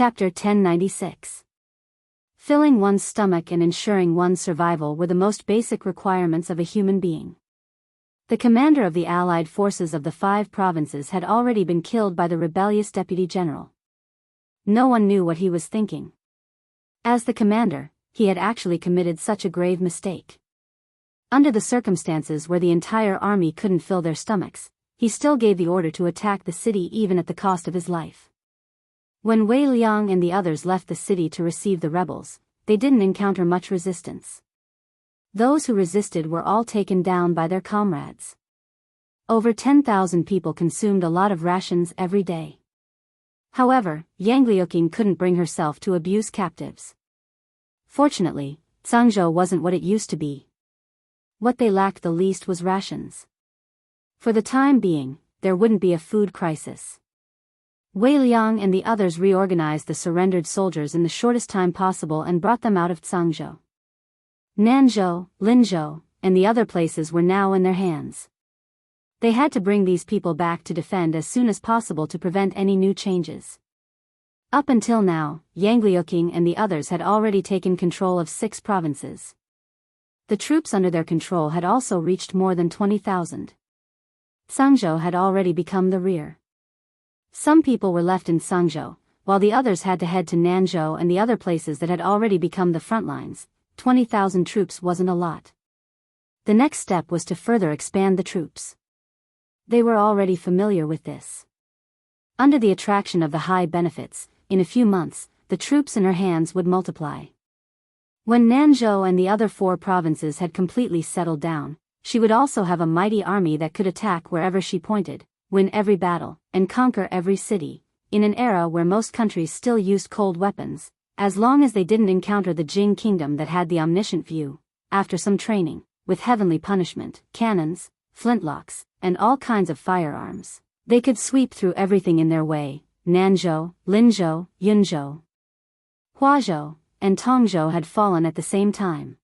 Chapter 1096. Filling one's stomach and ensuring one's survival were the most basic requirements of a human being. The commander of the Allied forces of the 5 provinces had already been killed by the rebellious deputy general. No one knew what he was thinking. As the commander, he had actually committed such a grave mistake. Under the circumstances where the entire army couldn't fill their stomachs, he still gave the order to attack the city even at the cost of his life. When Wei Liang and the others left the city to receive the rebels, they didn't encounter much resistance. Those who resisted were all taken down by their comrades. Over 10,000 people consumed a lot of rations every day. However, Yang Liuqing couldn't bring herself to abuse captives. Fortunately, Zhangzhou wasn't what it used to be. What they lacked the least was rations. For the time being, there wouldn't be a food crisis. Wei Liang and the others reorganized the surrendered soldiers in the shortest time possible and brought them out of Zhangzhou. Nanzhou, Linzhou, and the other places were now in their hands. They had to bring these people back to defend as soon as possible to prevent any new changes. Up until now, Yang Liuqing and the others had already taken control of 6 provinces. The troops under their control had also reached more than 20,000. Zhangzhou had already become the rear. Some people were left in Zhangzhou, while the others had to head to Nanzhou and the other places that had already become the front lines. 20,000 troops wasn't a lot. The next step was to further expand the troops. They were already familiar with this. Under the attraction of the high benefits, in a few months, the troops in her hands would multiply. When Nanzhou and the other 4 provinces had completely settled down, she would also have a mighty army that could attack wherever she pointed, win every battle, and conquer every city, in an era where most countries still used cold weapons, as long as they didn't encounter the Jing kingdom that had the omniscient view. After some training, with heavenly punishment, cannons, flintlocks, and all kinds of firearms, they could sweep through everything in their way. Nanzhou, Linzhou, Yunzhou, Huazhou, and Tongzhou had fallen at the same time.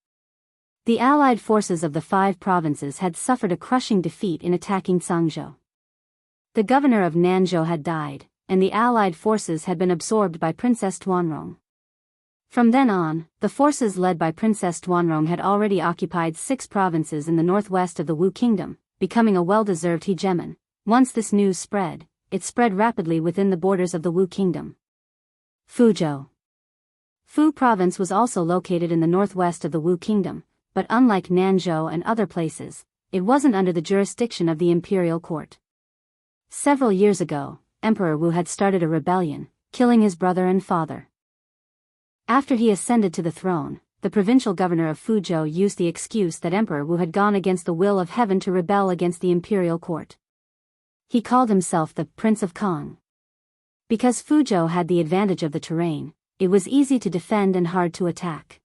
The allied forces of the 5 provinces had suffered a crushing defeat in attacking Zhangzhou. The governor of Nanzhou had died, and the allied forces had been absorbed by Princess Tuanrong. From then on, the forces led by Princess Tuanrong had already occupied 6 provinces in the northwest of the Wu Kingdom, becoming a well-deserved hegemon. Once this news spread, it spread rapidly within the borders of the Wu Kingdom. Fuzhou. Fu province was also located in the northwest of the Wu Kingdom, but unlike Nanzhou and other places, it wasn't under the jurisdiction of the imperial court. Several years ago, Emperor Wu had started a rebellion, killing his brother and father. After he ascended to the throne, the provincial governor of Fuzhou used the excuse that Emperor Wu had gone against the will of heaven to rebel against the imperial court. He called himself the Prince of Kong. Because Fuzhou had the advantage of the terrain, it was easy to defend and hard to attack.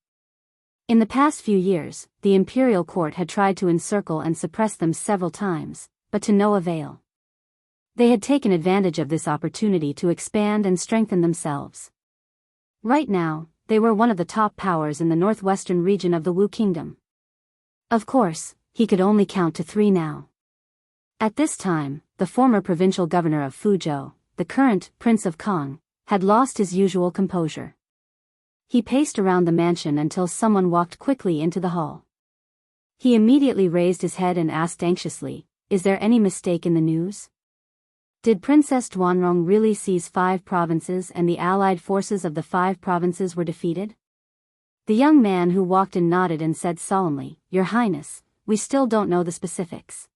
In the past few years, the imperial court had tried to encircle and suppress them several times, but to no avail. They had taken advantage of this opportunity to expand and strengthen themselves. Right now, they were one of the top powers in the northwestern region of the Wu Kingdom. Of course, he could only count to 3 now. At this time, the former provincial governor of Fuzhou, the current Prince of Kong, had lost his usual composure. He paced around the mansion until someone walked quickly into the hall. He immediately raised his head and asked anxiously, "Is there any mistake in the news? Did Princess Tuanrong really seize 5 provinces and the allied forces of the 5 provinces were defeated?" The young man who walked in nodded and said solemnly, "Your Highness, we still don't know the specifics.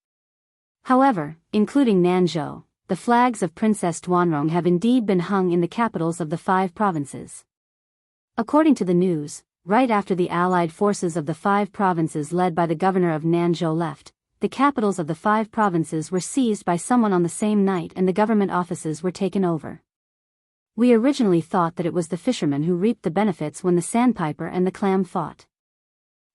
However, including Nanzhou, the flags of Princess Tuanrong have indeed been hung in the capitals of the 5 provinces." According to the news, right after the allied forces of the 5 provinces led by the governor of Nanzhou left, the capitals of the 5 provinces were seized by someone on the same night and the government offices were taken over. We originally thought that it was the fishermen who reaped the benefits when the sandpiper and the clam fought.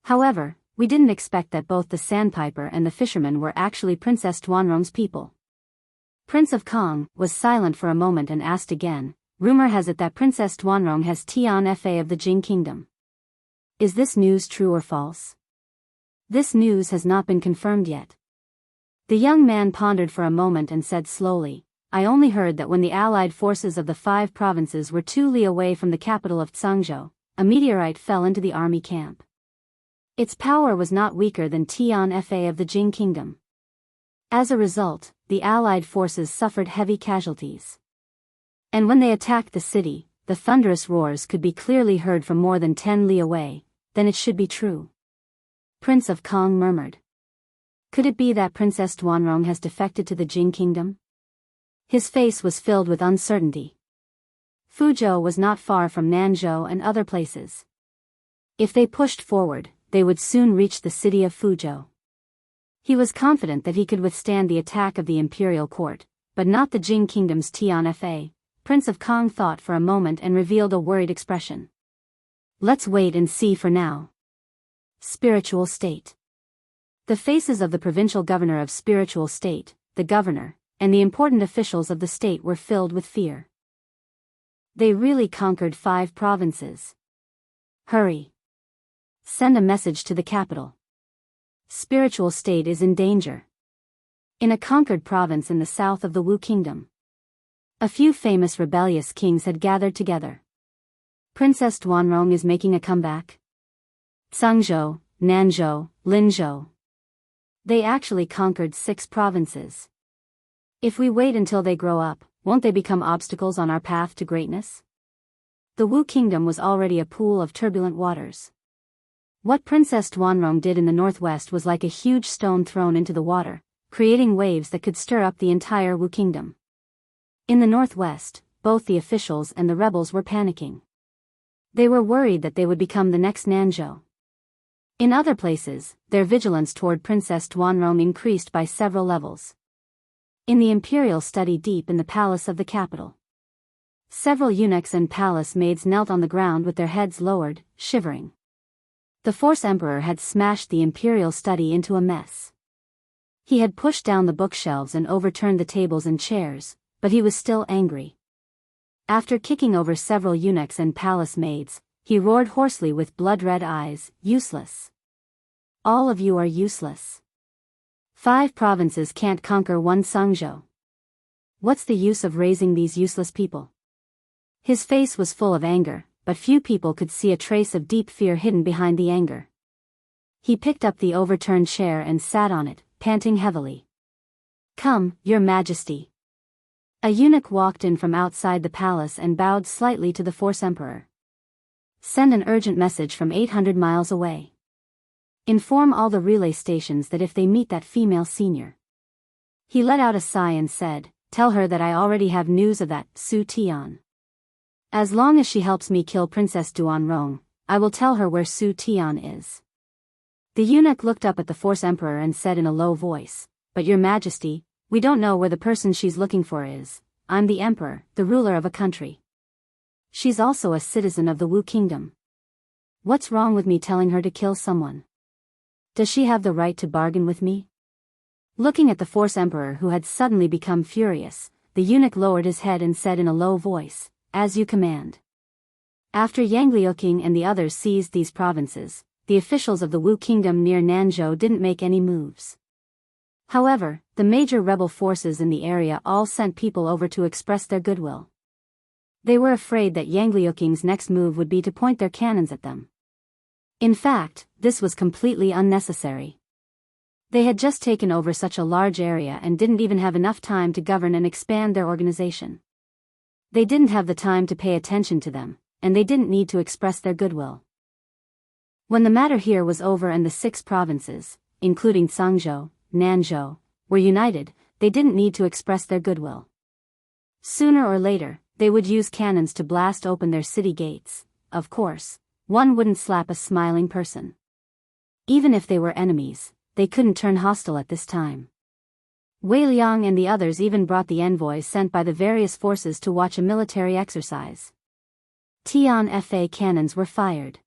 However, we didn't expect that both the sandpiper and the fishermen were actually Princess Tuanrong's people. Prince of Kong was silent for a moment and asked again, "Rumor has it that Princess Tuanrong has Tian Fa of the Jing Kingdom. Is this news true or false?" "This news has not been confirmed yet." The young man pondered for a moment and said slowly, I only heard that when the allied forces of the 5 provinces were 2 li away from the capital of Tsangzhou, a meteorite fell into the army camp. Its power was not weaker than Tian Fa of the Jing kingdom. As a result, the allied forces suffered heavy casualties. And when they attacked the city, the thunderous roars could be clearly heard from more than 10 li away. Then it should be true. Prince of Kong murmured. Could it be that Princess Duanrong has defected to the Jing kingdom? His face was filled with uncertainty. Fuzhou was not far from Nanzhou and other places. If they pushed forward, they would soon reach the city of Fuzhou. He was confident that he could withstand the attack of the imperial court, but not the Jing kingdom's Tian Fa. Prince of Kong thought for a moment and revealed a worried expression. Let's wait and see for now. Spiritual State. The faces of the provincial governor of Spiritual State, the governor, and the important officials of the state were filled with fear. They really conquered 5 provinces. Hurry. Send a message to the capital. Spiritual State is in danger. In a conquered province in the south of the Wu Kingdom, a few famous rebellious kings had gathered together. Princess Duanrong is making a comeback. Tsangzhou, Nanzhou, Linzhou. They actually conquered 6 provinces. If we wait until they grow up, won't they become obstacles on our path to greatness? The Wu Kingdom was already a pool of turbulent waters. What Princess Duanrong did in the northwest was like a huge stone thrown into the water, creating waves that could stir up the entire Wu Kingdom. In the northwest, both the officials and the rebels were panicking. They were worried that they would become the next Nanzhou. In other places, their vigilance toward Princess Duanrong increased by several levels. In the imperial study deep in the palace of the capital, several eunuchs and palace maids knelt on the ground with their heads lowered, shivering. The Force Emperor had smashed the imperial study into a mess. He had pushed down the bookshelves and overturned the tables and chairs, but he was still angry. After kicking over several eunuchs and palace maids, he roared hoarsely with blood-red eyes, "Useless. All of you are useless. 5 provinces can't conquer 1 Tsangzhou. What's the use of raising these useless people?" His face was full of anger, but few people could see a trace of deep fear hidden behind the anger. He picked up the overturned chair and sat on it, panting heavily. "Come, Your Majesty." A eunuch walked in from outside the palace and bowed slightly to the Force Emperor. "Send an urgent message from 800 miles away. Inform all the relay stations that if they meet that female senior." He let out a sigh and said, "Tell her that I already have news of that Su Tian. As long as she helps me kill Princess Duanrong, I will tell her where Su Tian is." The eunuch looked up at the Force Emperor and said in a low voice, "But Your Majesty, we don't know where the person she's looking for is. I'm the Emperor, the ruler of a country. She's also a citizen of the Wu Kingdom. What's wrong with me telling her to kill someone? Does she have the right to bargain with me?" Looking at the Force Emperor who had suddenly become furious, the eunuch lowered his head and said in a low voice, "As you command." After Yang Liuqing and the others seized these provinces, the officials of the Wu Kingdom near Nanzhou didn't make any moves. However, the major rebel forces in the area all sent people over to express their goodwill. They were afraid that Yang Liuqing's next move would be to point their cannons at them. In fact, this was completely unnecessary. They had just taken over such a large area and didn't even have enough time to govern and expand their organization. They didn't have the time to pay attention to them, and they didn't need to express their goodwill. When the matter here was over and the 6 provinces, including Tsangzhou, Nanzhou, were united, they didn't need to express their goodwill. Sooner or later, they would use cannons to blast open their city gates. Of course, one wouldn't slap a smiling person. Even if they were enemies, they couldn't turn hostile at this time. Wei Liang and the others even brought the envoys sent by the various forces to watch a military exercise. Tian Fa cannons were fired.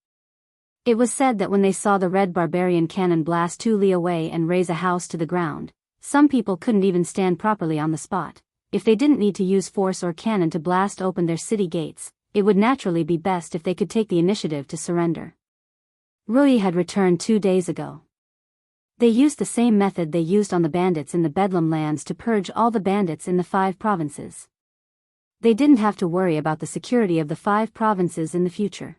It was said that when they saw the red barbarian cannon blast 2 li away and raise a house to the ground, some people couldn't even stand properly on the spot. If they didn't need to use force or cannon to blast open their city gates, it would naturally be best if they could take the initiative to surrender. Rui had returned 2 days ago. They used the same method they used on the bandits in the Bedlam lands to purge all the bandits in the 5 provinces. They didn't have to worry about the security of the 5 provinces in the future.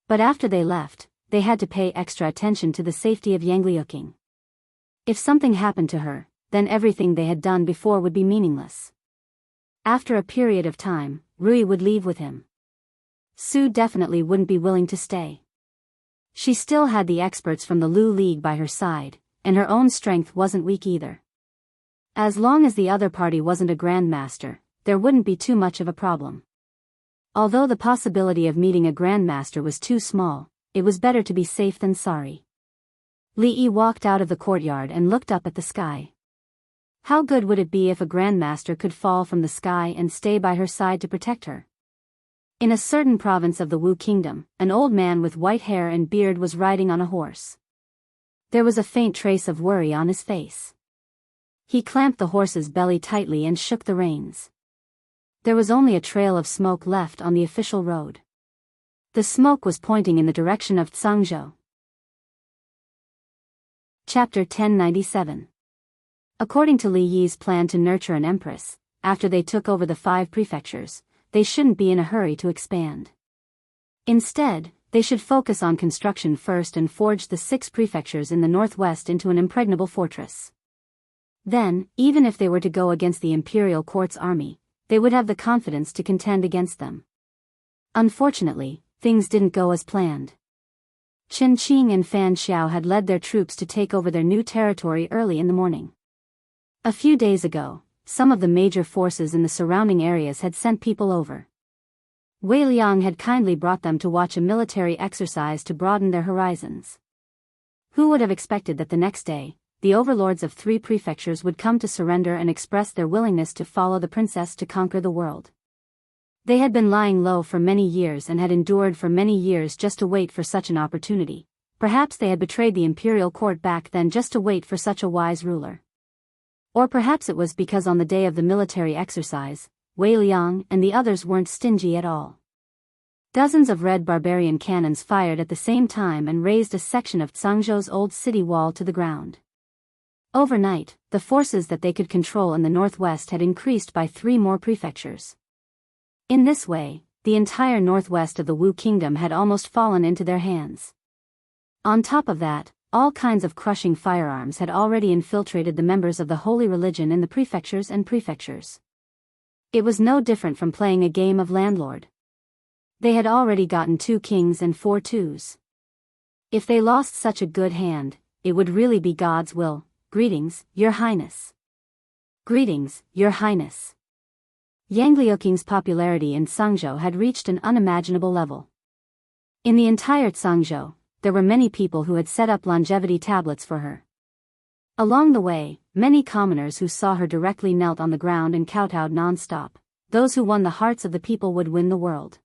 But after they left, they had to pay extra attention to the safety of Yangliuking. If something happened to her, then everything they had done before would be meaningless. After a period of time, Rui would leave with him. Sue definitely wouldn't be willing to stay. She still had the experts from the Lu League by her side, and her own strength wasn't weak either. As long as the other party wasn't a grandmaster, there wouldn't be too much of a problem. Although the possibility of meeting a grandmaster was too small, it was better to be safe than sorry. Li Yi walked out of the courtyard and looked up at the sky. How good would it be if a grandmaster could fall from the sky and stay by her side to protect her? In a certain province of the Wu Kingdom, an old man with white hair and beard was riding on a horse. There was a faint trace of worry on his face. He clamped the horse's belly tightly and shook the reins. There was only a trail of smoke left on the official road. The smoke was pointing in the direction of Tsangzhou. Chapter 1097. According to Li Yi's plan to nurture an empress, after they took over the 5 prefectures, they shouldn't be in a hurry to expand. Instead, they should focus on construction first and forge the 6 prefectures in the northwest into an impregnable fortress. Then, even if they were to go against the imperial court's army, they would have the confidence to contend against them. Unfortunately, things didn't go as planned. Chen Qing and Fan Xiao had led their troops to take over their new territory early in the morning. A few days ago, some of the major forces in the surrounding areas had sent people over. Wei Liang had kindly brought them to watch a military exercise to broaden their horizons. Who would have expected that the next day, the overlords of 3 prefectures would come to surrender and express their willingness to follow the princess to conquer the world? They had been lying low for many years and had endured for many years just to wait for such an opportunity. Perhaps they had betrayed the imperial court back then just to wait for such a wise ruler. Or perhaps it was because on the day of the military exercise, Wei Liang and the others weren't stingy at all. Dozens of red barbarian cannons fired at the same time and razed a section of Tsangzhou's old city wall to the ground. Overnight, the forces that they could control in the northwest had increased by 3 more prefectures. In this way, the entire northwest of the Wu Kingdom had almost fallen into their hands. On top of that, all kinds of crushing firearms had already infiltrated the members of the holy religion in the prefectures and prefectures. It was no different from playing a game of landlord. They had already gotten 2 kings and 4 twos. If they lost such a good hand, it would really be God's will. Greetings, Your Highness. Greetings, Your Highness. Yangliuking's popularity in Tsangzhou had reached an unimaginable level. In the entire Tsangzhou, there were many people who had set up longevity tablets for her. Along the way, many commoners who saw her directly knelt on the ground and kowtowed non-stop. Those who won the hearts of the people would win the world.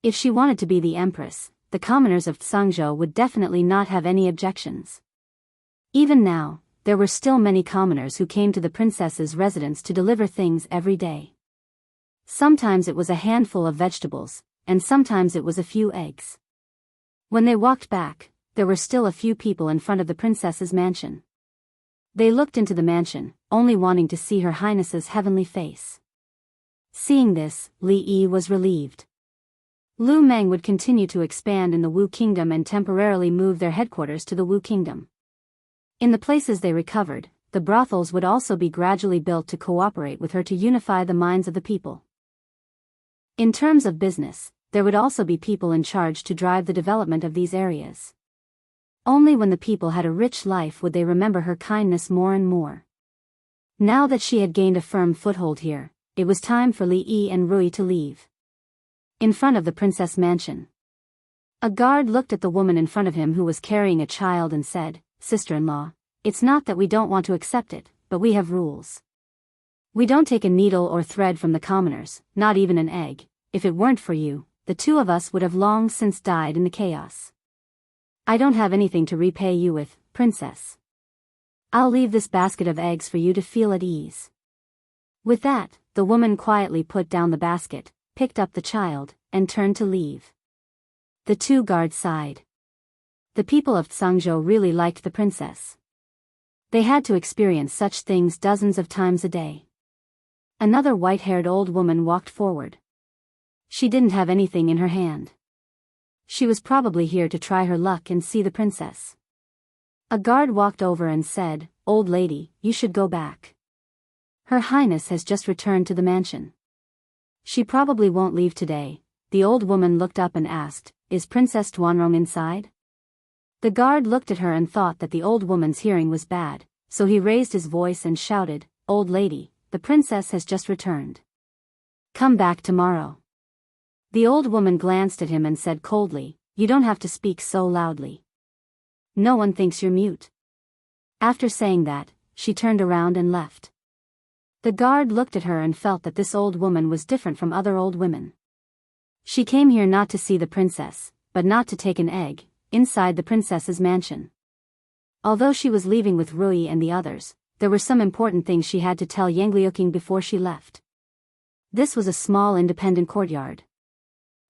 If she wanted to be the empress, the commoners of Tsangzhou would definitely not have any objections. Even now, there were still many commoners who came to the princess's residence to deliver things every day. Sometimes it was a handful of vegetables, and sometimes it was a few eggs. When they walked back, there were still a few people in front of the princess's mansion. They looked into the mansion, only wanting to see Her Highness's heavenly face. Seeing this, Li Yi was relieved. Lu Meng would continue to expand in the Wu Kingdom and temporarily move their headquarters to the Wu Kingdom. In the places they recovered, the brothels would also be gradually built to cooperate with her to unify the minds of the people. In terms of business, there would also be people in charge to drive the development of these areas. Only when the people had a rich life would they remember her kindness more and more. Now that she had gained a firm foothold here, it was time for Li Yi and Rui to leave. In front of the princess mansion, a guard looked at the woman in front of him who was carrying a child and said, "Sister-in-law, it's not that we don't want to accept it, but we have rules. We don't take a needle or thread from the commoners, not even an egg. If it weren't for you, the 2 of us would have long since died in the chaos. I don't have anything to repay you with, princess. I'll leave this basket of eggs for you to feel at ease." With that, the woman quietly put down the basket, picked up the child, and turned to leave. The 2 guards sighed. The people of Tsangzhou really liked the princess. They had to experience such things dozens of times a day. Another white-haired old woman walked forward. She didn't have anything in her hand. She was probably here to try her luck and see the princess. A guard walked over and said, "Old lady, you should go back. Her Highness has just returned to the mansion. She probably won't leave today." The old woman looked up and asked, "Is Princess Tuanrong inside?" The guard looked at her and thought that the old woman's hearing was bad, so he raised his voice and shouted, "Old lady, the princess has just returned. Come back tomorrow." The old woman glanced at him and said coldly, "You don't have to speak so loudly. No one thinks you're mute." After saying that, she turned around and left. The guard looked at her and felt that this old woman was different from other old women. She came here not to see the princess, but not to take an egg inside the princess's mansion. Although she was leaving with Rui and the others, there were some important things she had to tell Yang Liuqing before she left. This was a small independent courtyard.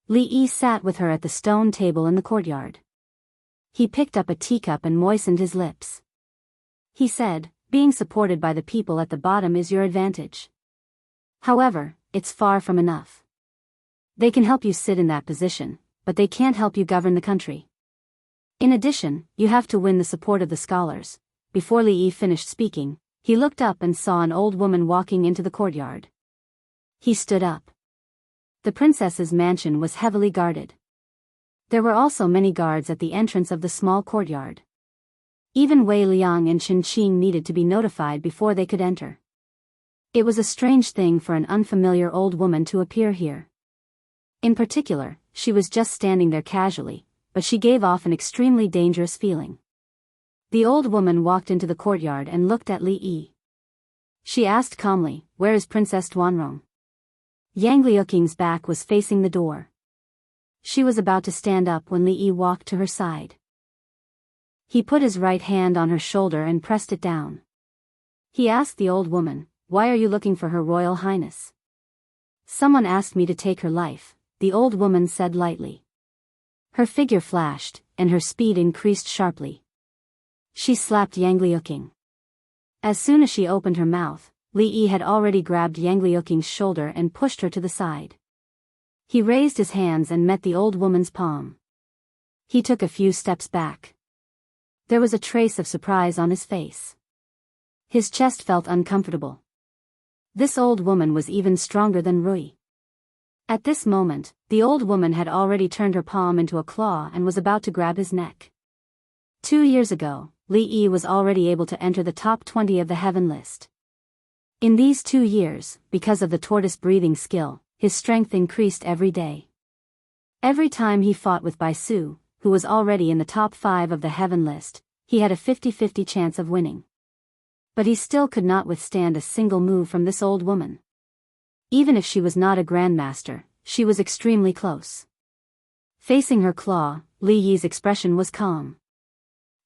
Li Yi sat with her at the stone table in the courtyard. He picked up a teacup and moistened his lips. He said, "Being supported by the people at the bottom is your advantage. However, it's far from enough. They can help you sit in that position, but they can't help you govern the country. In addition, you have to win the support of the scholars." Before Li Yi finished speaking, he looked up and saw an old woman walking into the courtyard. He stood up. The princess's mansion was heavily guarded. There were also many guards at the entrance of the small courtyard. Even Wei Liang and Chen Qing needed to be notified before they could enter. It was a strange thing for an unfamiliar old woman to appear here. In particular, she was just standing there casually, but she gave off an extremely dangerous feeling. The old woman walked into the courtyard and looked at Li Yi. She asked calmly, "Where is Princess Tuanrong?" Yang Liuqing's back was facing the door. She was about to stand up when Li Yi walked to her side. He put his right hand on her shoulder and pressed it down. He asked the old woman, "Why are you looking for Her Royal Highness?" "Someone asked me to take her life," the old woman said lightly. Her figure flashed, and her speed increased sharply. She slapped Yang Liuqing. As soon as she opened her mouth, Li Yi had already grabbed Yang Liuqing's shoulder and pushed her to the side. He raised his hands and met the old woman's palm. He took a few steps back. There was a trace of surprise on his face. His chest felt uncomfortable. This old woman was even stronger than Rui. At this moment, the old woman had already turned her palm into a claw and was about to grab his neck. 2 years ago, Li Yi was already able to enter the top 20 of the heaven list. In these 2 years, because of the tortoise breathing skill, his strength increased every day. Every time he fought with Bai Su, who was already in the top 5 of the heaven list, he had a 50-50 chance of winning. But he still could not withstand a single move from this old woman. Even if she was not a grandmaster, she was extremely close. Facing her claw, Li Yi's expression was calm.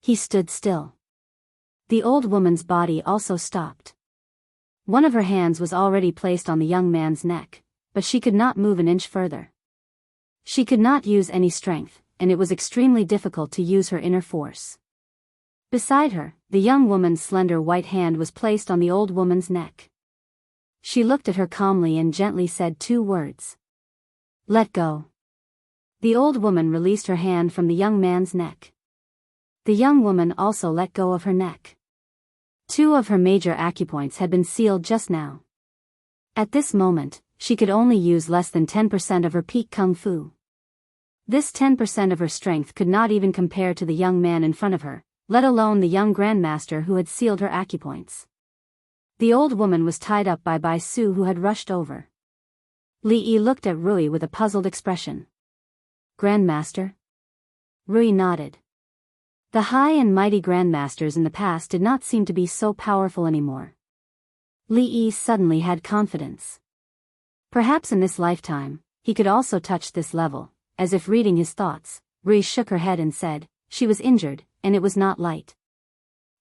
He stood still. The old woman's body also stopped. One of her hands was already placed on the young man's neck, but she could not move an inch further. She could not use any strength, and it was extremely difficult to use her inner force. Beside her, the young woman's slender white hand was placed on the old woman's neck. She looked at her calmly and gently said 2 words. "Let go." The old woman released her hand from the young man's neck. The young woman also let go of her neck. 2 of her major acupoints had been sealed just now. At this moment, she could only use less than 10% of her peak kung fu. This 10% of her strength could not even compare to the young man in front of her, let alone the young grandmaster who had sealed her acupoints. The old woman was tied up by Bai Su, who had rushed over. Li Yi looked at Rui with a puzzled expression. "Grandmaster?" Rui nodded. The high and mighty grandmasters in the past did not seem to be so powerful anymore. Li Yi suddenly had confidence. Perhaps in this lifetime, he could also touch this level. As if reading his thoughts, Rui shook her head and said, "She was injured, and it was not light.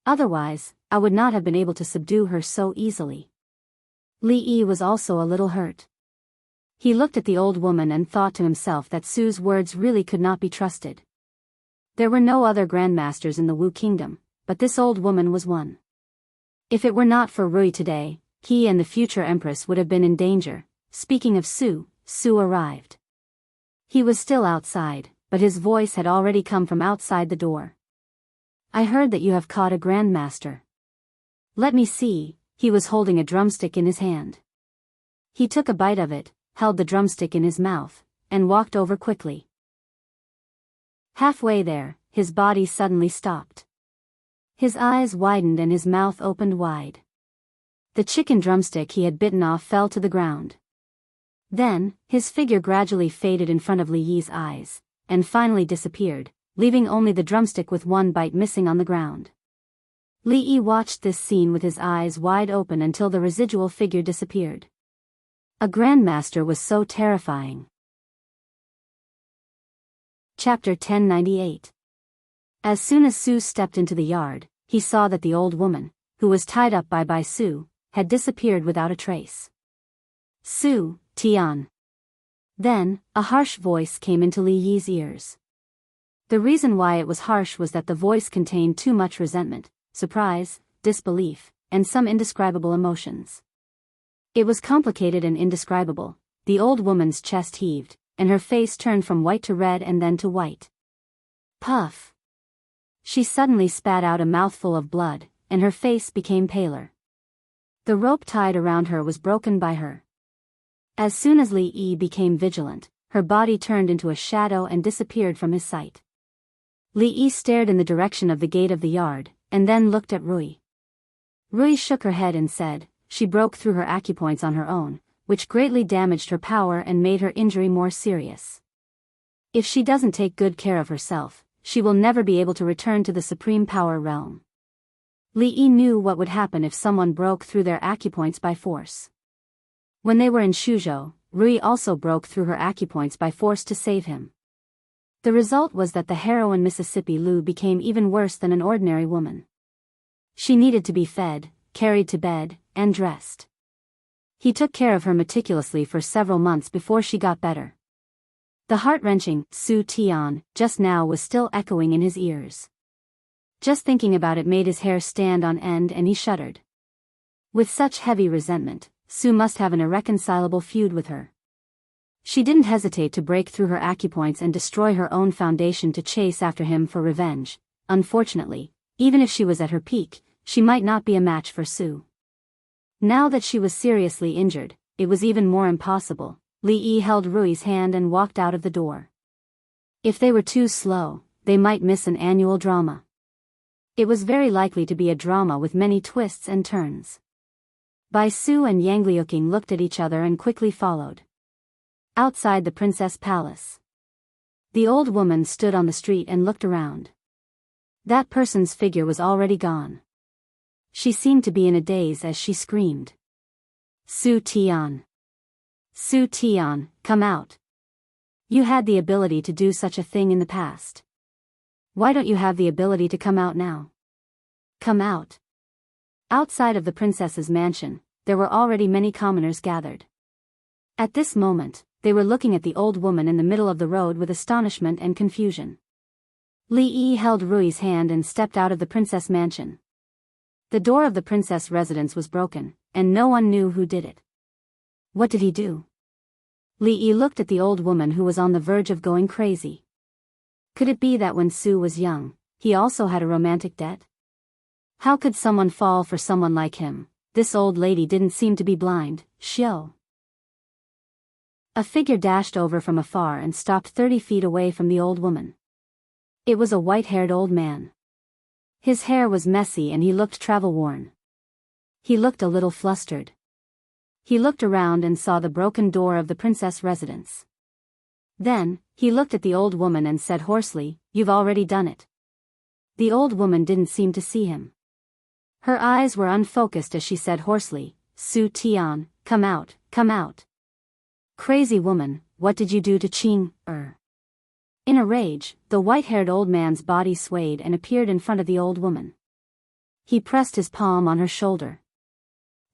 Otherwise, I would not have been able to subdue her so easily." Li Yi was also a little hurt. He looked at the old woman and thought to himself that Su's words really could not be trusted. There were no other grandmasters in the Wu kingdom, but this old woman was one. If it were not for Rui today, he and the future empress would have been in danger. Speaking of Su arrived. He was still outside, but his voice had already come from outside the door. I heard that you have caught a grandmaster. Let me see. He was holding a drumstick in his hand. He took a bite of it, held the drumstick in his mouth, and walked over quickly. Halfway there, his body suddenly stopped. His eyes widened and his mouth opened wide. The chicken drumstick he had bitten off fell to the ground. Then, his figure gradually faded in front of Li Yi's eyes, and finally disappeared, leaving only the drumstick with one bite missing on the ground. Li Yi watched this scene with his eyes wide open until the residual figure disappeared. A grandmaster was so terrifying. Chapter 1098. As soon as Su stepped into the yard, he saw that the old woman, who was tied up by Su, had disappeared without a trace. Su, Tian. Then, a harsh voice came into Li Yi's ears. The reason why it was harsh was that the voice contained too much resentment, surprise, disbelief, and some indescribable emotions. It was complicated and indescribable. The old woman's chest heaved, and her face turned from white to red and then to white. Puff! She suddenly spat out a mouthful of blood, and her face became paler. The rope tied around her was broken by her. As soon as Li Yi became vigilant, her body turned into a shadow and disappeared from his sight. Li Yi stared in the direction of the gate of the yard, and then looked at Rui. Rui shook her head and said, she broke through her acupoints on her own, which greatly damaged her power and made her injury more serious. If she doesn't take good care of herself, she will never be able to return to the supreme power realm. Li Yi knew what would happen if someone broke through their acupoints by force. When they were in Shuzhou, Rui also broke through her acupoints by force to save him. The result was that the heroine Mississippi Lu became even worse than an ordinary woman. She needed to be fed, carried to bed, and dressed. He took care of her meticulously for several months before she got better. The heart-wrenching Su Tian just now was still echoing in his ears. Just thinking about it made his hair stand on end and he shuddered. With such heavy resentment, Su must have an irreconcilable feud with her. She didn't hesitate to break through her acupoints and destroy her own foundation to chase after him for revenge. Unfortunately, even if she was at her peak, she might not be a match for Su. Now that she was seriously injured, it was even more impossible. Li Yi held Rui's hand and walked out of the door. If they were too slow, they might miss an annual drama. It was very likely to be a drama with many twists and turns. Bai Su and Yang Liuqing looked at each other and quickly followed. Outside the princess palace, the old woman stood on the street and looked around. That person's figure was already gone. She seemed to be in a daze as she screamed. Su Tian! Su Tian, come out! You had the ability to do such a thing in the past. Why don't you have the ability to come out now? Come out! Outside of the princess's mansion, there were already many commoners gathered. At this moment, they were looking at the old woman in the middle of the road with astonishment and confusion. Li Yi held Rui's hand and stepped out of the princess mansion. The door of the princess residence was broken, and no one knew who did it. What did he do? Li Yi looked at the old woman who was on the verge of going crazy. Could it be that when Su was young, he also had a romantic debt? How could someone fall for someone like him? This old lady didn't seem to be blind. Xiao. A figure dashed over from afar and stopped 30 feet away from the old woman. It was a white-haired old man. His hair was messy and he looked travel-worn. He looked a little flustered. He looked around and saw the broken door of the princess residence. Then, he looked at the old woman and said hoarsely, "You've already done it." The old woman didn't seem to see him. Her eyes were unfocused as she said hoarsely, "Su Tian, come out, come out." Crazy woman, what did you do to Qing, In a rage, the white-haired old man's body swayed and appeared in front of the old woman. He pressed his palm on her shoulder.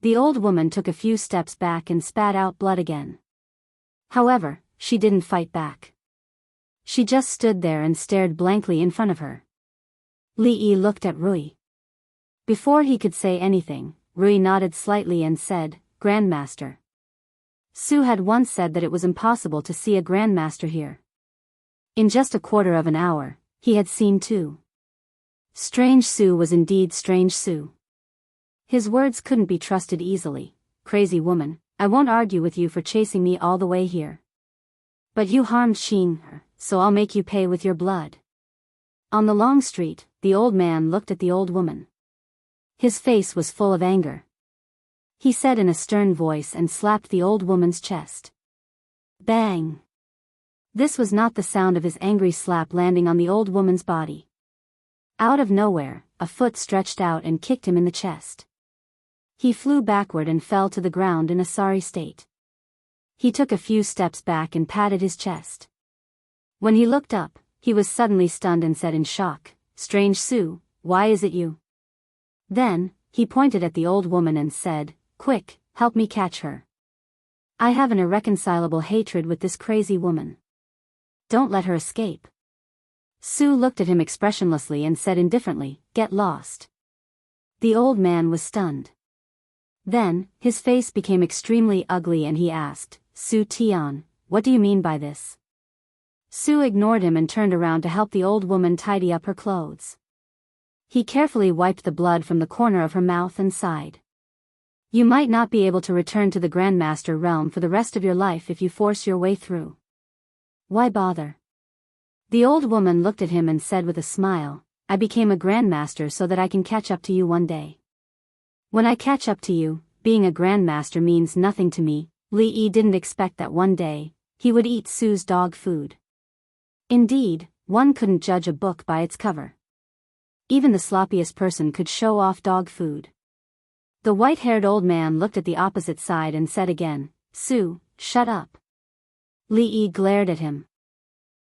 The old woman took a few steps back and spat out blood again. However, she didn't fight back. She just stood there and stared blankly in front of her. Li Yi looked at Rui. Before he could say anything, Rui nodded slightly and said, "Grandmaster." Su had once said that it was impossible to see a grandmaster here. In just a quarter of an hour, he had seen two. Strange Su was indeed strange Su. His words couldn't be trusted easily. "Crazy woman, I won't argue with you for chasing me all the way here. But you harmed Xing, so I'll make you pay with your blood." On the long street, the old man looked at the old woman. His face was full of anger. He said in a stern voice and slapped the old woman's chest. Bang! This was not the sound of his angry slap landing on the old woman's body. Out of nowhere, a foot stretched out and kicked him in the chest. He flew backward and fell to the ground in a sorry state. He took a few steps back and patted his chest. When he looked up, he was suddenly stunned and said in shock, "Strange Su, why is it you?" Then, he pointed at the old woman and said, "Quick, help me catch her. I have an irreconcilable hatred with this crazy woman. Don't let her escape." Su looked at him expressionlessly and said indifferently, "Get lost." The old man was stunned. Then, his face became extremely ugly and he asked, "Su Tian, what do you mean by this?" Su ignored him and turned around to help the old woman tidy up her clothes. He carefully wiped the blood from the corner of her mouth and sighed. "You might not be able to return to the Grandmaster realm for the rest of your life if you force your way through. Why bother?" The old woman looked at him and said with a smile, "I became a Grandmaster so that I can catch up to you one day. When I catch up to you, being a Grandmaster means nothing to me." Li Yi didn't expect that one day, he would eat Su's dog food. Indeed, one couldn't judge a book by its cover. Even the sloppiest person could show off dog food. The white-haired old man looked at the opposite side and said again, "Su, shut up." Li Yi glared at him.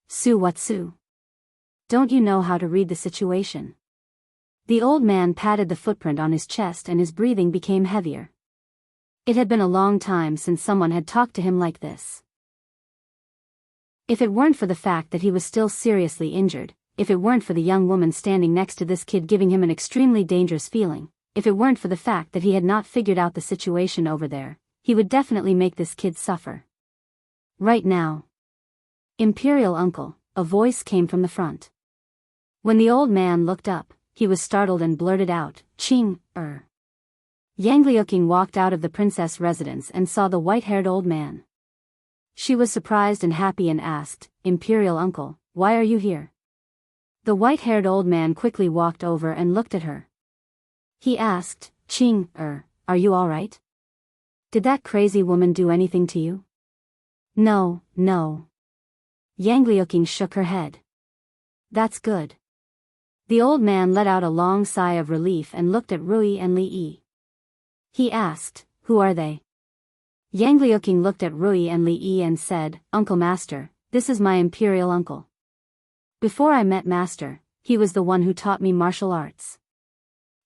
"Su, what Su? Don't you know how to read the situation?" The old man patted the footprint on his chest and his breathing became heavier. It had been a long time since someone had talked to him like this. If it weren't for the fact that he was still seriously injured, if it weren't for the young woman standing next to this kid giving him an extremely dangerous feeling, if it weren't for the fact that he had not figured out the situation over there, he would definitely make this kid suffer. Right now. "Imperial Uncle," a voice came from the front. When the old man looked up, he was startled and blurted out, "Qing, Yang Liuqing walked out of the princess residence and saw the white-haired old man. She was surprised and happy and asked, "Imperial Uncle, why are you here?" The white-haired old man quickly walked over and looked at her. He asked, "Qing, are you all right? Did that crazy woman do anything to you?" No. Yang Liuqing shook her head. "That's good." The old man let out a long sigh of relief and looked at Rui and Li Yi. He asked, "Who are they?" Yang Liuqing looked at Rui and Li Yi and said, "Uncle Master, this is my imperial uncle. Before I met Master, he was the one who taught me martial arts."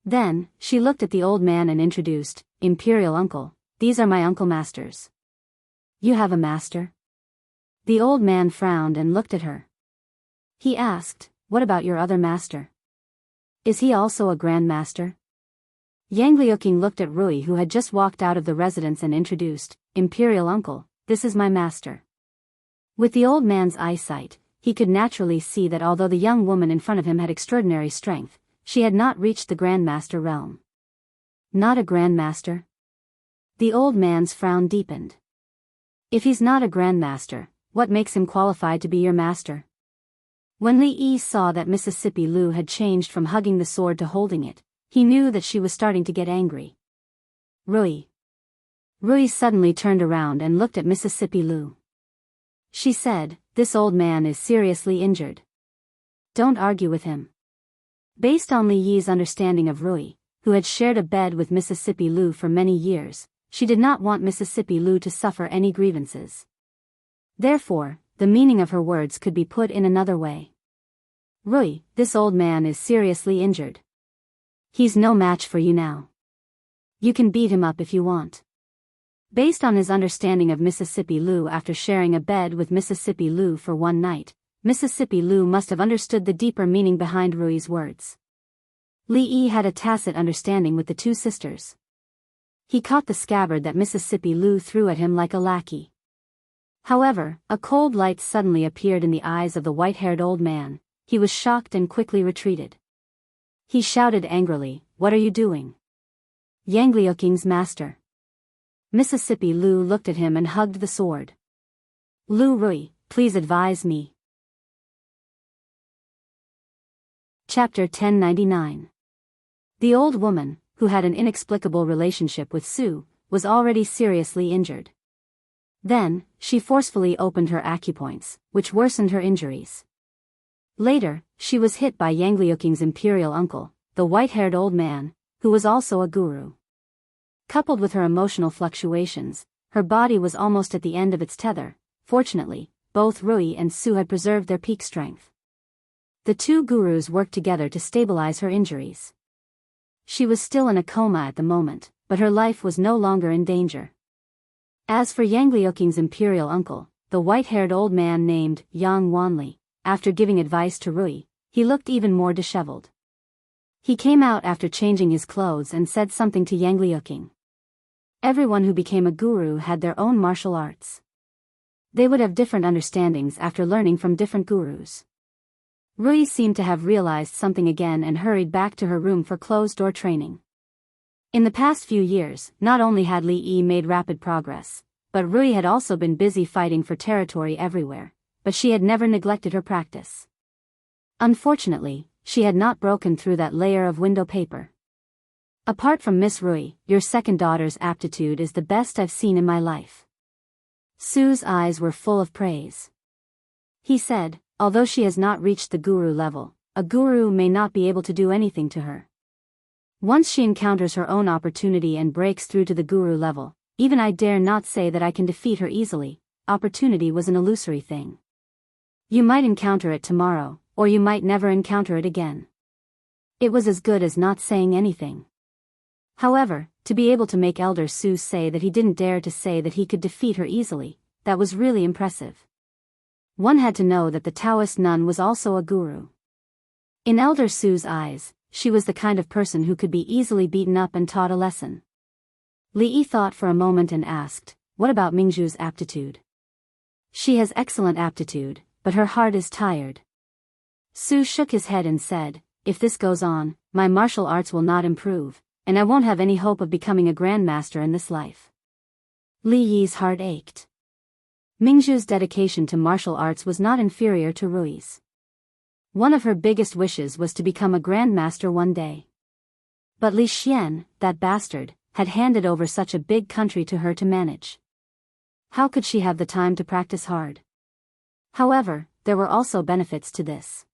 Then, she looked at the old man and introduced, "Imperial Uncle, these are my Uncle Masters." "You have a master?" The old man frowned and looked at her. He asked, "What about your other master? Is he also a Grand Master?" Yang Liuqing looked at Rui who had just walked out of the residence and introduced, "Imperial Uncle, this is my master." With the old man's eyesight, he could naturally see that although the young woman in front of him had extraordinary strength, she had not reached the Grandmaster realm. Not a Grandmaster? The old man's frown deepened. If he's not a Grandmaster, what makes him qualified to be your master? When Li Yi saw that Mississippi Lu had changed from hugging the sword to holding it, he knew that she was starting to get angry. Rui. Rui suddenly turned around and looked at Mississippi Lu. She said, "This old man is seriously injured. Don't argue with him." Based on Li Yi's understanding of Rui, who had shared a bed with Mississippi Lu for many years, she did not want Mississippi Lu to suffer any grievances. Therefore, the meaning of her words could be put in another way. "Rui, this old man is seriously injured. He's no match for you now. You can beat him up if you want." Based on his understanding of Mississippi Lu after sharing a bed with Mississippi Lu for one night, Mississippi Lu must have understood the deeper meaning behind Rui's words. Li Yi had a tacit understanding with the two sisters. He caught the scabbard that Mississippi Lu threw at him like a lackey. However, a cold light suddenly appeared in the eyes of the white-haired old man. He was shocked and quickly retreated. He shouted angrily, "What are you doing?" "Yang Liuking's master." Mississippi Lu looked at him and hugged the sword. "Lu Rui, please advise me." Chapter 1099. The old woman, who had an inexplicable relationship with Su, was already seriously injured. Then, she forcefully opened her acupoints, which worsened her injuries. Later, she was hit by Yang Liuking's imperial uncle, the white-haired old man, who was also a guru. Coupled with her emotional fluctuations, her body was almost at the end of its tether. Fortunately, both Rui and Su had preserved their peak strength. The two gurus worked together to stabilize her injuries. She was still in a coma at the moment, but her life was no longer in danger. As for Yang Liuking's imperial uncle, the white-haired old man named Yang Wanli, after giving advice to Rui, he looked even more disheveled. He came out after changing his clothes and said something to Yang Liuking. Everyone who became a guru had their own martial arts. They would have different understandings after learning from different gurus. Rui seemed to have realized something again and hurried back to her room for closed-door training. In the past few years, not only had Li Yi made rapid progress, but Rui had also been busy fighting for territory everywhere, but she had never neglected her practice. Unfortunately, she had not broken through that layer of window paper. "Apart from Miss Rui, your second daughter's aptitude is the best I've seen in my life." Su's eyes were full of praise. He said, "Although she has not reached the guru level, a guru may not be able to do anything to her. Once she encounters her own opportunity and breaks through to the guru level, even I dare not say that I can defeat her easily. Opportunity was an illusory thing. You might encounter it tomorrow, or you might never encounter it again. It was as good as not saying anything." However, to be able to make Elder Su say that he didn't dare to say that he could defeat her easily, that was really impressive. One had to know that the Taoist nun was also a guru. In Elder Su's eyes, she was the kind of person who could be easily beaten up and taught a lesson. Li Yi thought for a moment and asked, "What about Mingzhu's aptitude?" "She has excellent aptitude, but her heart is tired." Su shook his head and said, "If this goes on, my martial arts will not improve, and I won't have any hope of becoming a grandmaster in this life." Li Yi's heart ached. Mingzhu's dedication to martial arts was not inferior to Rui's. One of her biggest wishes was to become a grandmaster one day. But Li Xian, that bastard, had handed over such a big country to her to manage. How could she have the time to practice hard? However, there were also benefits to this.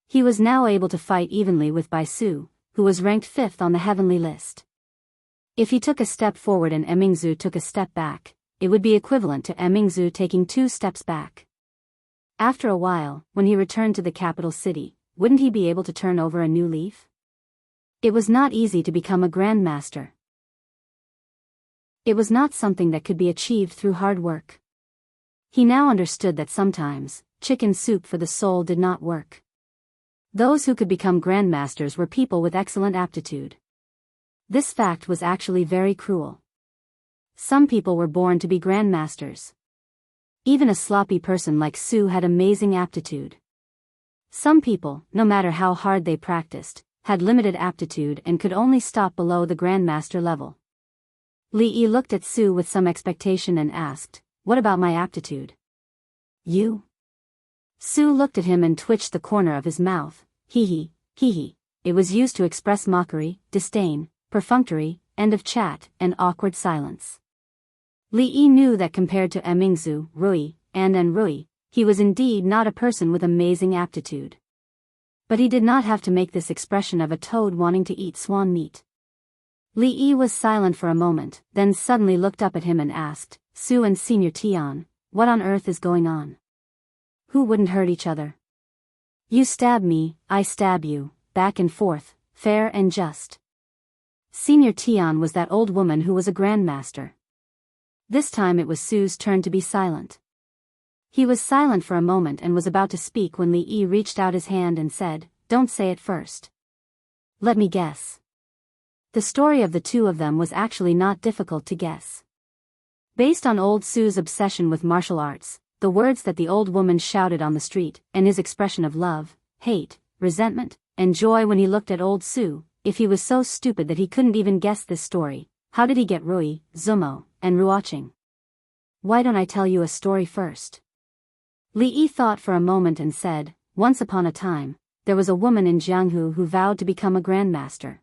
He was now able to fight evenly with Bai Su, who was ranked 5th on the heavenly list. If he took a step forward and Mingzhu took a step back, it would be equivalent to Mingzhu taking 2 steps back. After a while, when he returned to the capital city, wouldn't he be able to turn over a new leaf? It was not easy to become a grandmaster. It was not something that could be achieved through hard work. He now understood that sometimes, chicken soup for the soul did not work. Those who could become grandmasters were people with excellent aptitude. This fact was actually very cruel. Some people were born to be grandmasters. Even a sloppy person like Su had amazing aptitude. Some people, no matter how hard they practiced, had limited aptitude and could only stop below the grandmaster level. Li Yi looked at Su with some expectation and asked, "What about my aptitude?" "You?" Su looked at him and twitched the corner of his mouth. Hee hee. It was used to express mockery, disdain, perfunctory, end of chat, and awkward silence. Li Yi knew that compared to Mingzhu, Rui, and Rui, he was indeed not a person with amazing aptitude. But he did not have to make this expression of a toad wanting to eat swan meat. Li Yi was silent for a moment, then suddenly looked up at him and asked, "Su and Senior Tian, what on earth is going on? Who wouldn't hurt each other? You stab me, I stab you, back and forth, fair and just." Senior Tian was that old woman who was a grandmaster. This time it was Su's turn to be silent. He was silent for a moment and was about to speak when Li Yi reached out his hand and said, "Don't say it first. Let me guess." The story of the two of them was actually not difficult to guess. Based on old Su's obsession with martial arts, the words that the old woman shouted on the street, and his expression of love, hate, resentment, and joy when he looked at old Su, if he was so stupid that he couldn't even guess this story, how did he get Rui, Zumo, and Ruoqing? Why don't I tell you a story first? Li Yi thought for a moment and said, "Once upon a time, there was a woman in Jianghu who vowed to become a grandmaster.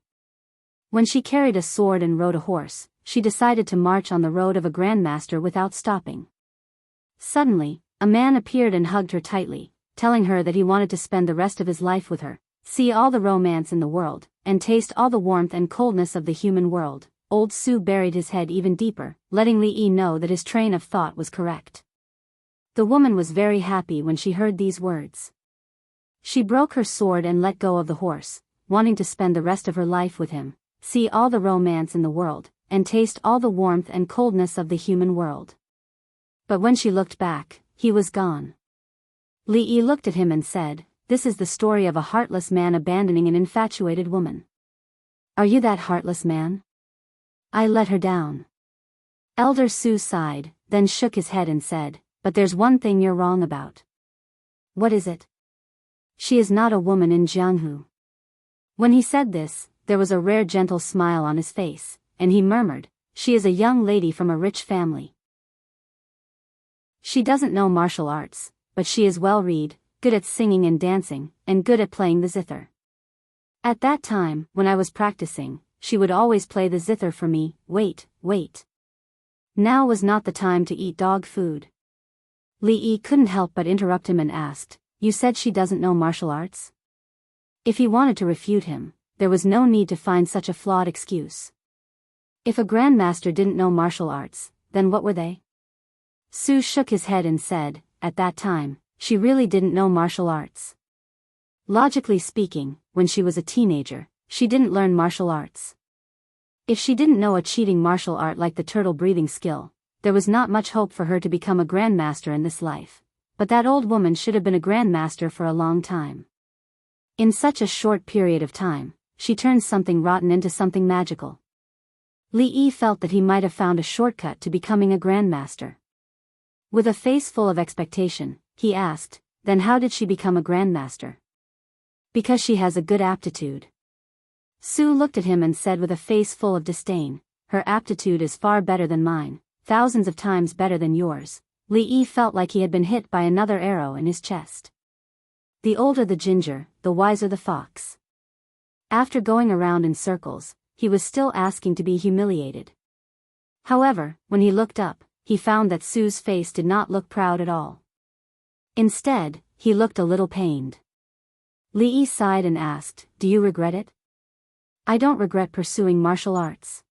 When she carried a sword and rode a horse, she decided to march on the road of a grandmaster without stopping. Suddenly, a man appeared and hugged her tightly, telling her that he wanted to spend the rest of his life with her, see all the romance in the world, and taste all the warmth and coldness of the human world." Old Su buried his head even deeper, letting Li Yi know that his train of thought was correct. The woman was very happy when she heard these words. She broke her sword and let go of the horse, wanting to spend the rest of her life with him, see all the romance in the world, and taste all the warmth and coldness of the human world. But when she looked back, he was gone. Li Yi looked at him and said, "This is the story of a heartless man abandoning an infatuated woman. Are you that heartless man? I let her down." Elder Su sighed, then shook his head and said, "But there's one thing you're wrong about." "What is it?" "She is not a woman in Jianghu." When he said this, there was a rare gentle smile on his face, and he murmured, "She is a young lady from a rich family. She doesn't know martial arts, but she is well-read, good at singing and dancing, and good at playing the zither. At that time, when I was practicing, she would always play the zither for me." Wait. Now was not the time to eat dog food. Li Yi couldn't help but interrupt him and asked, "You said she doesn't know martial arts?" If he wanted to refute him, there was no need to find such a flawed excuse. If a grandmaster didn't know martial arts, then what were they? Su shook his head and said, "At that time, she really didn't know martial arts. Logically speaking, when she was a teenager, she didn't learn martial arts. If she didn't know a cheating martial art like the turtle breathing skill, there was not much hope for her to become a grandmaster in this life. But that old woman should have been a grandmaster for a long time. In such a short period of time, she turned something rotten into something magical." Li Yi felt that he might have found a shortcut to becoming a grandmaster. With a face full of expectation, he asked, "Then how did she become a grandmaster?" "Because she has a good aptitude." Su looked at him and said with a face full of disdain, "Her aptitude is far better than mine, thousands of times better than yours." Li Yi felt like he had been hit by another arrow in his chest. The older the ginger, the wiser the fox. After going around in circles, he was still asking to be humiliated. However, when he looked up, he found that Su's face did not look proud at all. Instead, he looked a little pained. Li Yi sighed and asked, "Do you regret it?" "I don't regret pursuing martial arts.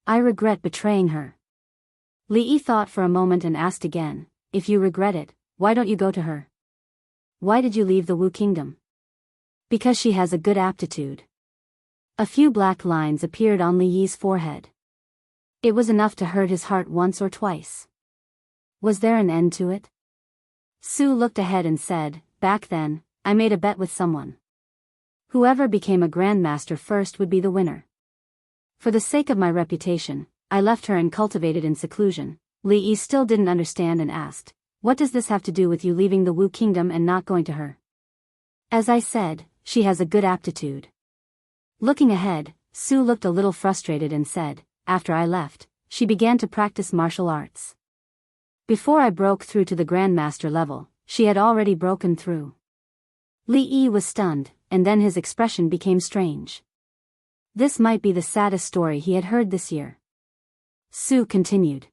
I regret betraying her." Li Yi thought for a moment and asked again, "If you regret it, why don't you go to her? Why did you leave the Wu Kingdom?" "Because she has a good aptitude." A few black lines appeared on Li Yi's forehead. It was enough to hurt his heart once or twice. Was there an end to it? Su looked ahead and said, "Back then, I made a bet with someone. Whoever became a grandmaster first would be the winner. For the sake of my reputation, I left her and cultivated in seclusion." Li Yi still didn't understand and asked, "What does this have to do with you leaving the Wu Kingdom and not going to her?" "As I said, she has a good aptitude." Looking ahead, Su looked a little frustrated and said, "After I left, she began to practice martial arts. Before I broke through to the grandmaster level, she had already broken through." Li Yi was stunned, and then his expression became strange. This might be the saddest story he had heard this year. Su continued.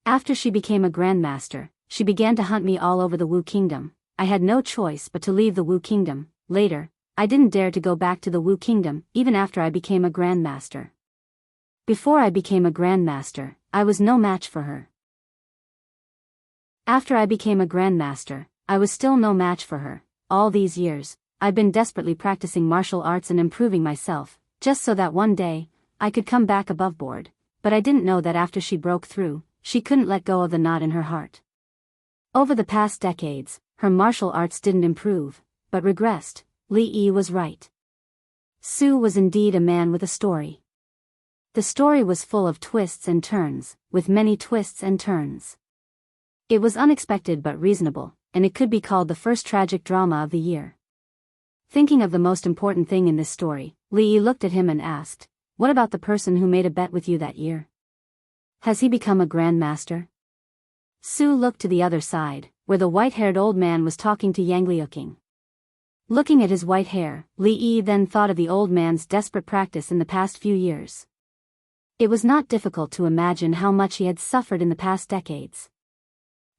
"After she became a grandmaster, she began to hunt me all over the Wu Kingdom. I had no choice but to leave the Wu Kingdom. Later, I didn't dare to go back to the Wu Kingdom, even after I became a grandmaster. Before I became a grandmaster, I was no match for her. After I became a grandmaster, I was still no match for her. All these years, I've been desperately practicing martial arts and improving myself, just so that one day, I could come back above board. But I didn't know that after she broke through, she couldn't let go of the knot in her heart. Over the past decades, her martial arts didn't improve, but regressed. Li Yi was right. Su was indeed a man with a story. The story was full of twists and turns, with many twists and turns. It was unexpected but reasonable, and it could be called the first tragic drama of the year. Thinking of the most important thing in this story, Li Yi looked at him and asked, "What about the person who made a bet with you that year? Has he become a grand master?" Su looked to the other side, where the white-haired old man was talking to Yang Liuqing. Looking at his white hair, Li Yi then thought of the old man's desperate practice in the past few years. It was not difficult to imagine how much he had suffered in the past decades.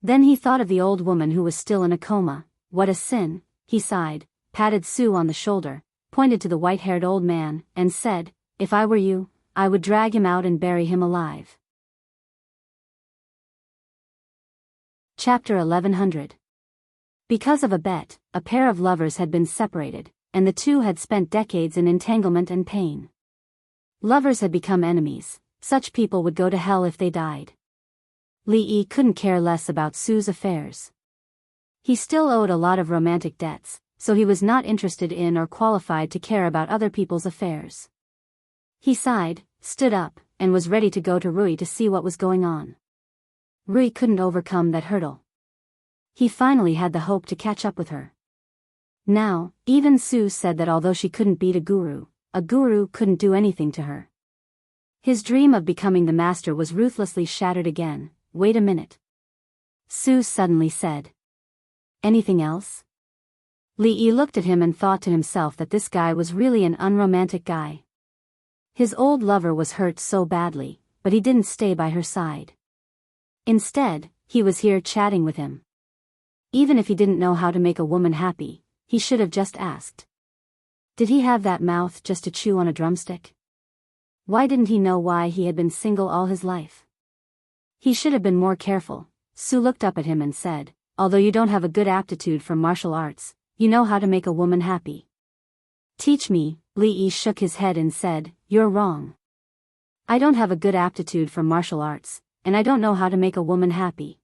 Then he thought of the old woman who was still in a coma. What a sin, he sighed, patted Su on the shoulder, pointed to the white-haired old man, and said, "If I were you, I would drag him out and bury him alive." Chapter 1100. Because of a bet, a pair of lovers had been separated, and the two had spent decades in entanglement and pain. Lovers had become enemies. Such people would go to hell if they died. Li Yi couldn't care less about Su's affairs. He still owed a lot of romantic debts, so he was not interested in or qualified to care about other people's affairs. He sighed, stood up, and was ready to go to Rui to see what was going on. Rui couldn't overcome that hurdle. He finally had the hope to catch up with her. Now, even Su said that although she couldn't beat a guru couldn't do anything to her. His dream of becoming the master was ruthlessly shattered again. "Wait a minute," Su suddenly said. "Anything else?" Li Yi looked at him and thought to himself that this guy was really an unromantic guy. His old lover was hurt so badly, but he didn't stay by her side. Instead, he was here chatting with him. Even if he didn't know how to make a woman happy, he should have just asked. Did he have that mouth just to chew on a drumstick? Why didn't he know why he had been single all his life? He should have been more careful. Su looked up at him and said, "Although you don't have a good aptitude for martial arts, you know how to make a woman happy." "Teach me," Li Yi shook his head and said, "You're wrong. I don't have a good aptitude for martial arts, and I don't know how to make a woman happy.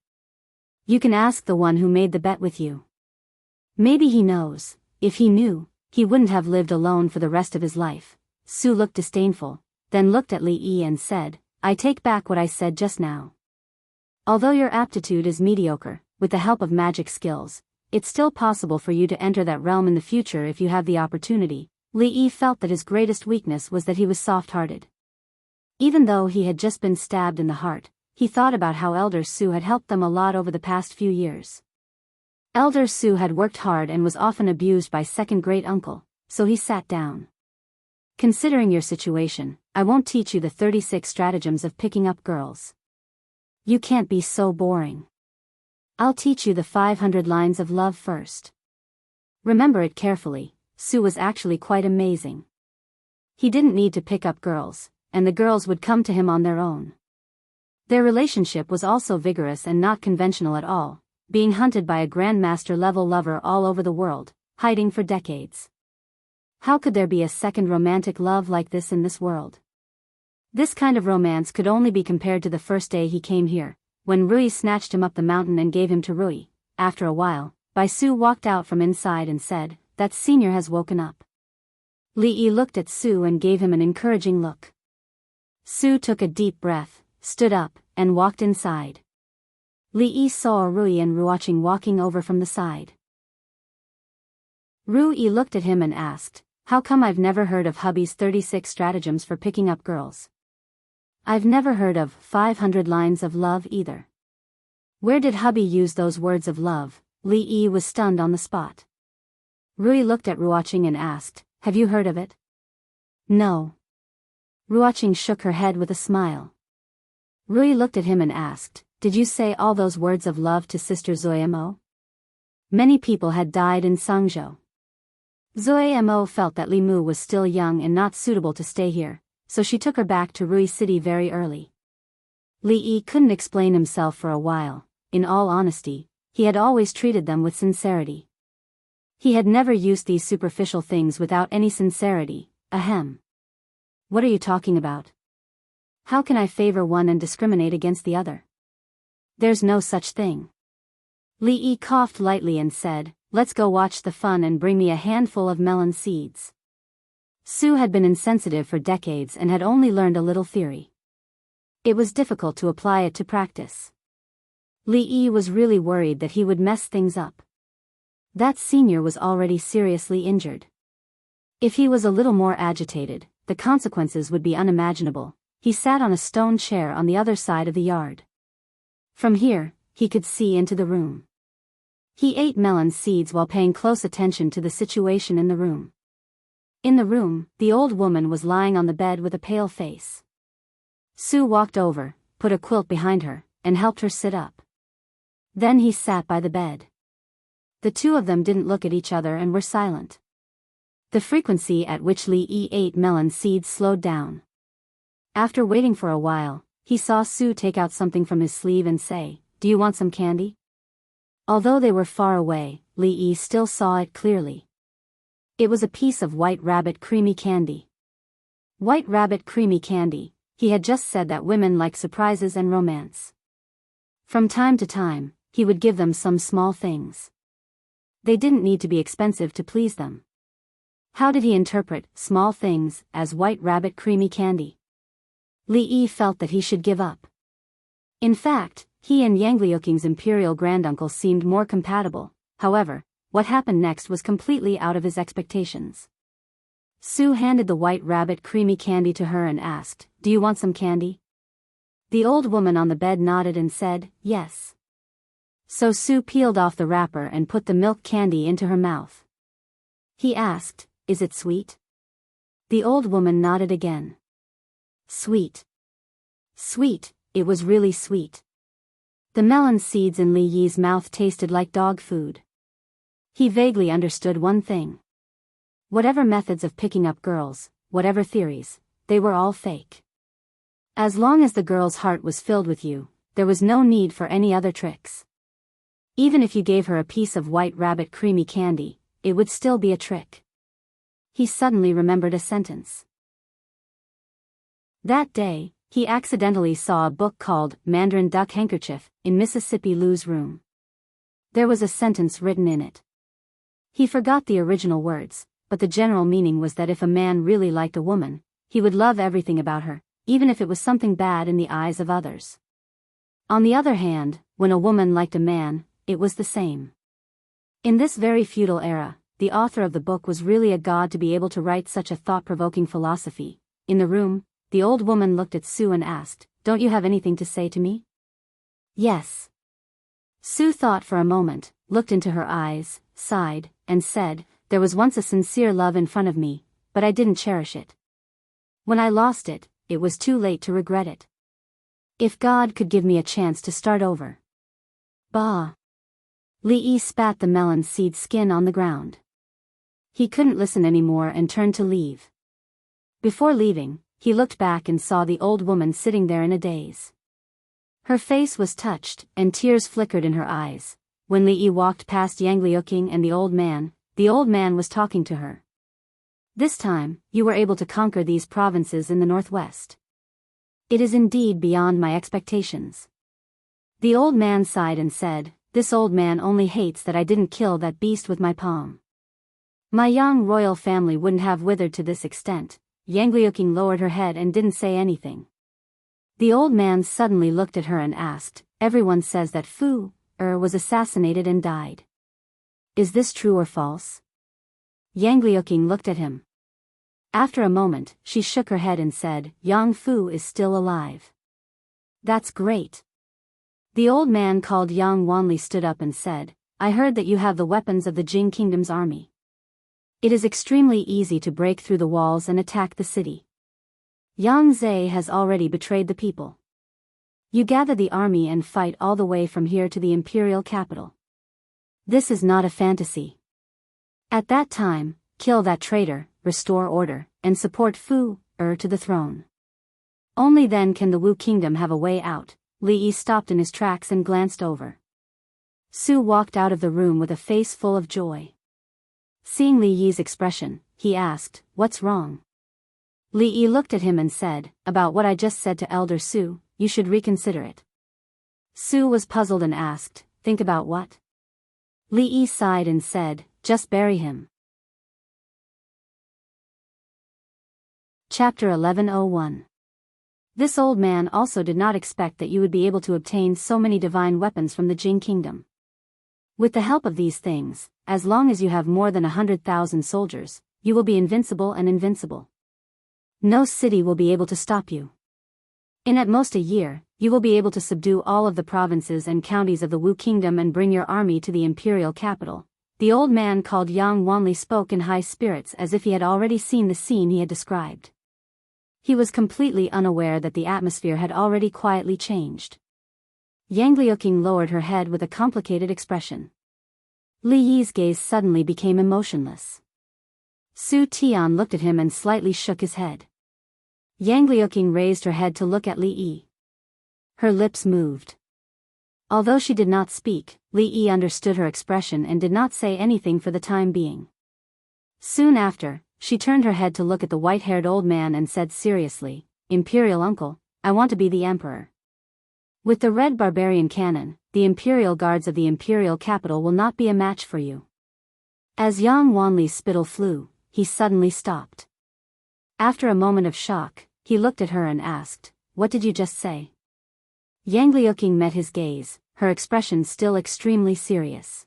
You can ask the one who made the bet with you. Maybe he knows. If he knew, he wouldn't have lived alone for the rest of his life." Su looked disdainful, then looked at Li Yi and said, "I take back what I said just now. Although your aptitude is mediocre, with the help of magic skills, it's still possible for you to enter that realm in the future if you have the opportunity." Li Yi felt that his greatest weakness was that he was soft-hearted. Even though he had just been stabbed in the heart, he thought about how Elder Su had helped them a lot over the past few years. Elder Su had worked hard and was often abused by second-grade uncle, so he sat down. "Considering your situation, I won't teach you the 36 stratagems of picking up girls. You can't be so boring. I'll teach you the 500 lines of love first. Remember it carefully." Su was actually quite amazing. He didn't need to pick up girls, and the girls would come to him on their own. Their relationship was also vigorous and not conventional at all, being hunted by a grandmaster-level lover all over the world, hiding for decades. How could there be a second romantic love like this in this world? This kind of romance could only be compared to the first day he came here, when Rui snatched him up the mountain and gave him to Rui. After a while, Bai Su walked out from inside and said, "That senior has woken up." Li Yi looked at Su and gave him an encouraging look. Su took a deep breath, stood up, and walked inside. Li Yi saw Rui and Ruoqing walking over from the side. Rui looked at him and asked, "How come I've never heard of hubby's 36 stratagems for picking up girls? I've never heard of 500 lines of love either. Where did hubby use those words of love?" Li Yi was stunned on the spot. Rui looked at Ruoqing and asked, "Have you heard of it?" "No." Ruoqing shook her head with a smile. Rui looked at him and asked, "Did you say all those words of love to Sister Zoemo?" Many people had died in Sangzhou. Zoemo felt that Li Mu was still young and not suitable to stay here, so she took her back to Rui City very early. Li Yi couldn't explain himself for a while. In all honesty, he had always treated them with sincerity. He had never used these superficial things without any sincerity. Ahem. What are you talking about? How can I favor one and discriminate against the other? There's no such thing. Li Yi coughed lightly and said, "Let's go watch the fun and bring me a handful of melon seeds." Su had been insensitive for decades and had only learned a little theory. It was difficult to apply it to practice. Li Yi was really worried that he would mess things up. That senior was already seriously injured. If he was a little more agitated, the consequences would be unimaginable. He sat on a stone chair on the other side of the yard. From here, he could see into the room. He ate melon seeds while paying close attention to the situation in the room. In the room, the old woman was lying on the bed with a pale face. Su walked over, put a quilt behind her, and helped her sit up. Then he sat by the bed. The two of them didn't look at each other and were silent. The frequency at which Li Yi ate melon seeds slowed down. After waiting for a while, he saw Su take out something from his sleeve and say, "Do you want some candy?" Although they were far away, Li Yi still saw it clearly. It was a piece of White Rabbit creamy candy. White Rabbit creamy candy. He had just said that women like surprises and romance. From time to time, he would give them some small things. They didn't need to be expensive to please them. How did he interpret small things as White Rabbit creamy candy? Li Yi felt that he should give up. In fact, he and Yang Liuking's imperial granduncle seemed more compatible. However, what happened next was completely out of his expectations. Su handed the White Rabbit creamy candy to her and asked, "Do you want some candy?" The old woman on the bed nodded and said, "Yes." So Su peeled off the wrapper and put the milk candy into her mouth. He asked, "Is it sweet?" The old woman nodded again. Sweet. Sweet, it was really sweet. The melon seeds in Li Yi's mouth tasted like dog food. He vaguely understood one thing. Whatever methods of picking up girls, whatever theories, they were all fake. As long as the girl's heart was filled with you, there was no need for any other tricks. Even if you gave her a piece of White Rabbit creamy candy, it would still be a trick. He suddenly remembered a sentence. That day, he accidentally saw a book called Mandarin Duck Handkerchief in Mississippi Lou's room. There was a sentence written in it. He forgot the original words, but the general meaning was that if a man really liked a woman, he would love everything about her, even if it was something bad in the eyes of others. On the other hand, when a woman liked a man, it was the same. In this very feudal era, the author of the book was really a god to be able to write such a thought-provoking philosophy. In the room, the old woman looked at Su and asked, "Don't you have anything to say to me?" "Yes." Su thought for a moment, looked into her eyes, sighed, and said, "There was once a sincere love in front of me, but I didn't cherish it. When I lost it, it was too late to regret it. If God could give me a chance to start over." Bah! Li Yi spat the melon seed skin on the ground. He couldn't listen anymore and turned to leave. Before leaving, he looked back and saw the old woman sitting there in a daze. Her face was touched, and tears flickered in her eyes. When Li Yi walked past Yang Liuking and the old man was talking to her. "This time, you were able to conquer these provinces in the northwest. It is indeed beyond my expectations." The old man sighed and said, "This old man only hates that I didn't kill that beast with my palm. My young royal family wouldn't have withered to this extent." Yang Liuking lowered her head and didn't say anything. The old man suddenly looked at her and asked, "Everyone says that Fu was assassinated and died. Is this true or false?" Yang Liuking looked at him. After a moment, she shook her head and said, "Yang Fu is still alive." "That's great." The old man called Yang Wanli stood up and said, "I heard that you have the weapons of the Jing Kingdom's army. It is extremely easy to break through the walls and attack the city. Yang Zhe has already betrayed the people. You gather the army and fight all the way from here to the imperial capital. This is not a fantasy. At that time, kill that traitor, restore order, and support Fu to the throne. Only then can the Wu kingdom have a way out." Li Yi stopped in his tracks and glanced over. Su walked out of the room with a face full of joy. Seeing Li Yi's expression, he asked, "What's wrong?" Li Yi looked at him and said, "About what I just said to Elder Su, you should reconsider it." Su was puzzled and asked, "Think about what?" Li Yi sighed and said, just bury him. Chapter 1101. This old man also did not expect that you would be able to obtain so many divine weapons from the Jing kingdom. With the help of these things, as long as you have more than 100,000 soldiers, you will be invincible and invincible. No city will be able to stop you. In at most a year, you will be able to subdue all of the provinces and counties of the Wu kingdom and bring your army to the imperial capital. The old man called Yang Wanli spoke in high spirits as if he had already seen the scene he had described. He was completely unaware that the atmosphere had already quietly changed. Yang Liuqing lowered her head with a complicated expression. Li Yi's gaze suddenly became emotionless. Su Tian looked at him and slightly shook his head. Yang Liuqing raised her head to look at Li Yi. Her lips moved. Although she did not speak, Li Yi understood her expression and did not say anything for the time being. Soon after, she turned her head to look at the white-haired old man and said seriously, Imperial uncle, I want to be the emperor. With the red barbarian cannon, the imperial guards of the imperial capital will not be a match for you. As Yang Wanli's spittle flew, he suddenly stopped. After a moment of shock, he looked at her and asked, what did you just say? Yang Liuqing met his gaze, her expression still extremely serious.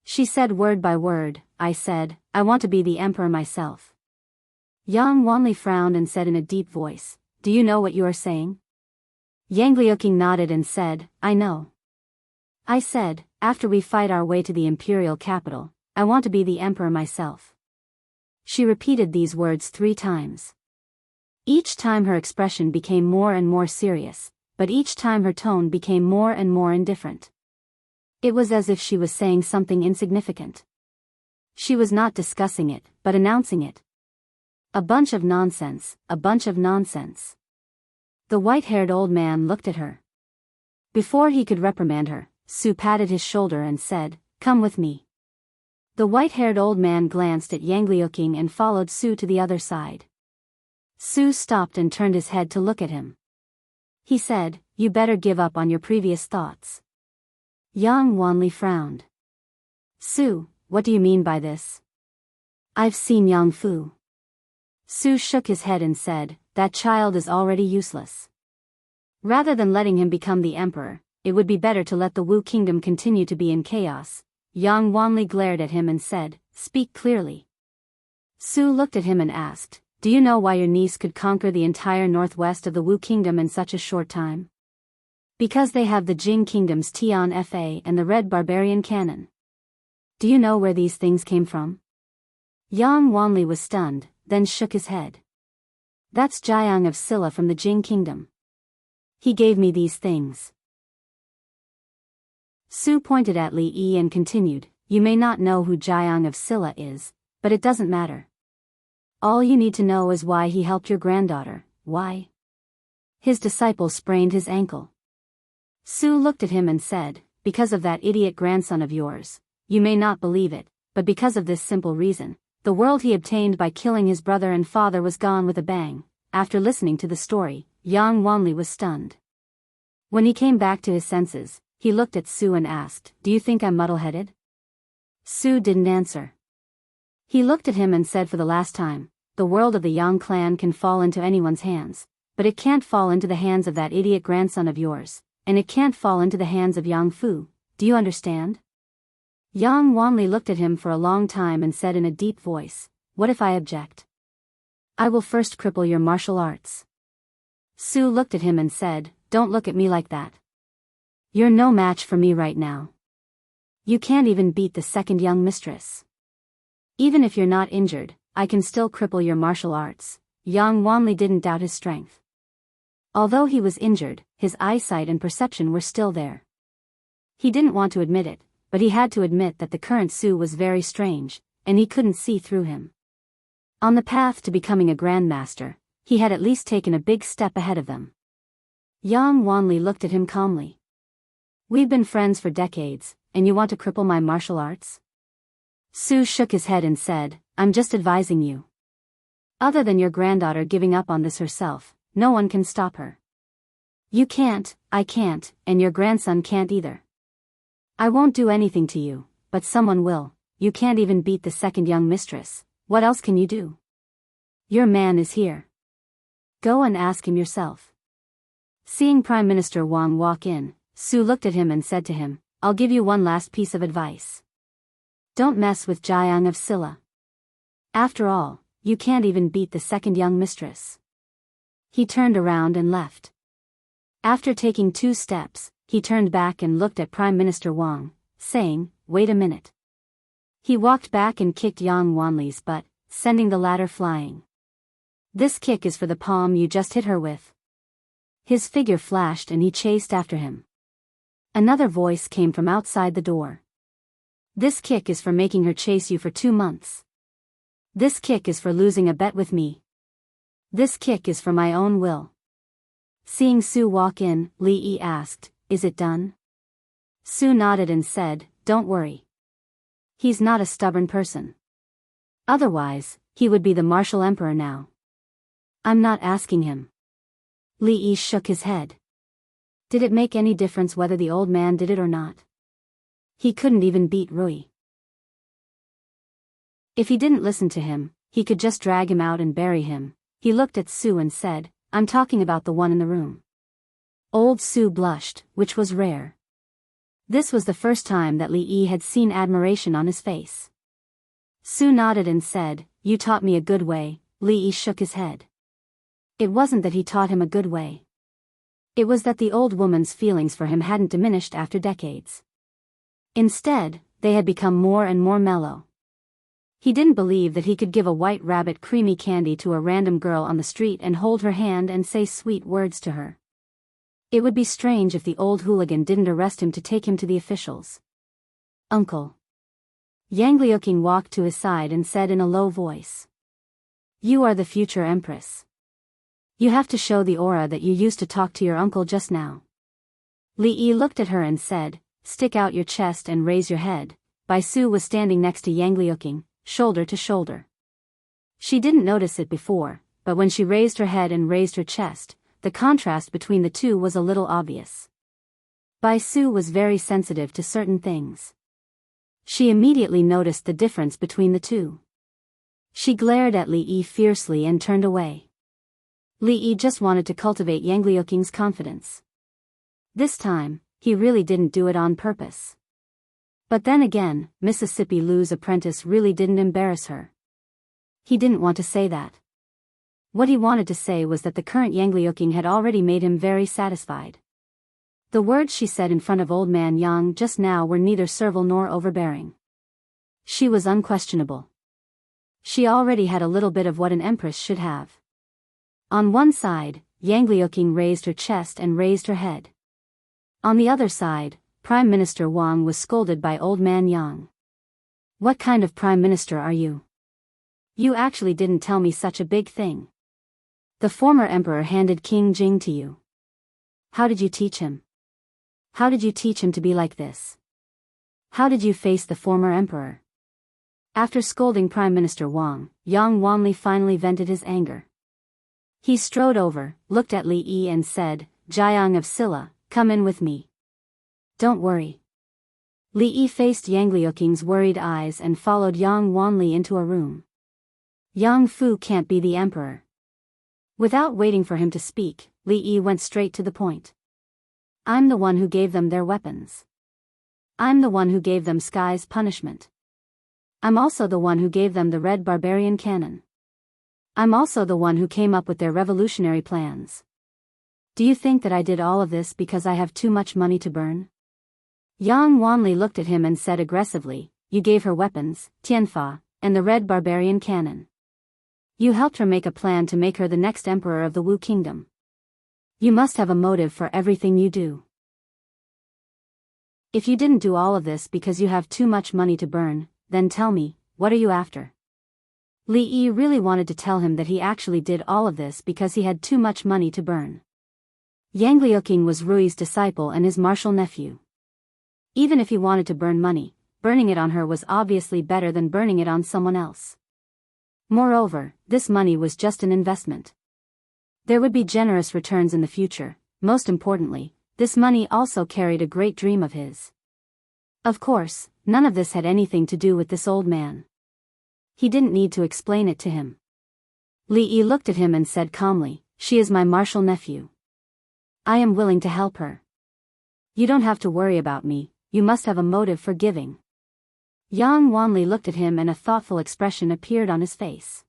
She said word by word, I said, I want to be the emperor myself. Yang Wanli frowned and said in a deep voice, do you know what you are saying? Yang Liuqing nodded and said, I know. I said, after we fight our way to the imperial capital, I want to be the emperor myself. She repeated these words 3 times. Each time her expression became more and more serious, but each time her tone became more and more indifferent. It was as if she was saying something insignificant. She was not discussing it, but announcing it. A bunch of nonsense, a bunch of nonsense. The white-haired old man looked at her. Before he could reprimand her, Su patted his shoulder and said, come with me. The white-haired old man glanced at Yang Liuqing and followed Su to the other side. Su stopped and turned his head to look at him. He said, you better give up on your previous thoughts. Yang Wanli frowned. Su, what do you mean by this? I've seen Yang Fu. Su shook his head and said, that child is already useless. Rather than letting him become the emperor, it would be better to let the Wu kingdom continue to be in chaos. Yang Wanli glared at him and said, speak clearly. Su looked at him and asked, do you know why your niece could conquer the entire northwest of the Wu kingdom in such a short time? Because they have the Jing kingdom's Tian Fa and the red barbarian cannon. Do you know where these things came from? Yang Wanli was stunned, then shook his head. That's Jiang of Silla from the Jing kingdom. He gave me these things. Su pointed at Li Yi and continued, you may not know who Jiang of Silla is, but it doesn't matter. All you need to know is why he helped your granddaughter. Why? His disciple sprained his ankle. Su looked at him and said, because of that idiot grandson of yours. You may not believe it, but because of this simple reason, the world he obtained by killing his brother and father was gone with a bang. After listening to the story, Yang Wanli was stunned. When he came back to his senses, he looked at Su and asked, do you think I'm muddle-headed? Su didn't answer. He looked at him and said for the last time, the world of the Yang clan can fall into anyone's hands, but it can't fall into the hands of that idiot grandson of yours, and it can't fall into the hands of Yang Fu. Do you understand? Yang Wanli looked at him for a long time and said in a deep voice, what if I object? I will first cripple your martial arts. Su looked at him and said, don't look at me like that. You're no match for me right now. You can't even beat the second young mistress. Even if you're not injured, I can still cripple your martial arts. Yang Wanli didn't doubt his strength. Although he was injured, his eyesight and perception were still there. He didn't want to admit it, but he had to admit that the current Su was very strange, and he couldn't see through him. On the path to becoming a grandmaster, he had at least taken a big step ahead of them. Yang Wanli looked at him calmly. We've been friends for decades, and you want to cripple my martial arts? Su shook his head and said, I'm just advising you. Other than your granddaughter giving up on this herself, no one can stop her. You can't, I can't, and your grandson can't either. I won't do anything to you, but someone will. You can't even beat the second young mistress. What else can you do? Your man is here. Go and ask him yourself. Seeing Prime Minister Wang walk in, Su looked at him and said to him, I'll give you one last piece of advice. Don't mess with Jiang of Silla. After all, you can't even beat the second young mistress. He turned around and left. After taking 2 steps, he turned back and looked at Prime Minister Wang, saying, Wait a minute. He walked back and kicked Yang Wanli's butt, sending the latter flying. This kick is for the palm you just hit her with. His figure flashed and he chased after him. Another voice came from outside the door. This kick is for making her chase you for 2 months. This kick is for losing a bet with me. This kick is for my own will. Seeing Su walk in, Li Yi asked, Is it done? Su nodded and said, Don't worry. He's not a stubborn person. Otherwise, he would be the martial emperor now. I'm not asking him. Li Yi shook his head. Did it make any difference whether the old man did it or not? He couldn't even beat Rui. If he didn't listen to him, he could just drag him out and bury him. He looked at Su and said, I'm talking about the one in the room. Old Su blushed, which was rare. This was the first time that Li Yi had seen admiration on his face. Su nodded and said, You taught me a good way. Li Yi shook his head. It wasn't that he taught him a good way. It was that the old woman's feelings for him hadn't diminished after decades. Instead, they had become more and more mellow. He didn't believe that he could give a white rabbit creamy candy to a random girl on the street and hold her hand and say sweet words to her. It would be strange if the old hooligan didn't arrest him to take him to the officials. Uncle. Yang Liuqing walked to his side and said in a low voice. You are the future empress. You have to show the aura that you used to talk to your uncle just now. Li Yi looked at her and said, Stick out your chest and raise your head. Bai Su was standing next to Yang Liuqing, shoulder to shoulder. She didn't notice it before, but when she raised her head and raised her chest, the contrast between the two was a little obvious. Bai Su was very sensitive to certain things. She immediately noticed the difference between the two. She glared at Li Yi fiercely and turned away. Li Yi just wanted to cultivate Yang Liuqing's confidence. This time, he really didn't do it on purpose. But then again, Mississippi Lou's apprentice really didn't embarrass her. He didn't want to say that. What he wanted to say was that the current Yang Liuqing had already made him very satisfied. The words she said in front of old man Yang just now were neither servile nor overbearing. She was unquestionable. She already had a little bit of what an empress should have. On one side, Yang Liuqing raised her chest and raised her head. On the other side, Prime Minister Wang was scolded by old man Yang. What kind of prime minister are you? You actually didn't tell me such a big thing. The former emperor handed King Jing to you. How did you teach him? How did you teach him to be like this? How did you face the former emperor? After scolding Prime Minister Wang, Yang Wanli finally vented his anger. He strode over, looked at Li Yi and said, Jiang of Silla, come in with me. Don't worry. Li Yi faced Yang Liuqing's worried eyes and followed Yang Wanli into a room. Yang Fu can't be the emperor. Without waiting for him to speak, Li Yi went straight to the point. I'm the one who gave them their weapons. I'm the one who gave them Sky's punishment. I'm also the one who gave them the red barbarian cannon. I'm also the one who came up with their revolutionary plans. Do you think that I did all of this because I have too much money to burn? Yang Wanli looked at him and said aggressively, You gave her weapons, Tianfa, and the red barbarian cannon. You helped her make a plan to make her the next emperor of the Wu kingdom. You must have a motive for everything you do. If you didn't do all of this because you have too much money to burn, then tell me, what are you after? Li Yi really wanted to tell him that he actually did all of this because he had too much money to burn. Yang Liuqing was Rui's disciple and his martial nephew. Even if he wanted to burn money, burning it on her was obviously better than burning it on someone else. Moreover, this money was just an investment. There would be generous returns in the future. Most importantly, this money also carried a great dream of his. Of course, none of this had anything to do with this old man. He didn't need to explain it to him. Li Yi looked at him and said calmly, "She is my martial nephew. I am willing to help her. You don't have to worry about me, you must have a motive for giving." Yang Wanli looked at him and a thoughtful expression appeared on his face.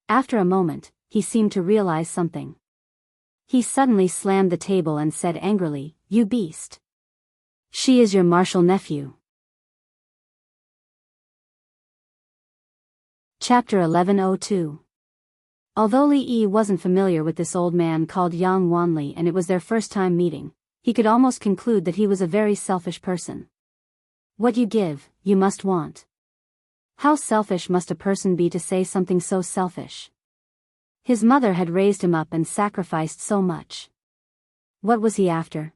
After a moment, he seemed to realize something. He suddenly slammed the table and said angrily, "You beast! She is your martial nephew." Chapter 1102. Although Li Yi wasn't familiar with this old man called Yang Wanli and it was their first time meeting, he could almost conclude that he was a very selfish person. What you give, you must want. How selfish must a person be to say something so selfish? His mother had raised him up and sacrificed so much. What was he after?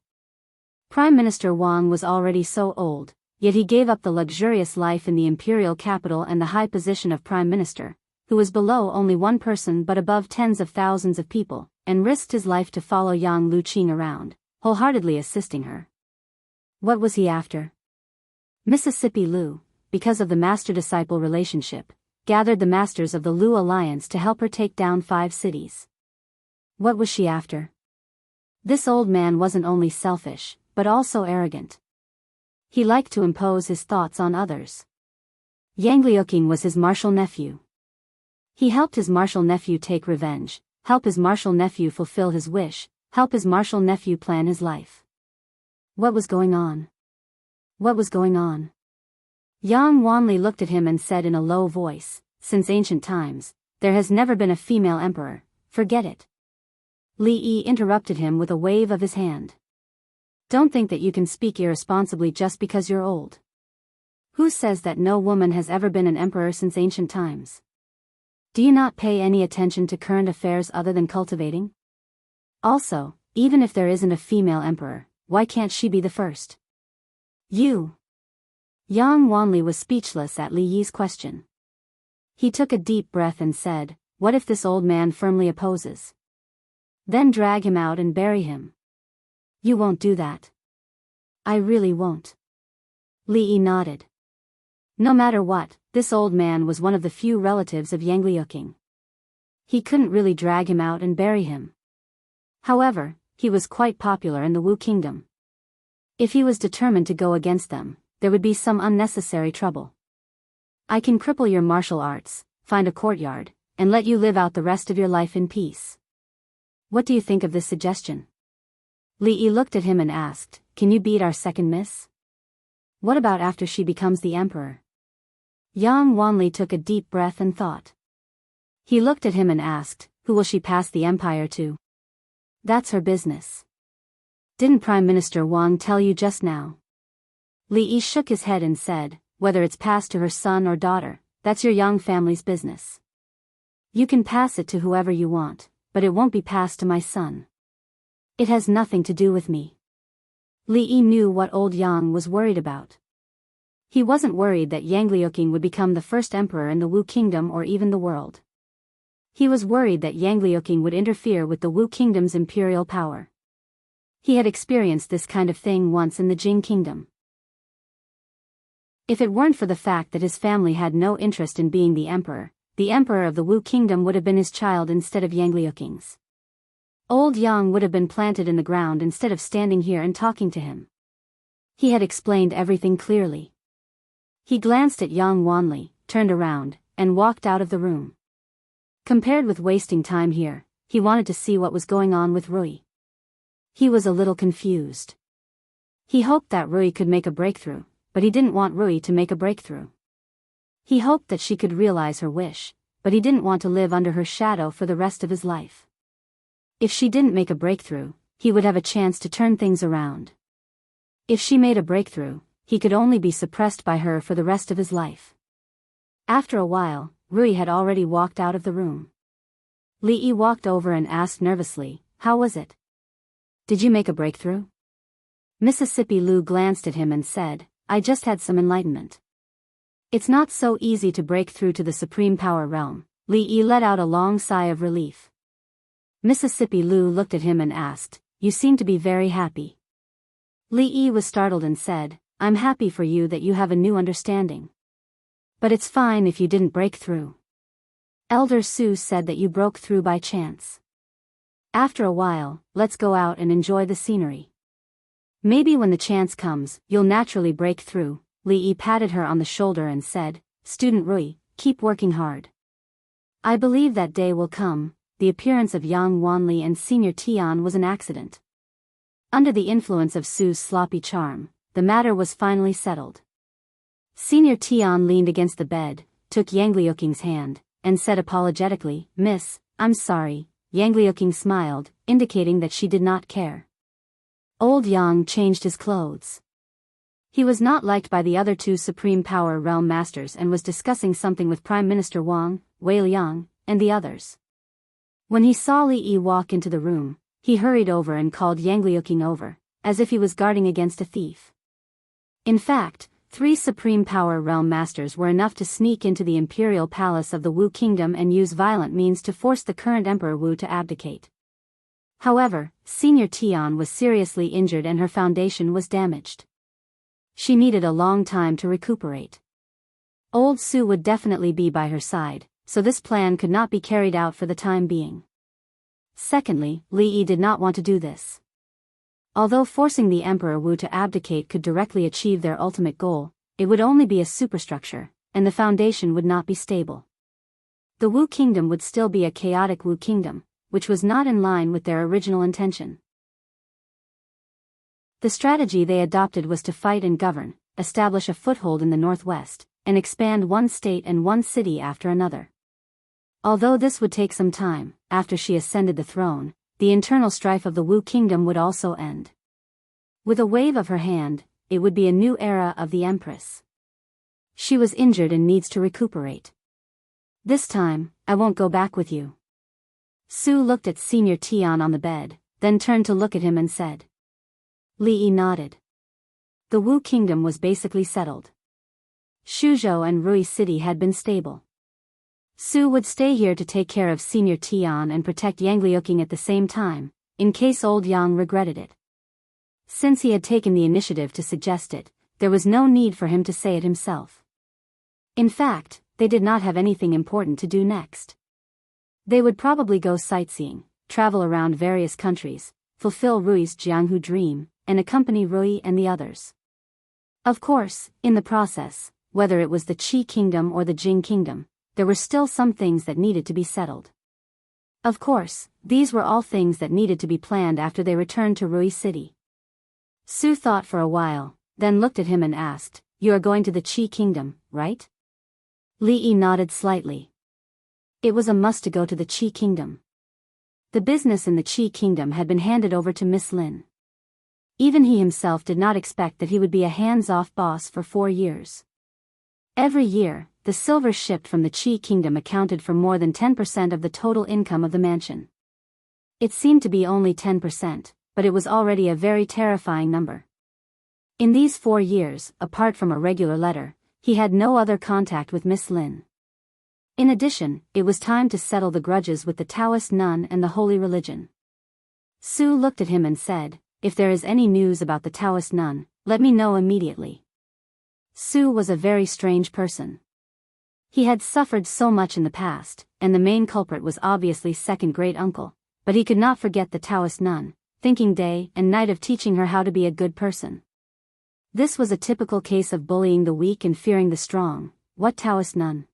Prime Minister Wang was already so old, yet he gave up the luxurious life in the imperial capital and the high position of Prime Minister, who was below only one person but above tens of thousands of people, and risked his life to follow Yang Luqing around, wholeheartedly assisting her. What was he after? Mississippi Lu, because of the master-disciple relationship, gathered the masters of the Lu Alliance to help her take down 5 cities. What was she after? This old man wasn't only selfish, but also arrogant. He liked to impose his thoughts on others. Yang Liuqing was his martial nephew. He helped his martial nephew take revenge, help his martial nephew fulfill his wish, help his martial nephew plan his life. What was going on? What was going on? Yang Wanli looked at him and said in a low voice, "Since ancient times, there has never been a female emperor, forget it." Li Yi interrupted him with a wave of his hand. "Don't think that you can speak irresponsibly just because you're old. Who says that no woman has ever been an emperor since ancient times? Do you not pay any attention to current affairs other than cultivating? Also, even if there isn't a female emperor, why can't she be the first? You?" Yang Wanli was speechless at Li Yi's question. He took a deep breath and said, "What if this old man firmly opposes? Then drag him out and bury him." "You won't do that." "I really won't." Li Yi nodded. No matter what, this old man was one of the few relatives of Yang Liuqing. He couldn't really drag him out and bury him. However, he was quite popular in the Wu Kingdom. If he was determined to go against them, there would be some unnecessary trouble. "I can cripple your martial arts, find a courtyard, and let you live out the rest of your life in peace. What do you think of this suggestion?" Li Yi looked at him and asked, "Can you beat our second miss? What about after she becomes the emperor?" Yang Wanli took a deep breath and thought. He looked at him and asked, "Who will she pass the empire to?" "That's her business. Didn't Prime Minister Wang tell you just now?" Li Yi shook his head and said, "Whether it's passed to her son or daughter, that's your Yang family's business. You can pass it to whoever you want, but it won't be passed to my son. It has nothing to do with me." Li Yi knew what old Yang was worried about. He wasn't worried that Yang Liuqing would become the first emperor in the Wu Kingdom or even the world. He was worried that Yang Liuqing would interfere with the Wu Kingdom's imperial power. He had experienced this kind of thing once in the Jing Kingdom. If it weren't for the fact that his family had no interest in being the emperor of the Wu Kingdom would have been his child instead of Yang Liuqing's. Old Yang would have been planted in the ground instead of standing here and talking to him. He had explained everything clearly. He glanced at Yang Wanli, turned around, and walked out of the room. Compared with wasting time here, he wanted to see what was going on with Rui. He was a little confused. He hoped that Rui could make a breakthrough, but he didn't want Rui to make a breakthrough. He hoped that she could realize her wish, but he didn't want to live under her shadow for the rest of his life. If she didn't make a breakthrough, he would have a chance to turn things around. If she made a breakthrough, he could only be suppressed by her for the rest of his life. After a while, Rui had already walked out of the room. Li Yi walked over and asked nervously, "How was it? Did you make a breakthrough?" Mississippi Lu glanced at him and said, "I just had some enlightenment." "It's not so easy to break through to the supreme power realm." Li Yi let out a long sigh of relief. Mississippi Lu looked at him and asked, "You seem to be very happy." Li Yi was startled and said, I'm happy for you that you have a new understanding. But it's fine if you didn't break through. Elder Su said that you broke through by chance. After a while, let's go out and enjoy the scenery. Maybe when the chance comes, you'll naturally break through. Li Yi patted her on the shoulder and said, Student Rui, keep working hard. I believe that day will come. The appearance of Yang Wanli and Senior Tian was an accident. Under the influence of Su's sloppy charm, the matter was finally settled. Senior Tian leaned against the bed, took Yang Liuqing's hand, and said apologetically, Miss, I'm sorry. Yang Liuqing smiled, indicating that she did not care. Old Yang changed his clothes. He was not liked by the other two Supreme Power Realm Masters and was discussing something with Prime Minister Wang, Wei Liang, and the others. When he saw Li Yi walk into the room, he hurried over and called Yang Liuqing over, as if he was guarding against a thief. In fact, 3 Supreme Power Realm Masters were enough to sneak into the imperial palace of the Wu Kingdom and use violent means to force the current Emperor Wu to abdicate. However, Senior Tian was seriously injured and her foundation was damaged. She needed a long time to recuperate. Old Su would definitely be by her side, so this plan could not be carried out for the time being. Secondly, Li Yi did not want to do this. Although forcing the Emperor Wu to abdicate could directly achieve their ultimate goal, it would only be a superstructure, and the foundation would not be stable. The Wu Kingdom would still be a chaotic Wu Kingdom, which was not in line with their original intention. The strategy they adopted was to fight and govern, establish a foothold in the northwest, and expand one state and one city after another. Although this would take some time, after she ascended the throne, the internal strife of the Wu Kingdom would also end. With a wave of her hand, it would be a new era of the Empress. She was injured and needs to recuperate. This time, I won't go back with you. Su looked at Senior Tian on the bed, then turned to look at him and said. Li Yi nodded. The Wu Kingdom was basically settled. Shuzhou and Rui City had been stable. Su would stay here to take care of Senior Tian and protect Yang Liuqing at the same time, in case old Yang regretted it. Since he had taken the initiative to suggest it, there was no need for him to say it himself. In fact, they did not have anything important to do next. They would probably go sightseeing, travel around various countries, fulfill Rui's Jianghu dream, and accompany Rui and the others. Of course, in the process, whether it was the Qi Kingdom or the Jing Kingdom, there were still some things that needed to be settled. Of course, these were all things that needed to be planned after they returned to Rui City. Su thought for a while, then looked at him and asked, You are going to the Qi Kingdom, right? Li Yi nodded slightly. It was a must to go to the Qi Kingdom. The business in the Qi Kingdom had been handed over to Miss Lin. Even he himself did not expect that he would be a hands-off boss for 4 years. Every year, the silver shipped from the Qi Kingdom accounted for more than 10% of the total income of the mansion. It seemed to be only 10%, but it was already a very terrifying number. In these 4 years, apart from a regular letter, he had no other contact with Miss Lin. In addition, it was time to settle the grudges with the Taoist nun and the holy religion. Su looked at him and said, If there is any news about the Taoist nun, let me know immediately. Su was a very strange person. He had suffered so much in the past, and the main culprit was obviously second great uncle, but he could not forget the Taoist nun, thinking day and night of teaching her how to be a good person. This was a typical case of bullying the weak and fearing the strong. What Taoist nun?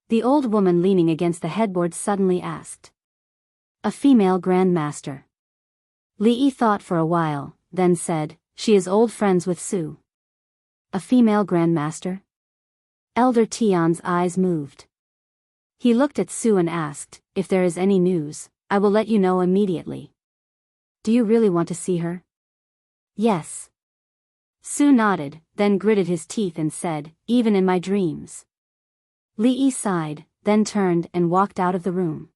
The old woman leaning against the headboard suddenly asked. A female Grand Master. Li Yi thought for a while, then said, She is old friends with Su. A female Grand Master? Elder Tian's eyes moved. He looked at Su and asked, If there is any news, I will let you know immediately. Do you really want to see her? Yes. Su nodded, then gritted his teeth and said, Even in my dreams. Li Yi sighed, then turned and walked out of the room.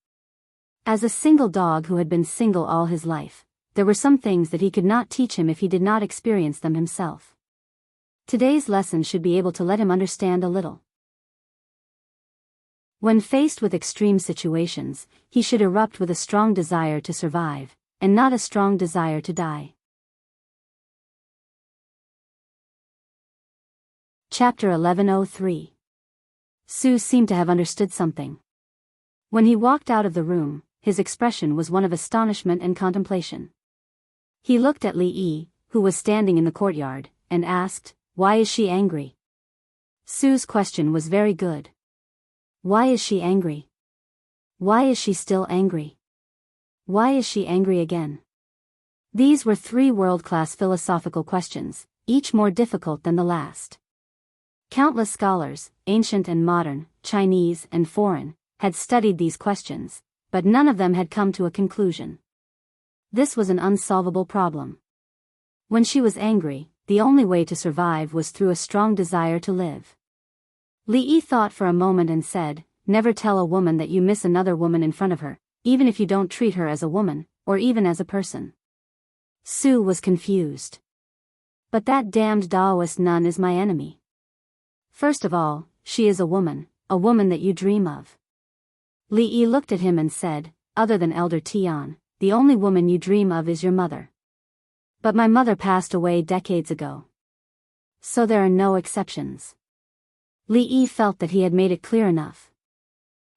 As a single dog who had been single all his life, there were some things that he could not teach him if he did not experience them himself. Today's lesson should be able to let him understand a little. When faced with extreme situations, he should erupt with a strong desire to survive, and not a strong desire to die. Chapter 1103. Su seemed to have understood something. When he walked out of the room, his expression was one of astonishment and contemplation. He looked at Li Yi, who was standing in the courtyard, and asked, "Why is she angry?" Su's question was very good. Why is she angry? Why is she still angry? Why is she angry again? These were three world-class philosophical questions, each more difficult than the last. Countless scholars, ancient and modern, Chinese and foreign, had studied these questions, but none of them had come to a conclusion. This was an unsolvable problem. When she was angry, the only way to survive was through a strong desire to live. Li Yi thought for a moment and said, "Never tell a woman that you miss another woman in front of her, even if you don't treat her as a woman, or even as a person." Su was confused. "But that damned Taoist nun is my enemy. First of all, she is a woman that you dream of." Li Yi looked at him and said, "Other than Elder Tian, the only woman you dream of is your mother. But my mother passed away decades ago. So there are no exceptions." Li Yi felt that he had made it clear enough.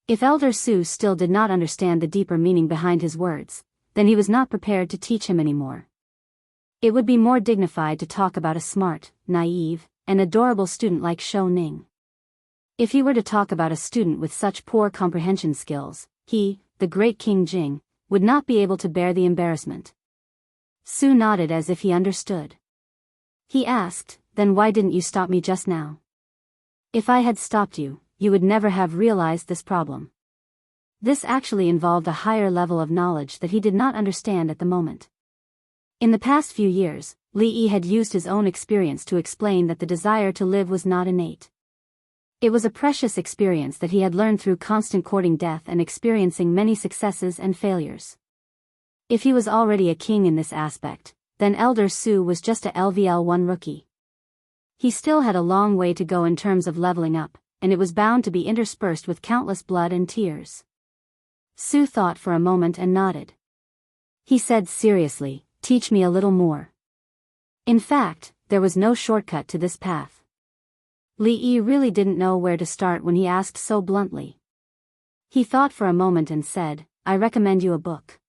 If Elder Su still did not understand the deeper meaning behind his words, then he was not prepared to teach him anymore. It would be more dignified to talk about a smart, naive, and adorable student like Shou Ning. If he were to talk about a student with such poor comprehension skills, he, the great King Jing, would not be able to bear the embarrassment. Su nodded as if he understood. He asked, "Then why didn't you stop me just now? If I had stopped you, you would never have realized this problem." This actually involved a higher level of knowledge that he did not understand at the moment. In the past few years, Li Yi had used his own experience to explain that the desire to live was not innate. It was a precious experience that he had learned through constant courting death and experiencing many successes and failures. If he was already a king in this aspect, then Elder Su was just a LVL1 rookie. He still had a long way to go in terms of leveling up, and it was bound to be interspersed with countless blood and tears. Su thought for a moment and nodded. He said seriously, "Teach me a little more." In fact, there was no shortcut to this path. Li Yi really didn't know where to start when he asked so bluntly. He thought for a moment and said, "I recommend you a book.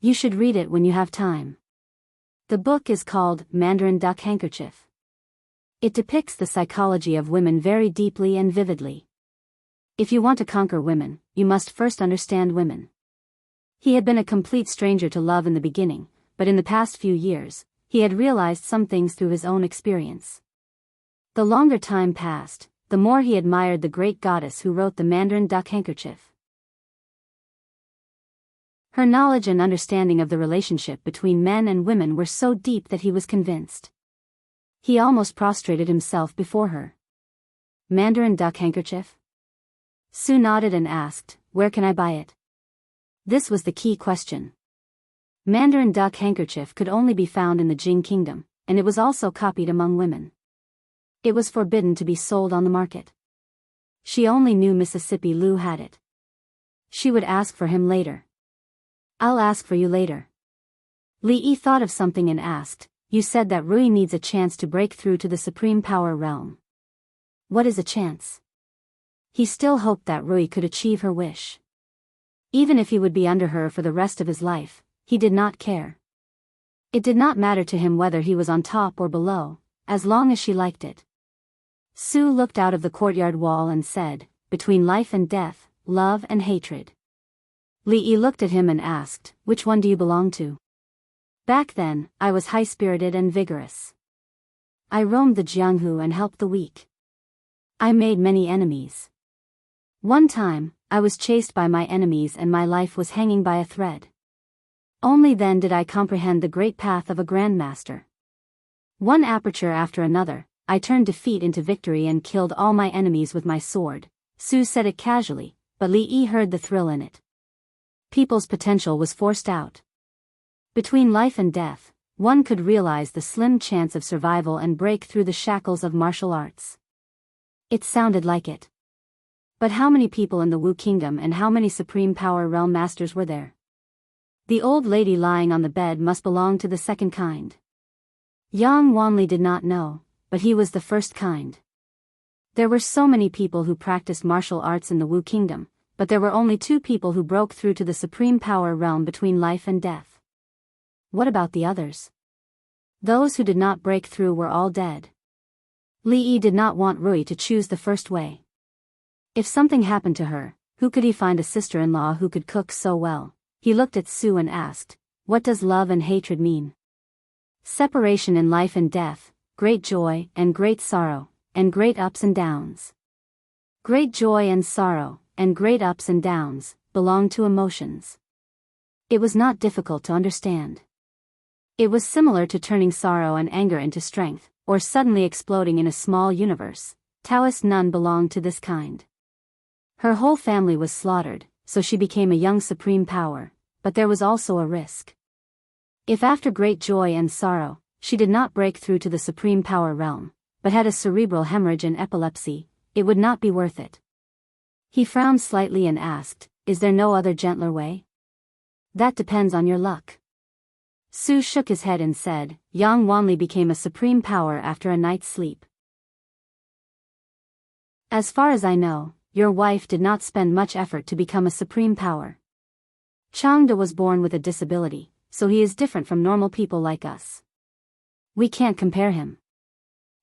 You should read it when you have time. The book is called Mandarin Duck Handkerchief. It depicts the psychology of women very deeply and vividly. If you want to conquer women, you must first understand women." He had been a complete stranger to love in the beginning, but in the past few years, he had realized some things through his own experience. The longer time passed, the more he admired the great goddess who wrote the Mandarin Duck Handkerchief. Her knowledge and understanding of the relationship between men and women were so deep that he was convinced. He almost prostrated himself before her. "Mandarin Duck Handkerchief?" Su nodded and asked, "Where can I buy it?" This was the key question. Mandarin Duck Handkerchief could only be found in the Jing Kingdom, and it was also copied among women. It was forbidden to be sold on the market. She only knew Mississippi Lu had it. She would ask for him later. "I'll ask for you later." Li Yi thought of something and asked, "You said that Rui needs a chance to break through to the supreme power realm. What is a chance?" He still hoped that Rui could achieve her wish. Even if he would be under her for the rest of his life, he did not care. It did not matter to him whether he was on top or below, as long as she liked it. Su looked out of the courtyard wall and said, "Between life and death, love and hatred." Li Yi looked at him and asked, "Which one do you belong to?" "Back then, I was high-spirited and vigorous. I roamed the Jianghu and helped the weak. I made many enemies. One time, I was chased by my enemies and my life was hanging by a thread. Only then did I comprehend the great path of a grandmaster. One aperture after another, I turned defeat into victory and killed all my enemies with my sword." Su said it casually, but Li Yi heard the thrill in it. People's potential was forced out. Between life and death, one could realize the slim chance of survival and break through the shackles of martial arts. It sounded like it. But how many people in the Wu Kingdom and how many Supreme Power Realm Masters were there? The old lady lying on the bed must belong to the second kind. Yang Wanli did not know, but he was the first kind. There were so many people who practiced martial arts in the Wu Kingdom, but there were only 2 people who broke through to the supreme power realm between life and death. What about the others? Those who did not break through were all dead. Li Yi did not want Rui to choose the first way. If something happened to her, who could he find a sister-in-law who could cook so well? He looked at Su and asked, what does love and hatred mean? Separation in life and death, great joy and great sorrow, and great ups and downs. Great joy and sorrow, and great ups and downs, belong to emotions. It was not difficult to understand. It was similar to turning sorrow and anger into strength, or suddenly exploding in a small universe. Taoist nun belonged to this kind. Her whole family was slaughtered, so she became a young supreme power, but there was also a risk. If after great joy and sorrow, she did not break through to the supreme power realm, but had a cerebral hemorrhage and epilepsy, it would not be worth it. He frowned slightly and asked, is there no other gentler way? That depends on your luck. Su shook his head and said, Yang Wanli became a supreme power after a night's sleep. As far as I know, your wife did not spend much effort to become a supreme power. Changde was born with a disability, so he is different from normal people like us. We can't compare him.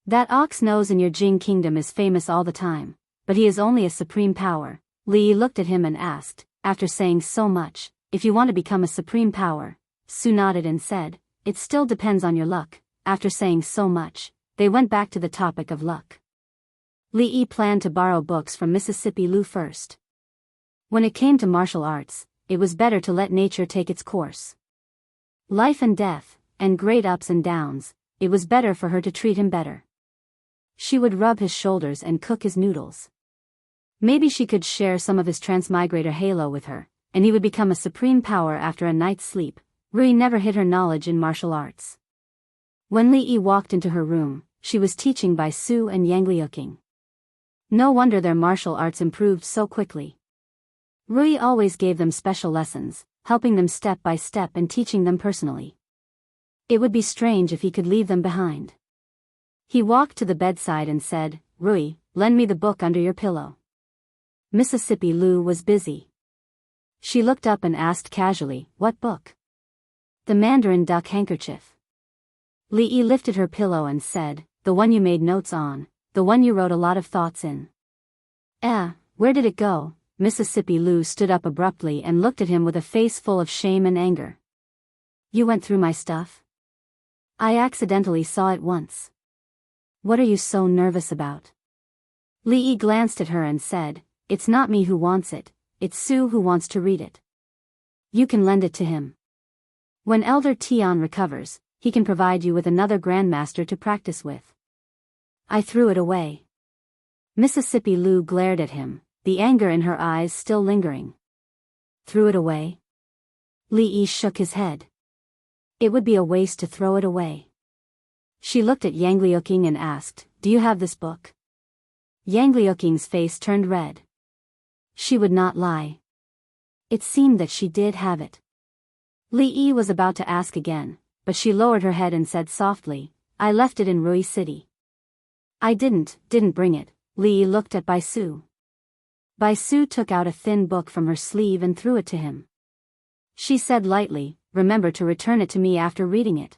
That ox nose in your Jing kingdom is famous all the time, but he is only a supreme power. Li looked at him and asked, after saying so much, if you want to become a supreme power. Su nodded and said, it still depends on your luck. After saying so much, they went back to the topic of luck. Li planned to borrow books from Mississippi Lu first. When it came to martial arts, it was better to let nature take its course. Life and death, and great ups and downs, it was better for her to treat him better. She would rub his shoulders and cook his noodles. Maybe she could share some of his transmigrator halo with her, and he would become a supreme power after a night's sleep. Rui never hid her knowledge in martial arts. When Li Yi walked into her room, she was teaching by Su and Yang Liuqing. No wonder their martial arts improved so quickly. Rui always gave them special lessons, helping them step by step and teaching them personally. It would be strange if he could leave them behind. He walked to the bedside and said, Rui, lend me the book under your pillow. Mississippi Lu was busy. She looked up and asked casually, what book? The Mandarin Duck Handkerchief. Li Yi lifted her pillow and said, the one you made notes on, the one you wrote a lot of thoughts in. Where did it go? Mississippi Lu stood up abruptly and looked at him with a face full of shame and anger. You went through my stuff? I accidentally saw it once. What are you so nervous about? Li Yi glanced at her and said, it's not me who wants it, it's Su who wants to read it. You can lend it to him. When Elder Tian recovers, he can provide you with another grandmaster to practice with. I threw it away. Mississippi Lu glared at him, the anger in her eyes still lingering. Threw it away? Li Yi shook his head. It would be a waste to throw it away. She looked at Yang Liuqing and asked, do you have this book? Yang Liuqing's face turned red. She would not lie. It seemed that she did have it. Li Yi was about to ask again, but she lowered her head and said softly, I left it in Rui City. I didn't bring it. Li Yi looked at Bai Su. Bai Su took out a thin book from her sleeve and threw it to him. She said lightly, remember to return it to me after reading it.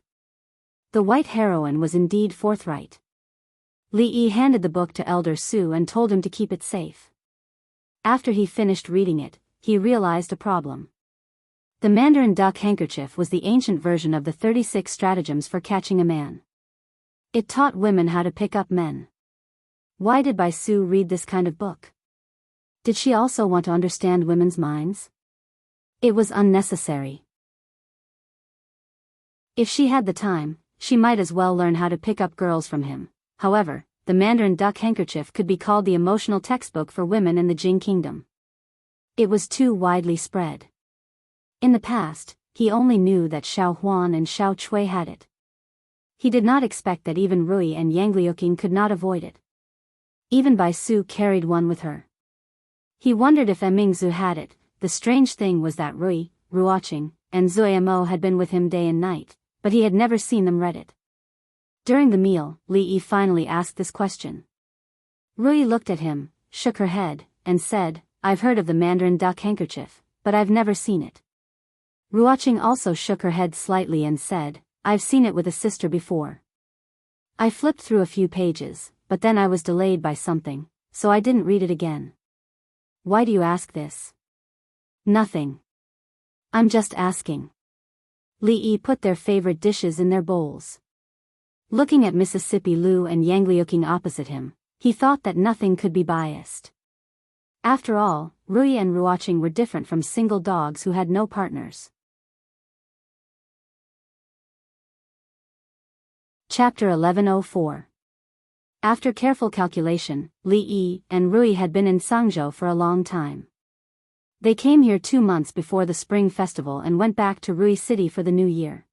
The white heroine was indeed forthright. Li Yi handed the book to Elder Su and told him to keep it safe. After he finished reading it, he realized a problem. The Mandarin Duck Handkerchief was the ancient version of the 36 stratagems for catching a man. It taught women how to pick up men. Why did Bai Su read this kind of book? Did she also want to understand women's minds? It was unnecessary. If she had the time, she might as well learn how to pick up girls from him. However, the Mandarin Duck Handkerchief could be called the emotional textbook for women in the Jing Kingdom. It was too widely spread. In the past, he only knew that Xiao Huan and Xiao Chui had it. He did not expect that even Rui and Yang Liuqing could not avoid it. Even Bai Su carried one with her. He wondered if Mingzu had it. The strange thing was that Rui, Ruoqing, and Zuimo had been with him day and night, but he had never seen them read it. During the meal, Li Yi finally asked this question. Rui looked at him, shook her head, and said, I've heard of the Mandarin duck handkerchief, but I've never seen it. Ruoqing also shook her head slightly and said, I've seen it with a sister before. I flipped through a few pages, but then I was delayed by something, so I didn't read it again. Why do you ask this? Nothing. I'm just asking. Li Yi put their favorite dishes in their bowls. Looking at Mississippi Lu and Yang Liuqing opposite him, he thought that nothing could be biased. After all, Rui and Ruoqing were different from single dogs who had no partners. Chapter 1104. After careful calculation, Li Yi and Rui had been in Sangzhou for a long time. They came here 2 months before the Spring Festival and went back to Rui City for the New Year.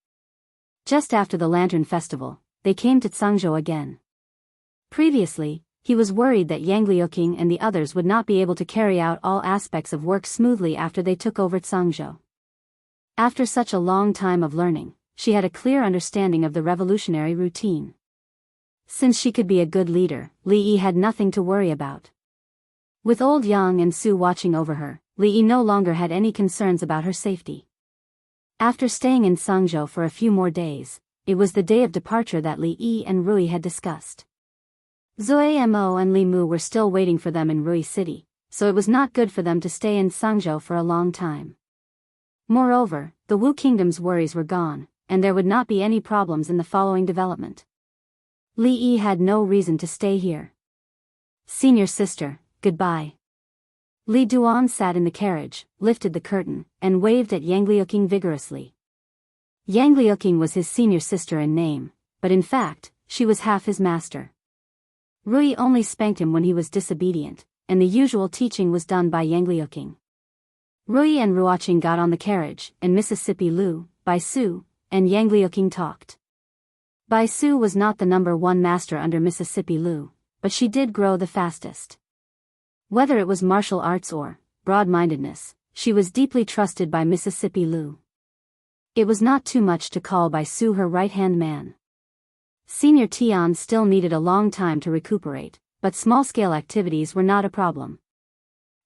Just after the Lantern Festival, they came to Sangzhou again. Previously, he was worried that Yang Liuqing and the others would not be able to carry out all aspects of work smoothly after they took over Sangzhou. After such a long time of learning, she had a clear understanding of the revolutionary routine. Since she could be a good leader, Li Yi had nothing to worry about. With old Yang and Su watching over her, Li Yi no longer had any concerns about her safety. After staying in Sangzhou for a few more days, it was the day of departure that Li Yi and Rui had discussed. Zui Mo and Li Mu were still waiting for them in Rui City, so it was not good for them to stay in Sangzhou for a long time. Moreover, the Wu Kingdom's worries were gone, and there would not be any problems in the following development. Li Yi had no reason to stay here. Senior sister, goodbye. Li Duan sat in the carriage, lifted the curtain, and waved at Yang Liuqing vigorously. Yang Liuqing was his senior sister in name, but in fact, she was half his master. Rui only spanked him when he was disobedient, and the usual teaching was done by Yang Liuqing. Rui and Ruoqing got on the carriage, and Mississippi Lu, Bai Su, and Yang Liuqing talked. Bai Su was not the number one master under Mississippi Lu, but she did grow the fastest. Whether it was martial arts or broad-mindedness, she was deeply trusted by Mississippi Lu. It was not too much to call Bai Su her right-hand man. Senior Tian still needed a long time to recuperate, but small-scale activities were not a problem.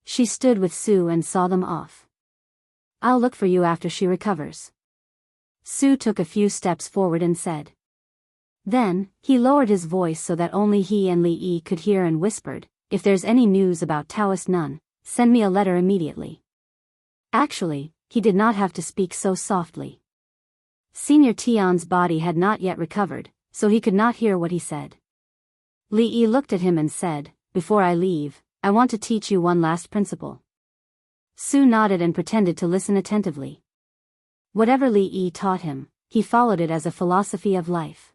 She stood with Su and saw them off. I'll look for you after she recovers. Su took a few steps forward and said. Then, he lowered his voice so that only he and Li Yi could hear and whispered, if there's any news about Taoist Nun, send me a letter immediately. Actually, he did not have to speak so softly. Senior Tian's body had not yet recovered, so he could not hear what he said. Li Yi looked at him and said, before I leave, I want to teach you one last principle. Su nodded and pretended to listen attentively. Whatever Li Yi taught him, he followed it as a philosophy of life.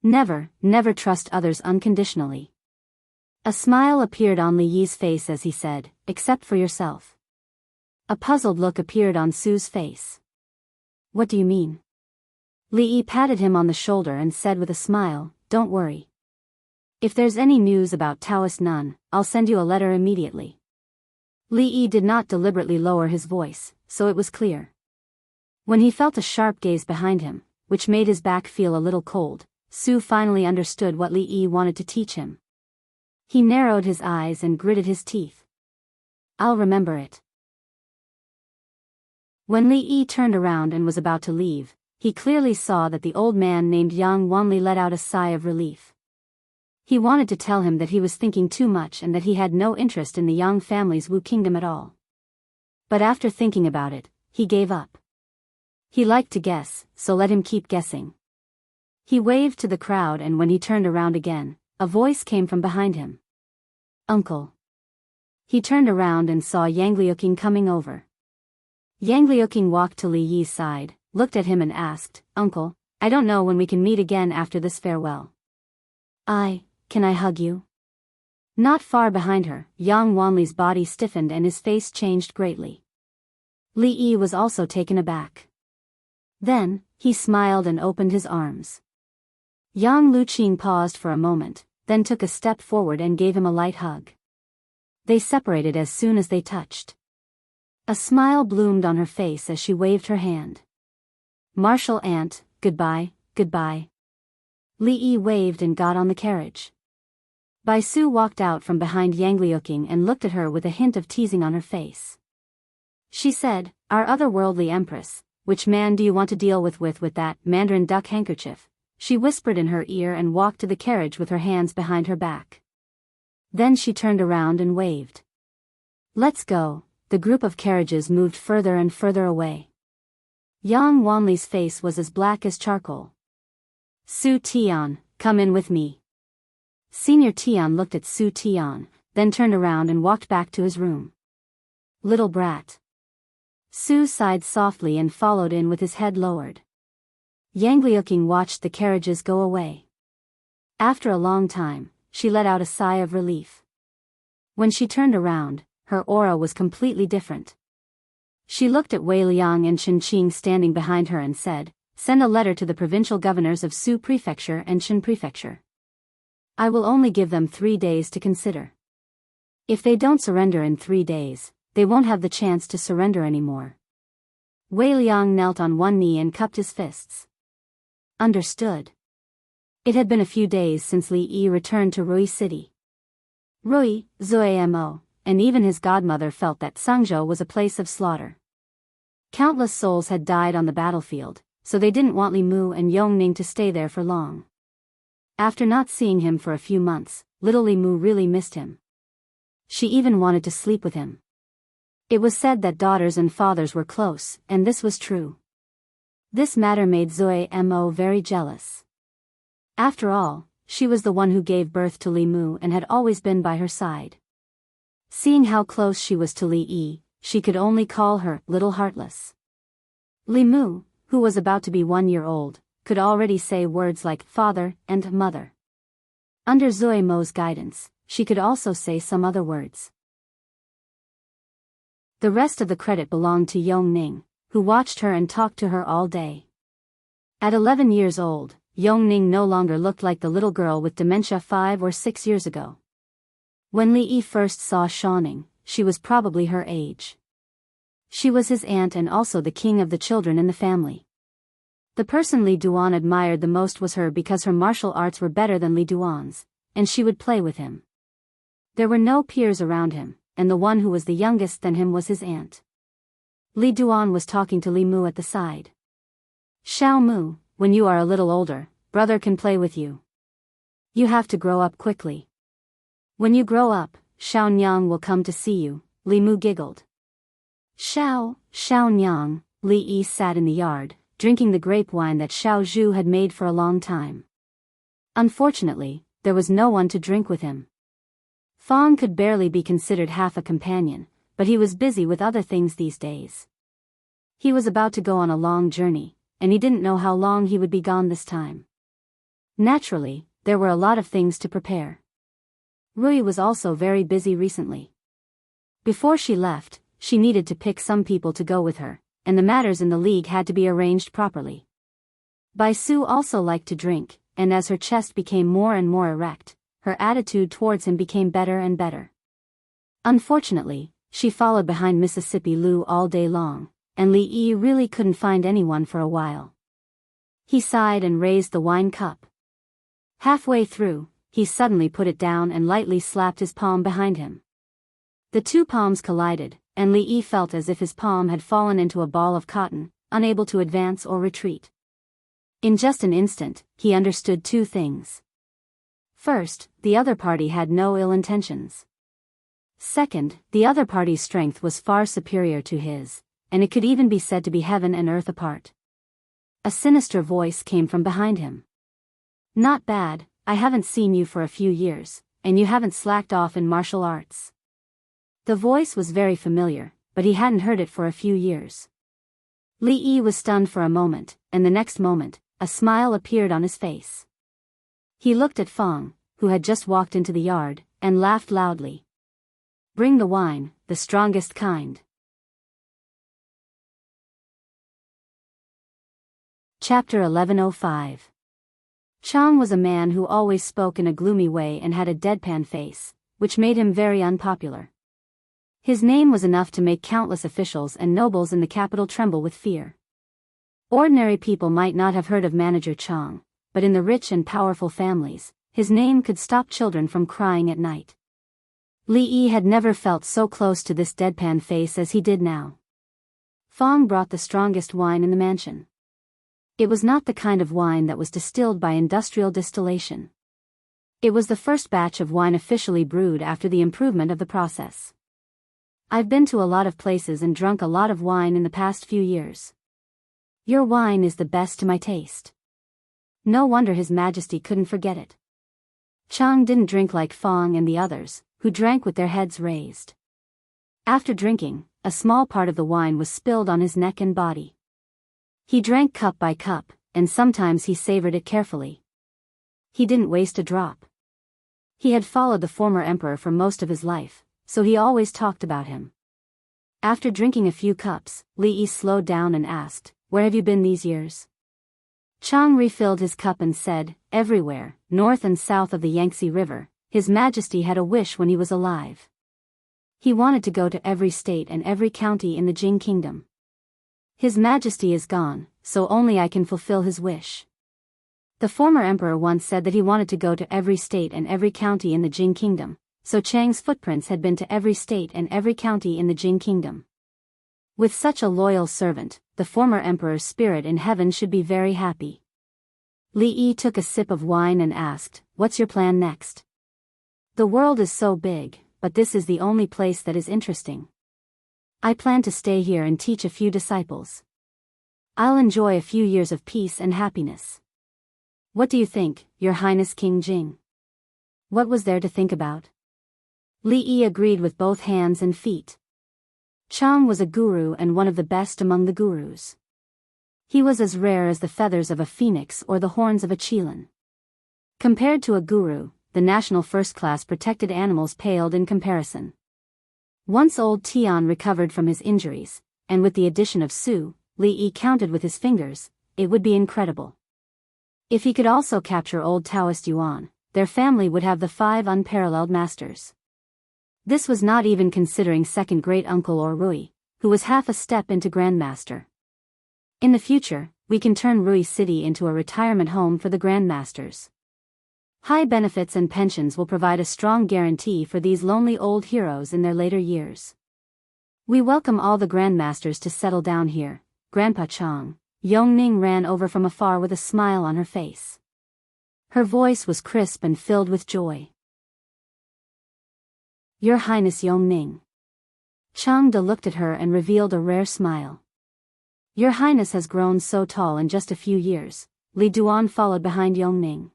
Never trust others unconditionally. A smile appeared on Li Yi's face as he said, except for yourself. A puzzled look appeared on Su's face. What do you mean? Li Yi patted him on the shoulder and said with a smile, don't worry. If there's any news about Taoist Nun, I'll send you a letter immediately. Li Yi did not deliberately lower his voice, so it was clear. When he felt a sharp gaze behind him, which made his back feel a little cold, Su finally understood what Li Yi wanted to teach him. He narrowed his eyes and gritted his teeth. I'll remember it. When Li Yi turned around and was about to leave, he clearly saw that the old man named Yang Wanli let out a sigh of relief. He wanted to tell him that he was thinking too much and that he had no interest in the Yang family's Wu Kingdom at all. But after thinking about it, he gave up. He liked to guess, so let him keep guessing. He waved to the crowd, and when he turned around again, a voice came from behind him. Uncle. He turned around and saw Yang Liuqing coming over. Yang Liuqing walked to Li Yi's side, looked at him and asked, Uncle, I don't know when we can meet again after this farewell. Can I hug you? Not far behind her, Yang Wanli's body stiffened and his face changed greatly. Li Yi was also taken aback. Then, he smiled and opened his arms. Yang Luqing paused for a moment, then took a step forward and gave him a light hug. They separated as soon as they touched. A smile bloomed on her face as she waved her hand. Martial aunt, goodbye, goodbye. Li Yi waved and got on the carriage. Bai Su walked out from behind Yang Liuqing and looked at her with a hint of teasing on her face. She said, "Our otherworldly empress, which man do you want to deal with that Mandarin duck handkerchief?" She whispered in her ear and walked to the carriage with her hands behind her back. Then she turned around and waved. "Let's go." The group of carriages moved further and further away. Yang Wanli's face was as black as charcoal. "Su Tian, come in with me." Senior Tian looked at Su Tian, then turned around and walked back to his room. "Little brat." Su sighed softly and followed in with his head lowered. Yang Liuqing watched the carriages go away. After a long time, she let out a sigh of relief. When she turned around, her aura was completely different. She looked at Wei Liang and Chen Qing standing behind her and said, "Send a letter to the provincial governors of Su Prefecture and Shin Prefecture. I will only give them 3 days to consider. If they don't surrender in 3 days, they won't have the chance to surrender anymore." Wei Liang knelt on one knee and cupped his fists. Understood. It had been a few days since Li Yi returned to Rui City. Rui, Zuamo, and even his godmother felt that Sangzhou was a place of slaughter. Countless souls had died on the battlefield, so they didn't want Li Mu and Yongning to stay there for long. After not seeing him for a few months, little Li Mu really missed him. She even wanted to sleep with him. It was said that daughters and fathers were close, and this was true. This matter made Zuamo very jealous. After all, she was the one who gave birth to Li Mu and had always been by her side. Seeing how close she was to Li Yi, she could only call her Little Heartless. Li Mu, who was about to be 1 year old, could already say words like father and mother. Under Zuamo's guidance, she could also say some other words. The rest of the credit belonged to Yongning, who watched her and talked to her all day. At 11 years old, Yongning no longer looked like the little girl with dementia 5 or 6 years ago. When Li Yi first saw Shawning, she was probably her age. She was his aunt and also the king of the children in the family. The person Li Duan admired the most was her because her martial arts were better than Li Duan's, and she would play with him. There were no peers around him, and the one who was the youngest than him was his aunt. Li Duan was talking to Li Mu at the side. "Xiao Mu, when you are a little older, brother can play with you. You have to grow up quickly. When you grow up, Xiao Nyang will come to see you," Li Mu giggled. Xiao Nyang, Li Yi sat in the yard, drinking the grape wine that Xiao Zhu had made for a long time. Unfortunately, there was no one to drink with him. Fong could barely be considered half a companion, but he was busy with other things these days. He was about to go on a long journey, and he didn't know how long he would be gone this time. Naturally, there were a lot of things to prepare. Rui was also very busy recently. Before she left, she needed to pick some people to go with her, and the matters in the league had to be arranged properly. Bai Su also liked to drink, and as her chest became more and more erect, her attitude towards him became better and better. Unfortunately, she followed behind Mississippi Lu all day long, and Li Yi really couldn't find anyone for a while. He sighed and raised the wine cup. Halfway through, he suddenly put it down and lightly slapped his palm behind him. The two palms collided, and Li Yi felt as if his palm had fallen into a ball of cotton, unable to advance or retreat. In just an instant, he understood 2 things. First, the other party had no ill intentions. Second, the other party's strength was far superior to his, and it could even be said to be heaven and earth apart. A sinister voice came from behind him. "Not bad, I haven't seen you for a few years, and you haven't slacked off in martial arts." The voice was very familiar, but he hadn't heard it for a few years. Li Yi was stunned for a moment, and the next moment, a smile appeared on his face. He looked at Fong, who had just walked into the yard, and laughed loudly. "Bring the wine, the strongest kind." Chapter 1105. Chang was a man who always spoke in a gloomy way and had a deadpan face, which made him very unpopular. His name was enough to make countless officials and nobles in the capital tremble with fear. Ordinary people might not have heard of Manager Chang, but in the rich and powerful families, his name could stop children from crying at night. Li Yi had never felt so close to this deadpan face as he did now. Fong brought the strongest wine in the mansion. It was not the kind of wine that was distilled by industrial distillation. It was the first batch of wine officially brewed after the improvement of the process. I've been to a lot of places and drunk a lot of wine in the past few years. Your wine is the best to my taste. No wonder His Majesty couldn't forget it. Chang didn't drink like Fong and the others, who drank with their heads raised. After drinking, a small part of the wine was spilled on his neck and body. He drank cup by cup, and sometimes he savored it carefully. He didn't waste a drop. He had followed the former emperor for most of his life, so he always talked about him. After drinking a few cups, Li Yi slowed down and asked, "Where have you been these years?" Chang refilled his cup and said, "Everywhere, north and south of the Yangtze River. His Majesty had a wish when he was alive. He wanted to go to every state and every county in the Jing Kingdom. His Majesty is gone, so only I can fulfill his wish." The former emperor once said that he wanted to go to every state and every county in the Jing Kingdom, so Chang's footprints had been to every state and every county in the Jing Kingdom. With such a loyal servant, the former emperor's spirit in heaven should be very happy. Li Yi took a sip of wine and asked, "What's your plan next?" "The world is so big, but this is the only place that is interesting. I plan to stay here and teach a few disciples. I'll enjoy a few years of peace and happiness. What do you think, Your Highness King Jing?" What was there to think about? Li Yi agreed with both hands and feet. Chang was a guru and one of the best among the gurus. He was as rare as the feathers of a phoenix or the horns of a qilin. Compared to a guru, the national first-class protected animals paled in comparison. Once old Tian recovered from his injuries, and with the addition of Su, Li Yi counted with his fingers, it would be incredible. If he could also capture old Taoist Yuan, their family would have the 5 unparalleled masters. This was not even considering second great-uncle or Rui, who was half a step into grandmaster. In the future, we can turn Rui City into a retirement home for the grandmasters. High benefits and pensions will provide a strong guarantee for these lonely old heroes in their later years. We welcome all the grandmasters to settle down here, Grandpa Chang. Yongning ran over from afar with a smile on her face. Her voice was crisp and filled with joy. "Your Highness Yongning." Changde looked at her and revealed a rare smile. "Your Highness has grown so tall in just a few years." Li Duan followed behind Yongning.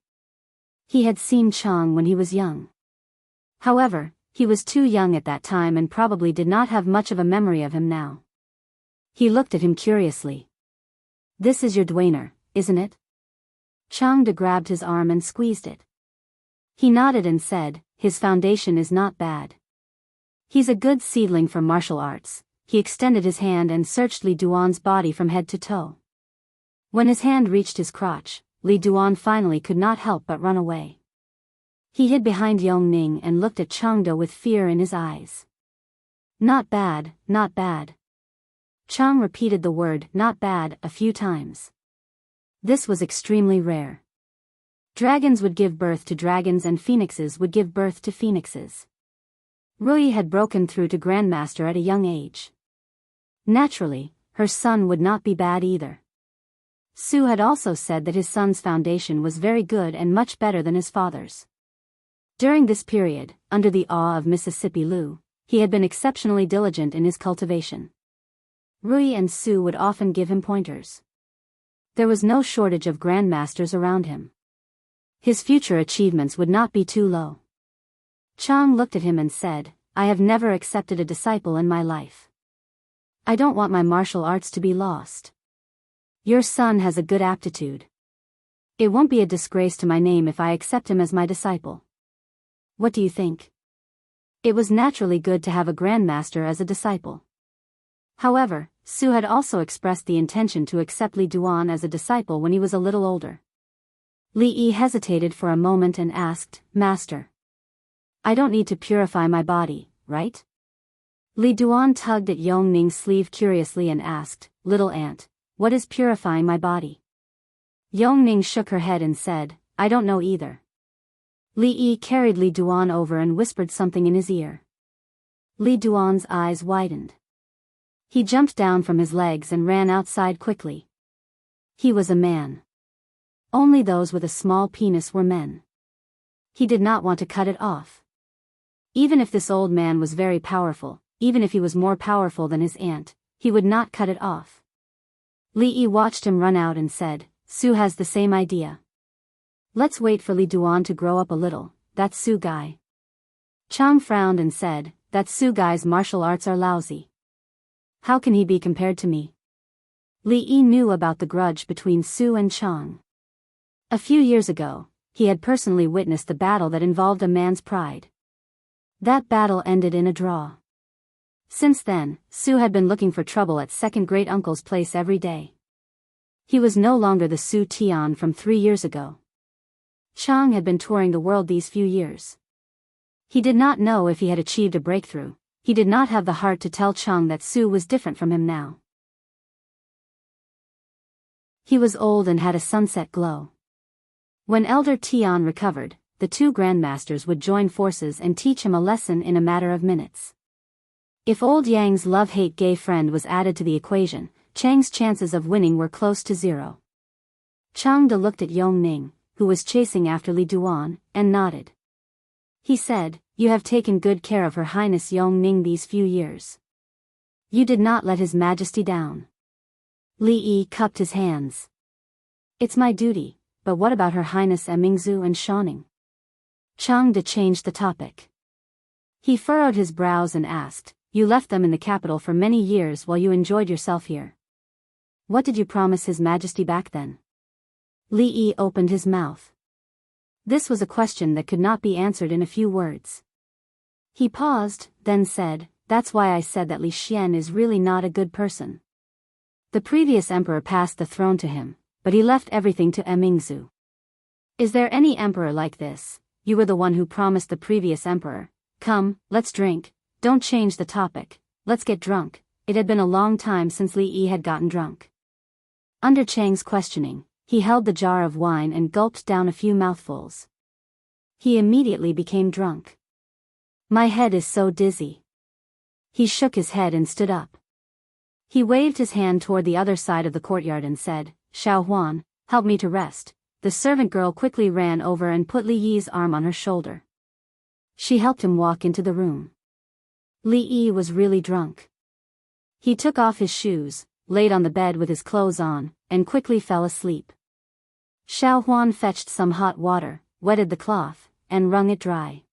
He had seen Chang when he was young. However, he was too young at that time and probably did not have much of a memory of him now. He looked at him curiously. "This is your duenna, isn't it?" Changde grabbed his arm and squeezed it. He nodded and said, "His foundation is not bad. He's a good seedling for martial arts." He extended his hand and searched Li Duan's body from head to toe. When his hand reached his crotch, Li Duan finally could not help but run away. He hid behind Yongning and looked at Changde with fear in his eyes. "Not bad, not bad." Chang repeated the word "not bad" a few times. This was extremely rare. Dragons would give birth to dragons and phoenixes would give birth to phoenixes. Rui had broken through to Grandmaster at a young age. Naturally, her son would not be bad either. Su had also said that his son's foundation was very good and much better than his father's. During this period, under the awe of Mississippi Lu, he had been exceptionally diligent in his cultivation. Rui and Su would often give him pointers. There was no shortage of grandmasters around him. His future achievements would not be too low. Chang looked at him and said, "I have never accepted a disciple in my life. I don't want my martial arts to be lost. Your son has a good aptitude. It won't be a disgrace to my name if I accept him as my disciple. What do you think?" It was naturally good to have a grandmaster as a disciple. However, Su had also expressed the intention to accept Li Duan as a disciple when he was a little older. Li Yi hesitated for a moment and asked, "Master, I don't need to purify my body, right?" Li Duan tugged at Yongning's sleeve curiously and asked, "Little ant, what is purifying my body?" Yongning shook her head and said, "I don't know either. Li Yi carried Li Duan over and whispered something in his ear. Li Duan's eyes widened. He jumped down from his legs and ran outside quickly. He was a man. Only those with a small penis were men. He did not want to cut it off. Even if this old man was very powerful, even if he was more powerful than his aunt, he would not cut it off. Li Yi watched him run out and said, Su has the same idea. Let's wait for Li Duan to grow up a little, that Su guy. Chang frowned and said, that Su guy's martial arts are lousy. How can he be compared to me? Li Yi knew about the grudge between Su and Chang. A few years ago, he had personally witnessed the battle that involved a man's pride. That battle ended in a draw. Since then, Su had been looking for trouble at second great-uncle's place every day. He was no longer the Su Tian from 3 years ago. Chang had been touring the world these few years. He did not know if he had achieved a breakthrough. He did not have the heart to tell Chang that Su was different from him now. He was old and had a sunset glow. When Elder Tian recovered, the two grandmasters would join forces and teach him a lesson in a matter of minutes. If old Yang's love-hate gay friend was added to the equation, Chang's chances of winning were close to zero. Chang De looked at Yong Ning, who was chasing after Li Duan, and nodded. He said, You have taken good care of Her Highness Yong Ning these few years. You did not let His Majesty down. Li Yi cupped his hands. It's my duty, but what about Her Highness Mingzhu and Shaoning? Chang De changed the topic. He furrowed his brows and asked, You left them in the capital for many years while you enjoyed yourself here. What did you promise His Majesty back then? Li Yi opened his mouth. This was a question that could not be answered in a few words. He paused, then said, That's why I said that Li Xian is really not a good person. The previous emperor passed the throne to him, but he left everything to Mingzhu. Is there any emperor like this? You were the one who promised the previous emperor. Come, let's drink. Don't change the topic. Let's get drunk. It had been a long time since Li Yi had gotten drunk. Under Chang's questioning, he held the jar of wine and gulped down a few mouthfuls. He immediately became drunk. My head is so dizzy. He shook his head and stood up. He waved his hand toward the other side of the courtyard and said, Xiao Huan, help me to rest. The servant girl quickly ran over and put Li Yi's arm on her shoulder. She helped him walk into the room. Li Yi was really drunk. He took off his shoes, laid on the bed with his clothes on, and quickly fell asleep. Xiao Huan fetched some hot water, wetted the cloth, and wrung it dry.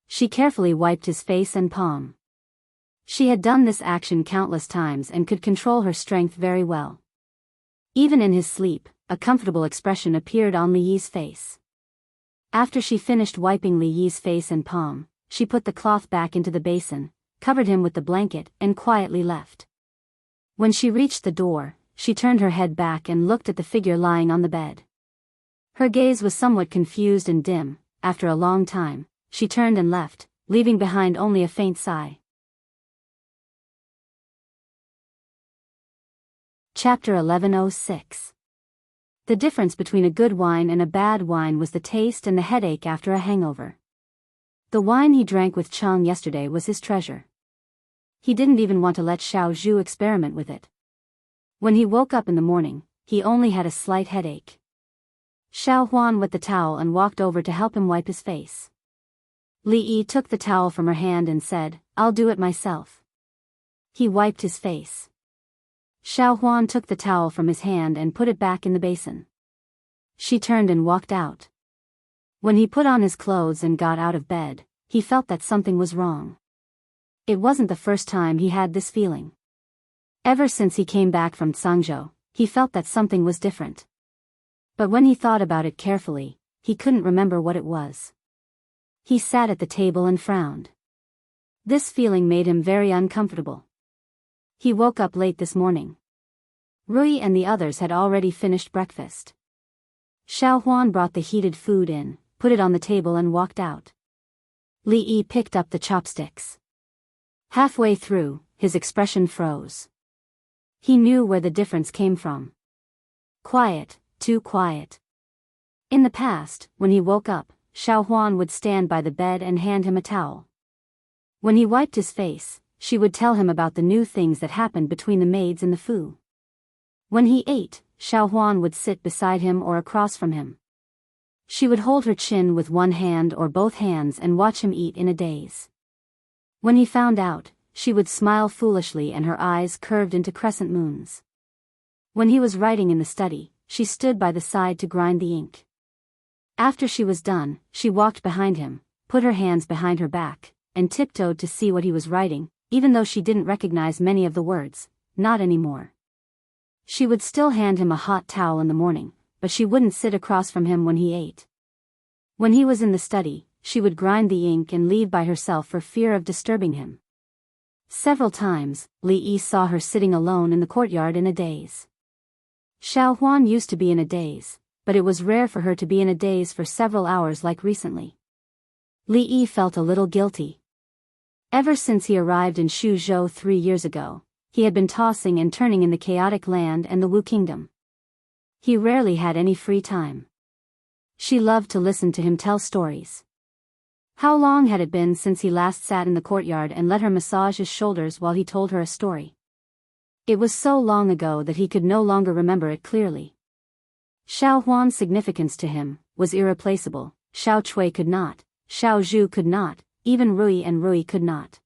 She carefully wiped his face and palm. She had done this action countless times and could control her strength very well. Even in his sleep, a comfortable expression appeared on Li Yi's face. After she finished wiping Li Yi's face and palm, she put the cloth back into the basin, covered him with the blanket, and quietly left. When she reached the door, she turned her head back and looked at the figure lying on the bed. Her gaze was somewhat confused and dim. After a long time, she turned and left, leaving behind only a faint sigh. Chapter 1106. The difference between a good wine and a bad wine was the taste and the headache after a hangover. The wine he drank with Chang yesterday was his treasure. He didn't even want to let Xiao Zhu experiment with it. When he woke up in the morning, he only had a slight headache. Xiao Huan wet the towel and walked over to help him wipe his face. Li Yi took the towel from her hand and said, I'll do it myself. He wiped his face. Xiao Huan took the towel from his hand and put it back in the basin. She turned and walked out. When he put on his clothes and got out of bed, he felt that something was wrong. It wasn't the first time he had this feeling. Ever since he came back from Tsangzhou, he felt that something was different. But when he thought about it carefully, he couldn't remember what it was. He sat at the table and frowned. This feeling made him very uncomfortable. He woke up late this morning. Rui and the others had already finished breakfast. Xiao Huan brought the heated food in, put it on the table and walked out. Li Yi picked up the chopsticks. Halfway through, his expression froze. He knew where the difference came from. Quiet, too quiet. In the past, when he woke up, Xiao Huan would stand by the bed and hand him a towel. When he wiped his face, she would tell him about the new things that happened between the maids and the Fu. When he ate, Xiao Huan would sit beside him or across from him. She would hold her chin with one hand or both hands and watch him eat in a daze. When he found out, she would smile foolishly and her eyes curved into crescent moons. When he was writing in the study, she stood by the side to grind the ink. After she was done, she walked behind him, put her hands behind her back, and tiptoed to see what he was writing, even though she didn't recognize many of the words, not anymore. She would still hand him a hot towel in the morning, but she wouldn't sit across from him when he ate. When he was in the study, she would grind the ink and leave by herself for fear of disturbing him. Several times, Li Yi saw her sitting alone in the courtyard in a daze. Xiao Huan used to be in a daze, but it was rare for her to be in a daze for several hours like recently. Li Yi felt a little guilty. Ever since he arrived in Shuzhou 3 years ago, he had been tossing and turning in the chaotic land and the Wu Kingdom. He rarely had any free time. She loved to listen to him tell stories. How long had it been since he last sat in the courtyard and let her massage his shoulders while he told her a story? It was so long ago that he could no longer remember it clearly. Xiao Huan's significance to him was irreplaceable. Xiao Chui could not, Xiao Zhu could not, even Rui and Rui could not.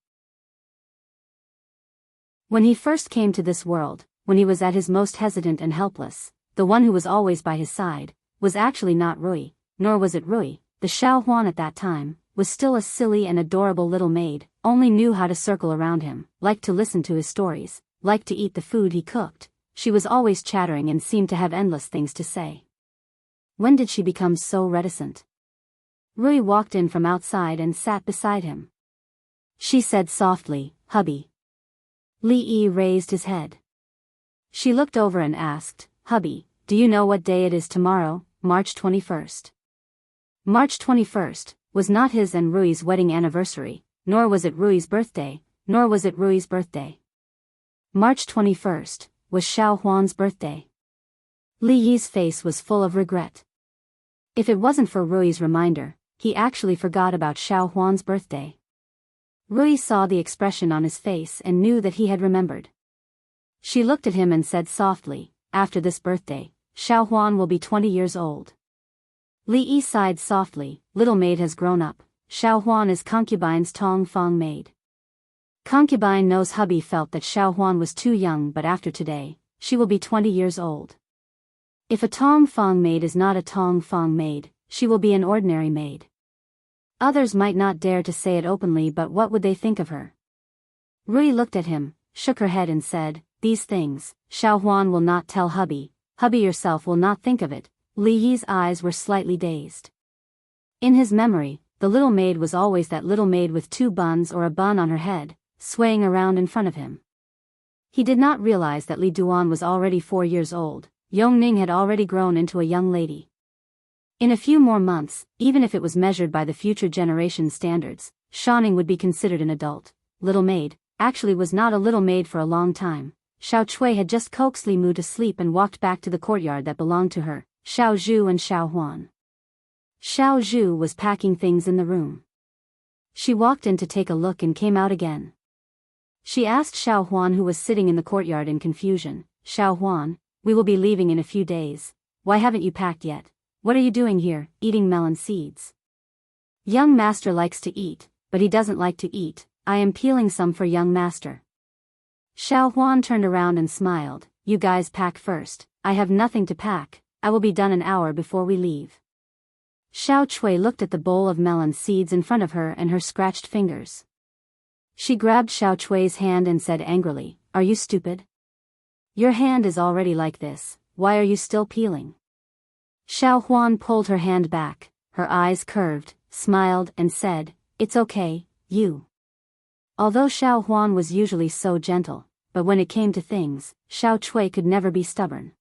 When he first came to this world, when he was at his most hesitant and helpless, the one who was always by his side, was actually not Rui, nor was it Rui. The Xiao Huan at that time was still a silly and adorable little maid, only knew how to circle around him, liked to listen to his stories, liked to eat the food he cooked. She was always chattering and seemed to have endless things to say. When did she become so reticent? Rui walked in from outside and sat beside him. She said softly, "Hubby." Li Yi raised his head. She looked over and asked, "Hubby, do you know what day it is tomorrow, March 21st? March 21st was not his and Rui's wedding anniversary, nor was it Rui's birthday, nor was it Rui's birthday. March 21st was Xiao Huan's birthday. Li Yi's face was full of regret. If it wasn't for Rui's reminder, he actually forgot about Xiao Huan's birthday. Rui saw the expression on his face and knew that he had remembered. She looked at him and said softly, "After this birthday, Xiao Huan will be 20 years old." Li Yi sighed softly. "Little maid has grown up. Xiao Huan is concubine's Tong Fong maid." Concubine knows hubby felt that Xiao Huan was too young, but after today, she will be 20 years old. If a Tong Fong maid is not a Tong Fong maid, she will be an ordinary maid. Others might not dare to say it openly, but what would they think of her? Rui looked at him, shook her head and said, "These things, Xiao Huan will not tell hubby. Hubby yourself will not think of it." Li Yi's eyes were slightly dazed. In his memory, the little maid was always that little maid with 2 buns or a bun on her head, swaying around in front of him. He did not realize that Li Duan was already 4 years old. Yongning had already grown into a young lady. In a few more months, even if it was measured by the future generation's standards, Shaning would be considered an adult. Little maid actually was not a little maid for a long time. Xiao Chui had just coaxed Li Mu to sleep and walked back to the courtyard that belonged to her, Xiao Zhu and Xiao Huan. Xiao Zhu was packing things in the room. She walked in to take a look and came out again. She asked Xiao Huan, who was sitting in the courtyard in confusion, "Xiao Huan, we will be leaving in a few days. Why haven't you packed yet? What are you doing here, eating melon seeds?" "Young master likes to eat, but he doesn't like to eat. I am peeling some for young master." Xiao Huan turned around and smiled. "You guys pack first. I have nothing to pack. I will be done an hour before we leave." Xiao Chui looked at the bowl of melon seeds in front of her and her scratched fingers. She grabbed Xiao Chui's hand and said angrily, "Are you stupid? Your hand is already like this. Why are you still peeling?" Xiao Huan pulled her hand back, her eyes curved, smiled and said, "It's okay, you." Although Xiao Huan was usually so gentle, but when it came to things, Xiao Chui could never be stubborn.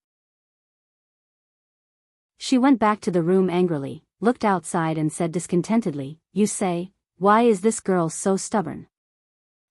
She went back to the room angrily, looked outside and said discontentedly, "You say, why is this girl so stubborn?"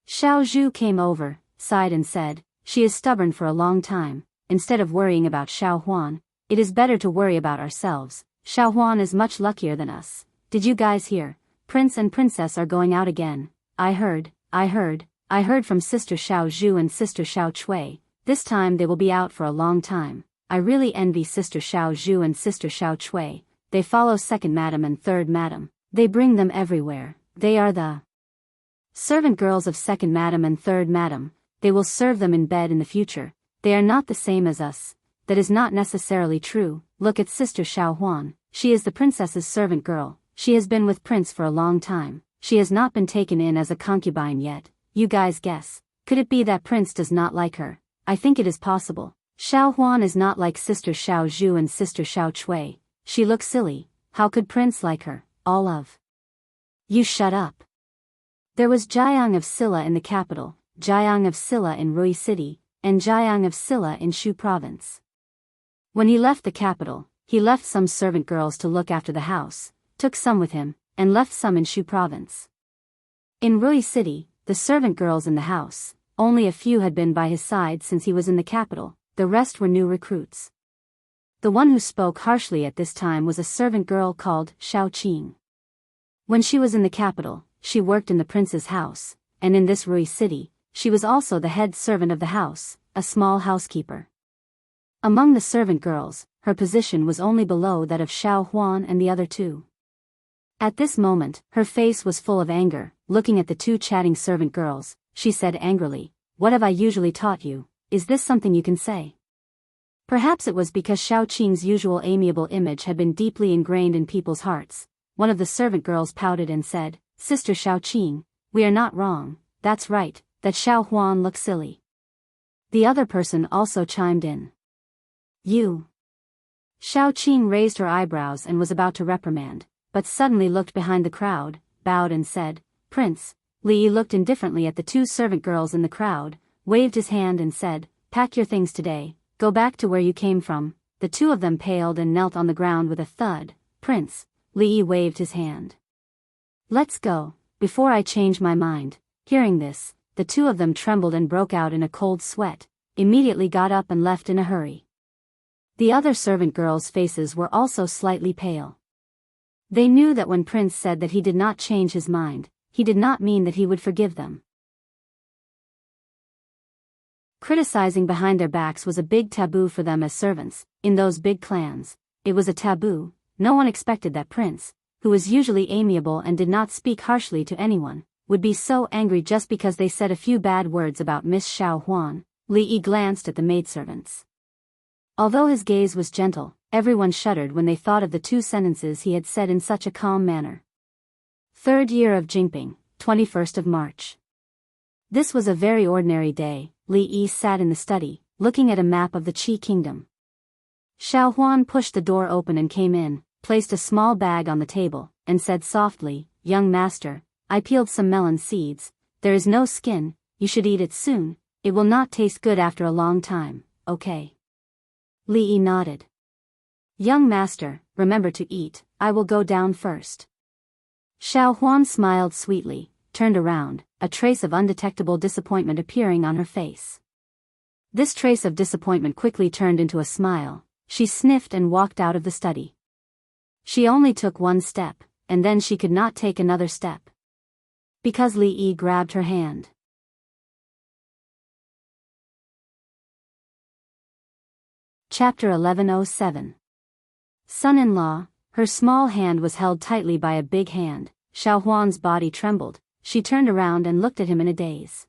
Xiao Zhu came over, sighed and said, "She is stubborn for a long time. Instead of worrying about Xiao Huan, it is better to worry about ourselves. Xiao Huan is much luckier than us. did you guys hear? Prince and Princess are going out again. I heard from Sister Xiao Zhu and Sister Xiao Chui. This time they will be out for a long time. I really envy Sister Xiao Zhu and Sister Xiao Chui. They follow second madam and third madam. They bring them everywhere. They are the servant girls of second madam and third madam. They will serve them in bed in the future. They are not the same as us. That is not necessarily true. Look at Sister Xiao Huan. She is the princess's servant girl. She has been with Prince for a long time. She has not been taken in as a concubine yet. You guys guess. Could it be that Prince does not like her? I think it is possible. Xiao Huan is not like Sister Xiao Zhu and Sister Xiao Chui. She looks silly. How could Prince like her? All of you shut up. There was Jiang of Silla in the capital, Jiang of Silla in Rui City, and Jiang of Silla in Shu province. When he left the capital, he left some servant girls to look after the house, took some with him, and left some in Shu province. In Rui City, the servant girls in the house, only a few had been by his side since he was in the capital, the rest were new recruits. The one who spoke harshly at this time was a servant girl called Xiao Qing. When she was in the capital, she worked in the prince's house, and in this Rui City, she was also the head servant of the house, a small housekeeper. Among the servant girls, her position was only below that of Xiao Huan and the other two. At this moment, her face was full of anger. Looking at the two chatting servant girls, she said angrily, "What have I usually taught you? Is this something you can say?" Perhaps it was because Xiao Qing's usual amiable image had been deeply ingrained in people's hearts. One of the servant girls pouted and said, "Sister Xiao Qing, we are not wrong. That's right, that Xiao Huan looks silly." The other person also chimed in. "You." Xiao Qing raised her eyebrows and was about to reprimand, but suddenly looked behind the crowd, bowed and said, "Prince." Li Yi looked indifferently at the two servant girls in the crowd, waved his hand and said, "Pack your things today, go back to where you came from." The two of them paled and knelt on the ground with a thud. "Prince." Li Yi waved his hand. "Let's go, before I change my mind." Hearing this, the two of them trembled and broke out in a cold sweat, immediately got up and left in a hurry. The other servant girls' faces were also slightly pale. They knew that when Prince said that he did not change his mind, he did not mean that he would forgive them. Criticizing behind their backs was a big taboo for them as servants. In those big clans, it was a taboo. No one expected that Prince, who was usually amiable and did not speak harshly to anyone, would be so angry just because they said a few bad words about Miss Xiao Huan. Li Yi glanced at the maidservants. Although his gaze was gentle, everyone shuddered when they thought of the two sentences he had said in such a calm manner. Third year of Jingping, 21st of March. This was a very ordinary day. Li Yi sat in the study, looking at a map of the Qi kingdom. Xiao Huan pushed the door open and came in, placed a small bag on the table, and said softly, "Young master, I peeled some melon seeds. There is no skin, you should eat it soon. It will not taste good after a long time, okay?" Li Yi nodded. "Young master, remember to eat. I will go down first." Xiao Huan smiled sweetly, turned around, a trace of undetectable disappointment appearing on her face. This trace of disappointment quickly turned into a smile. She sniffed and walked out of the study. She only took one step, and then she could not take another step. Because Li Yi grabbed her hand. Chapter 1107. Son-in-law. Her small hand was held tightly by a big hand. Xiao Huan's body trembled. She turned around and looked at him in a daze.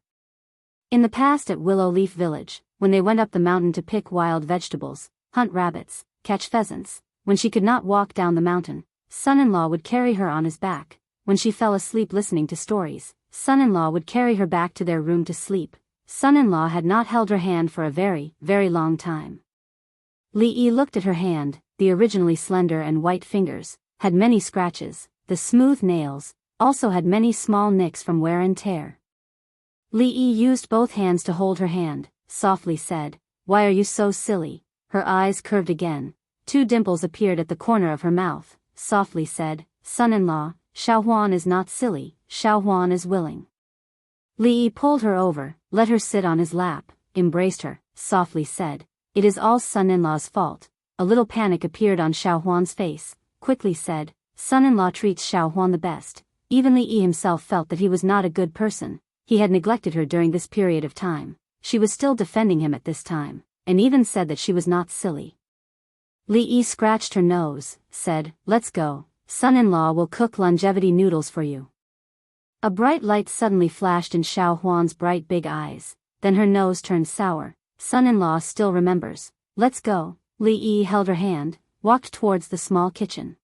In the past at Willow Leaf Village, when they went up the mountain to pick wild vegetables, hunt rabbits, catch pheasants, when she could not walk down the mountain, son-in-law would carry her on his back. When she fell asleep listening to stories, son-in-law would carry her back to their room to sleep. Son-in-law had not held her hand for a very, very long time. Li Yi looked at her hand. The originally slender and white fingers had many scratches. The smooth nails also had many small nicks from wear and tear. Li Yi used both hands to hold her hand, softly said, "Why are you so silly?" Her eyes curved again. Two dimples appeared at the corner of her mouth, softly said, "Son-in-law, Xiao Huan is not silly, Xiao Huan is willing." Li Yi pulled her over, let her sit on his lap, embraced her, softly said, "It is all son-in-law's fault." A little panic appeared on Xiao Huan's face, quickly said, son-in-law treats Xiao Huan the best. Even Li Yi himself felt that he was not a good person. He had neglected her during this period of time. She was still defending him at this time, and even said that she was not silly. Li Yi scratched her nose, said, "Let's go. Son-in-law will cook longevity noodles for you." A bright light suddenly flashed in Xiao Huan's bright big eyes, then her nose turned sour. "Son-in-law still remembers. Let's go." Li Yi held her hand, walked towards the small kitchen.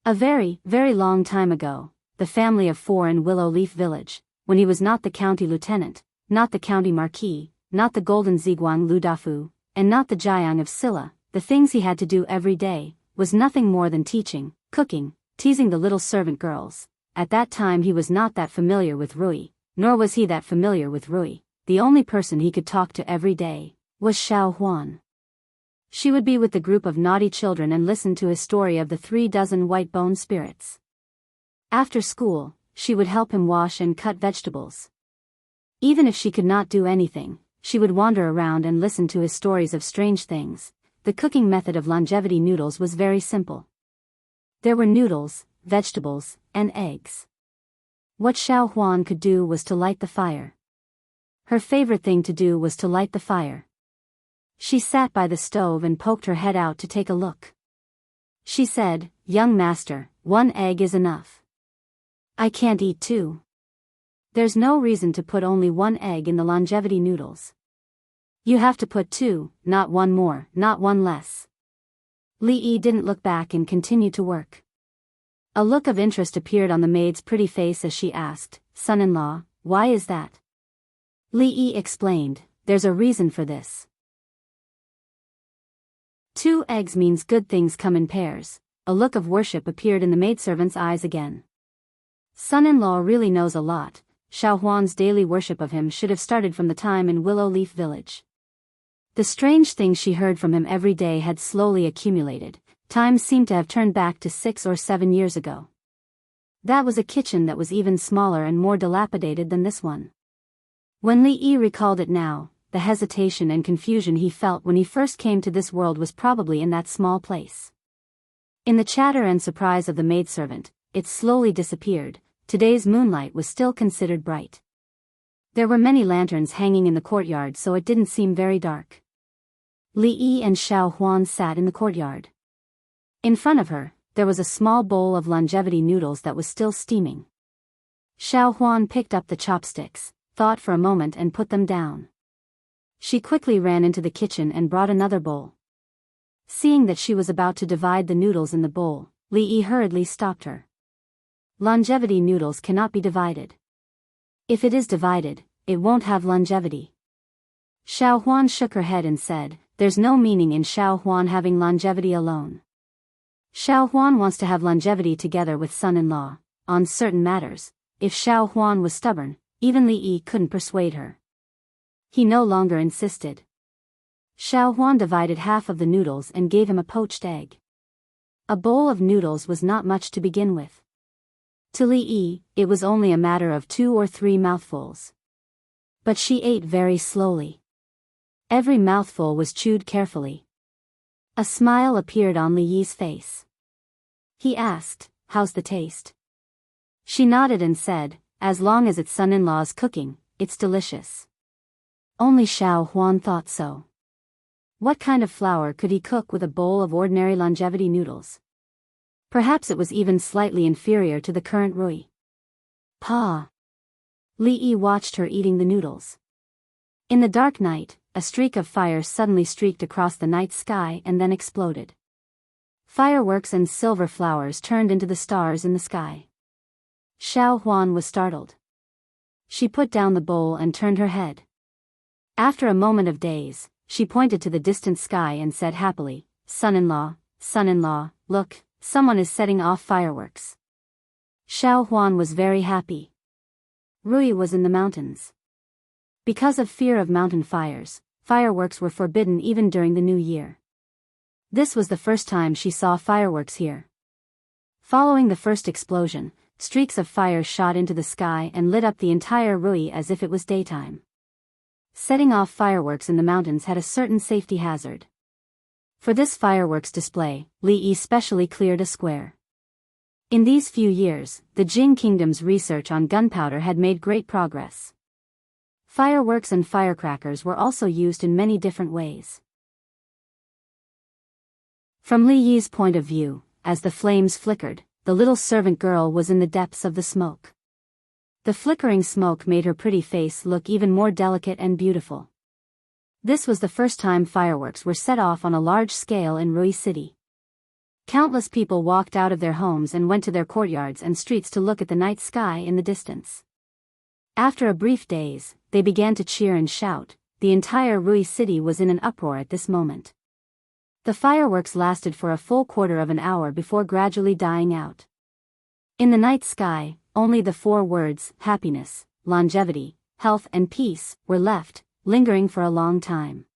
A very, very long time ago, the family of four in Willow Leaf Village, when he was not the county lieutenant, not the county marquis, not the golden Ziguang Ludafu, and not the Jiang of Silla, the things he had to do every day, was nothing more than teaching, cooking, teasing the little servant girls. At that time he was not that familiar with Rui, nor was he that familiar with Rui. The only person he could talk to every day was Xiao Huan. She would be with the group of naughty children and listen to his story of the 3 white-boned spirits. After school, she would help him wash and cut vegetables. Even if she could not do anything, she would wander around and listen to his stories of strange things. The cooking method of longevity noodles was very simple. There were noodles, vegetables, and eggs. What Xiao Huan could do was to light the fire. Her favorite thing to do was to light the fire. She sat by the stove and poked her head out to take a look. She said, "Young master, 1 egg is enough. I can't eat 2. There's no reason to put only 1 egg in the longevity noodles. You have to put 2, not 1 more, not 1 less." Li Yi didn't look back and continued to work. A look of interest appeared on the maid's pretty face as she asked, "Son-in-law, why is that?" Li Yi explained, "There's a reason for this. 2 eggs means good things come in pairs." A look of worship appeared in the maidservant's eyes again. Son-in-law really knows a lot. Xiao Huan's daily worship of him should have started from the time in Willow Leaf Village. The strange things she heard from him every day had slowly accumulated. Time seemed to have turned back to 6 or 7 years ago. That was a kitchen that was even smaller and more dilapidated than this one. When Li Yi recalled it now, the hesitation and confusion he felt when he first came to this world was probably in that small place. In the chatter and surprise of the maidservant, it slowly disappeared. Today's moonlight was still considered bright. There were many lanterns hanging in the courtyard, so it didn't seem very dark. Li Yi and Xiao Huan sat in the courtyard. In front of her, there was a small bowl of longevity noodles that was still steaming. Xiao Huan picked up the chopsticks, thought for a moment and put them down. She quickly ran into the kitchen and brought another bowl. Seeing that she was about to divide the noodles in the bowl, Li Yi hurriedly stopped her. Longevity noodles cannot be divided. If it is divided, it won't have longevity. Xiao Huan shook her head and said, "There's no meaning in Xiao Huan having longevity alone. Xiao Huan wants to have longevity together with son-in-law, on certain matters." If Xiao Huan was stubborn, even Li Yi couldn't persuade her. He no longer insisted. Xiao Huan divided half of the noodles and gave him a poached egg. A bowl of noodles was not much to begin with. To Li Yi, it was only a matter of 2 or 3 mouthfuls. But she ate very slowly. Every mouthful was chewed carefully. A smile appeared on Li Yi's face. He asked, "How's the taste?" She nodded and said, "As long as it's son-in-law's cooking, it's delicious." Only Xiao Huan thought so. What kind of flour could he cook with a bowl of ordinary longevity noodles? Perhaps it was even slightly inferior to the current Rui. Pa! Li Yi watched her eating the noodles. In the dark night, a streak of fire suddenly streaked across the night sky and then exploded. Fireworks and silver flowers turned into the stars in the sky. Xiao Huan was startled. She put down the bowl and turned her head. After a moment of daze, she pointed to the distant sky and said happily, son-in-law, look, someone is setting off fireworks." Xiao Huan was very happy. Rui was in the mountains. Because of fear of mountain fires, fireworks were forbidden even during the New Year. This was the first time she saw fireworks here. Following the first explosion, streaks of fire shot into the sky and lit up the entire Rui as if it was daytime. Setting off fireworks in the mountains had a certain safety hazard. For this fireworks display, Li Yi specially cleared a square. In these few years, the Jing Kingdom's research on gunpowder had made great progress. Fireworks and firecrackers were also used in many different ways. From Li Yi's point of view, as the flames flickered, the little servant girl was in the depths of the smoke. The flickering smoke made her pretty face look even more delicate and beautiful. This was the first time fireworks were set off on a large scale in Rui City. Countless people walked out of their homes and went to their courtyards and streets to look at the night sky in the distance. After a brief daze, they began to cheer and shout. The entire Rui City was in an uproar at this moment. The fireworks lasted for a full quarter of an hour before gradually dying out. In the night sky, only the 4 words, happiness, longevity, health and peace, were left, lingering for a long time.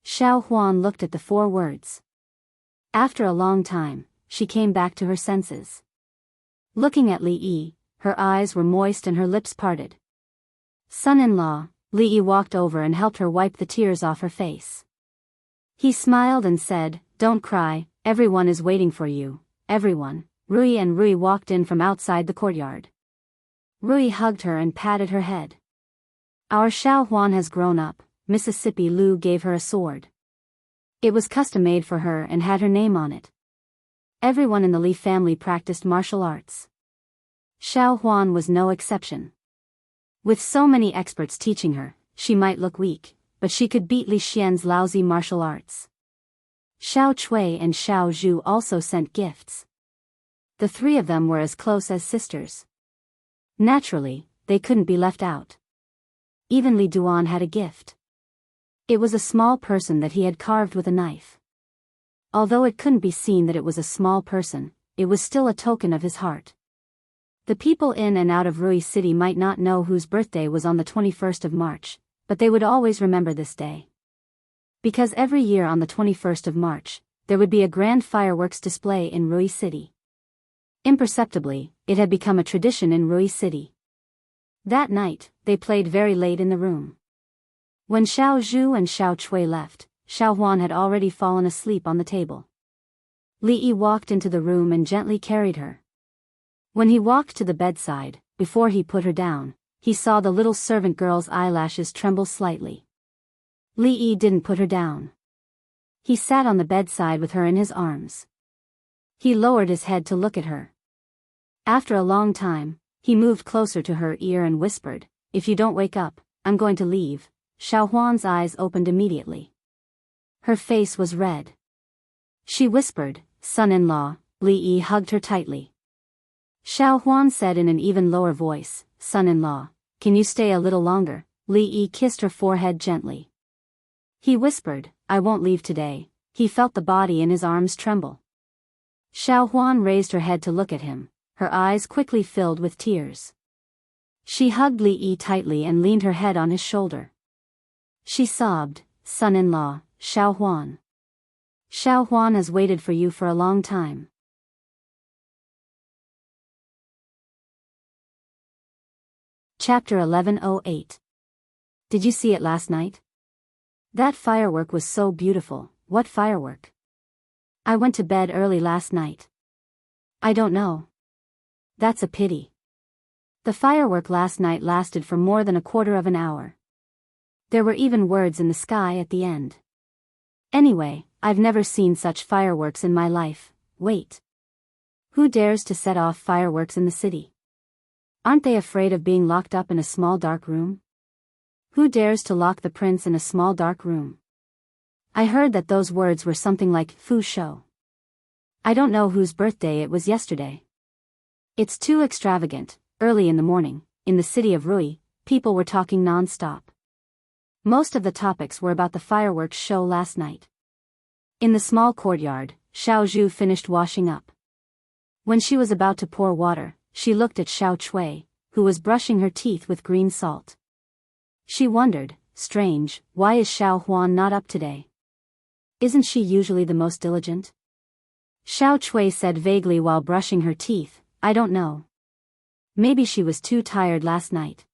Xiao Huan looked at the 4 words. After a long time, she came back to her senses. Looking at Li Yi, her eyes were moist and her lips parted. Son-in-law, Li Yi walked over and helped her wipe the tears off her face. He smiled and said, "Don't cry, everyone is waiting for you, everyone." Rui and Rui walked in from outside the courtyard. Rui hugged her and patted her head. "Our Xiao Huan has grown up," Mississippi Lu gave her a sword. It was custom-made for her and had her name on it. Everyone in the Li family practiced martial arts. Xiao Huan was no exception. With so many experts teaching her, she might look weak, but she could beat Li Xian's lousy martial arts. Xiao Chui and Xiao Zhu also sent gifts. The 3 of them were as close as sisters. Naturally, they couldn't be left out. Even Li Duan had a gift. It was a small person that he had carved with a knife. Although it couldn't be seen that it was a small person, it was still a token of his heart. The people in and out of Rui City might not know whose birthday was on the 21st of March, but they would always remember this day. Because every year on the 21st of March, there would be a grand fireworks display in Rui City. Imperceptibly, it had become a tradition in Rui City. That night, they played very late in the room. When Xiao Zhu and Xiao Chui left, Xiao Huan had already fallen asleep on the table. Li Yi walked into the room and gently carried her. When he walked to the bedside, before he put her down, he saw the little servant girl's eyelashes tremble slightly. Li Yi didn't put her down. He sat on the bedside with her in his arms. He lowered his head to look at her. After a long time, he moved closer to her ear and whispered, "If you don't wake up, I'm going to leave." Xiao Huan's eyes opened immediately. Her face was red. She whispered, "Son-in-law." Li Yi hugged her tightly. Xiao Huan said in an even lower voice, "Son-in-law, can you stay a little longer?" Li Yi kissed her forehead gently. He whispered, "I won't leave today." He felt the body in his arms tremble. Xiao Huan raised her head to look at him, her eyes quickly filled with tears. She hugged Li Yi tightly and leaned her head on his shoulder. She sobbed, "Son-in-law, Xiao Huan. Xiao Huan has waited for you for a long time." Chapter 1108. Did you see it last night? That firework was so beautiful. What firework? I went to bed early last night. I don't know. That's a pity. The firework last night lasted for more than a quarter of an hour. There were even words in the sky at the end. Anyway, I've never seen such fireworks in my life. Wait. Who dares to set off fireworks in the city? Aren't they afraid of being locked up in a small dark room? Who dares to lock the prince in a small dark room? I heard that those words were something like "fu shou." I don't know whose birthday it was yesterday. It's too extravagant. Early in the morning, in the city of Rui, people were talking non-stop. Most of the topics were about the fireworks show last night. In the small courtyard, Xiao Zhu finished washing up. When she was about to pour water, she looked at Xiao Chui, who was brushing her teeth with green salt. She wondered, strange, why is Xiao Huan not up today? Isn't she usually the most diligent? Xiao Chui said vaguely while brushing her teeth, "I don't know. Maybe she was too tired last night."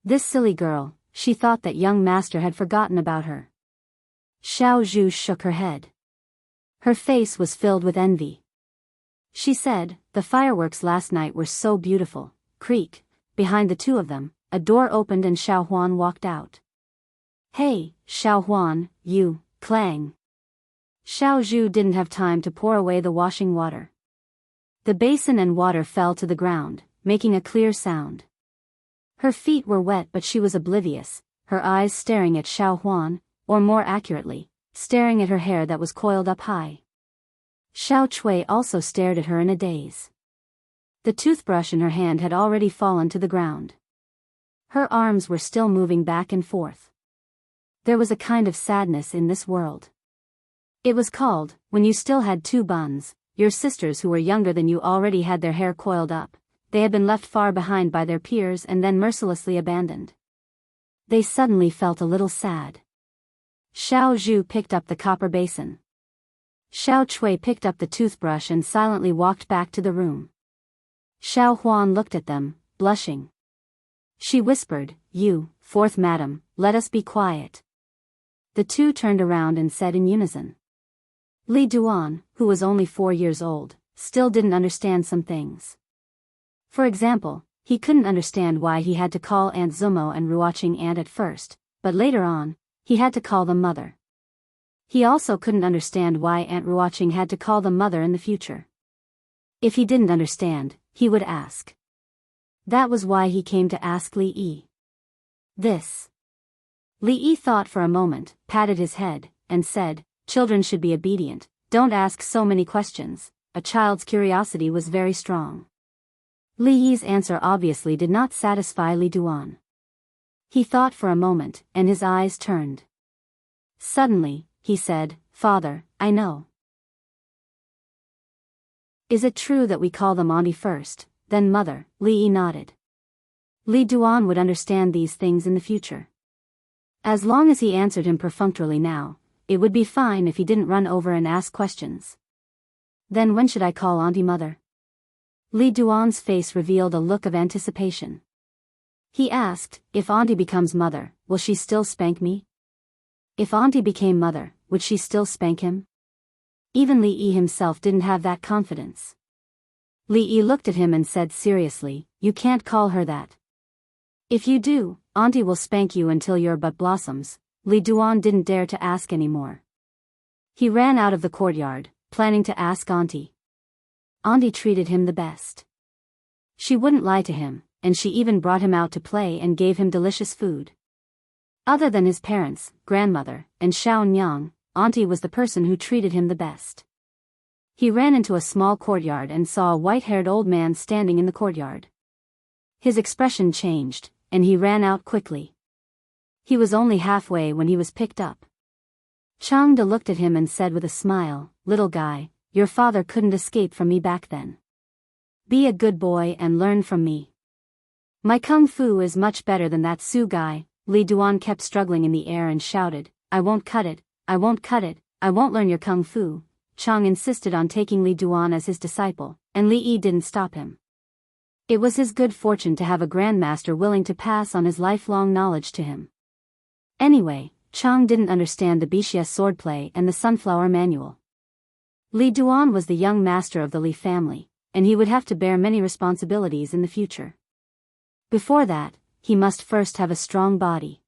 This silly girl, she thought that young master had forgotten about her. Xiao Zhu shook her head. Her face was filled with envy. She said, "The fireworks last night were so beautiful." Creak. Behind the two of them, a door opened and Xiao Huan walked out. "Hey, Xiao Huan, you," clang. Xiao Zhu didn't have time to pour away the washing water. The basin and water fell to the ground, making a clear sound. Her feet were wet but she was oblivious, her eyes staring at Xiao Huan, or more accurately, staring at her hair that was coiled up high. Xiao Chui also stared at her in a daze. The toothbrush in her hand had already fallen to the ground. Her arms were still moving back and forth. There was a kind of sadness in this world. It was called, when you still had two buns, your sisters who were younger than you already had their hair coiled up, they had been left far behind by their peers and then mercilessly abandoned. They suddenly felt a little sad. Xiao Zhu picked up the copper basin. Xiao Chui picked up the toothbrush and silently walked back to the room. Xiao Huan looked at them, blushing. She whispered, "You, fourth madam, let us be quiet." The two turned around and said in unison. Li Duan, who was only 4 years old, still didn't understand some things. For example, he couldn't understand why he had to call Aunt Zumo and Ruoqing Aunt at first, but later on, he had to call them mother. He also couldn't understand why Aunt Ruoqing had to call them mother in the future. If he didn't understand, he would ask. That was why he came to ask Li Yi. This. Li Yi thought for a moment, patted his head, and said, "Children should be obedient, don't ask so many questions." A child's curiosity was very strong. Li Yi's answer obviously did not satisfy Li Duan. He thought for a moment, and his eyes turned. Suddenly, he said, "Father, I know. Is it true that we call them auntie first, then mother?" Li Yi nodded. Li Duan would understand these things in the future. As long as he answered him perfunctorily now, it would be fine if he didn't run over and ask questions. "Then when should I call auntie mother?" Li Duan's face revealed a look of anticipation. He asked, "If auntie becomes mother, will she still spank me? If auntie became mother, would she still spank him?" Even Li Yi himself didn't have that confidence. Li Yi looked at him and said seriously, "You can't call her that. If you do, auntie will spank you until your butt blossoms." Li Duan didn't dare to ask anymore. He ran out of the courtyard, planning to ask auntie. Auntie treated him the best. She wouldn't lie to him, and she even brought him out to play and gave him delicious food. Other than his parents, grandmother, and Xiao Nyang, auntie was the person who treated him the best. He ran into a small courtyard and saw a white-haired old man standing in the courtyard. His expression changed, and he ran out quickly. He was only halfway when he was picked up. Changde looked at him and said with a smile, "Little guy, your father couldn't escape from me back then. Be a good boy and learn from me. My kung fu is much better than that Su guy." Li Duan kept struggling in the air and shouted, "I won't cut it, I won't cut it, I won't learn your kung fu." Chang insisted on taking Li Duan as his disciple, and Li Yi didn't stop him. It was his good fortune to have a grandmaster willing to pass on his lifelong knowledge to him. Anyway, Chang didn't understand the Bixia swordplay and the sunflower manual. Li Duan was the young master of the Li family, and he would have to bear many responsibilities in the future. Before that, he must first have a strong body.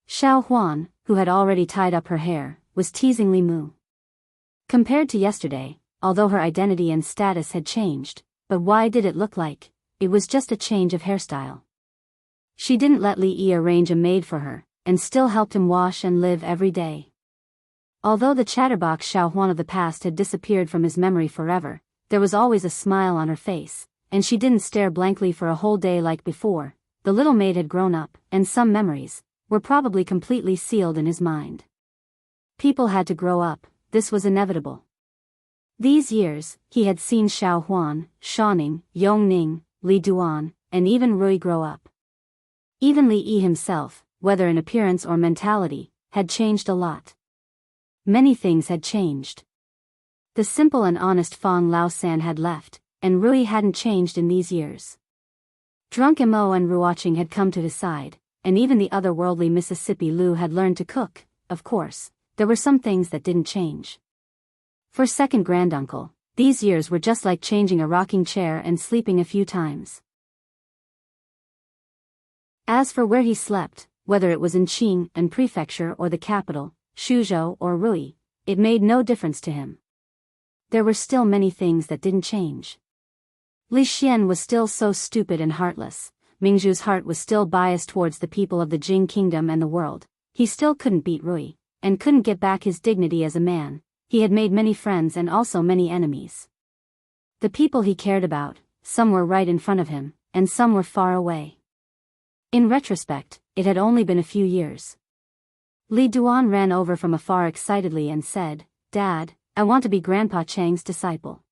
Xiao Huan, who had already tied up her hair, was teasing Li Mu. Compared to yesterday, although her identity and status had changed, but why did it look like it was just a change of hairstyle? She didn't let Li Yi arrange a maid for her, and still helped him wash and live every day. Although the chatterbox Xiao Huan of the past had disappeared from his memory forever, there was always a smile on her face, and she didn't stare blankly for a whole day like before. The little maid had grown up, and some memories were probably completely sealed in his mind. People had to grow up, this was inevitable. These years, he had seen Xiao Huan, Shaoning, Yongning, Li Duan, and even Rui grow up. Even Li Yi himself, whether in appearance or mentality, had changed a lot. Many things had changed. The simple and honest Fang Laosan had left, and Rui hadn't changed in these years. Drunk Mo and Ruoqing had come to his side, and even the otherworldly Mississippi Lu had learned to cook. Of course, there were some things that didn't change. For second granduncle, These years were just like changing a rocking chair and sleeping a few times. As for where he slept, whether it was in Qing and prefecture or the capital, Suzhou or Rui, it made no difference to him. There were still many things that didn't change. Li Xian was still so stupid and heartless. Mingzhu's heart was still biased towards the people of the Jing kingdom and the world. He still couldn't beat Rui, and couldn't get back his dignity as a man. He had made many friends and also many enemies. The people he cared about, some were right in front of him, and some were far away. In retrospect, it had only been a few years. Li Duan ran over from afar excitedly and said, "Dad, I want to be Grandpa Chang's disciple.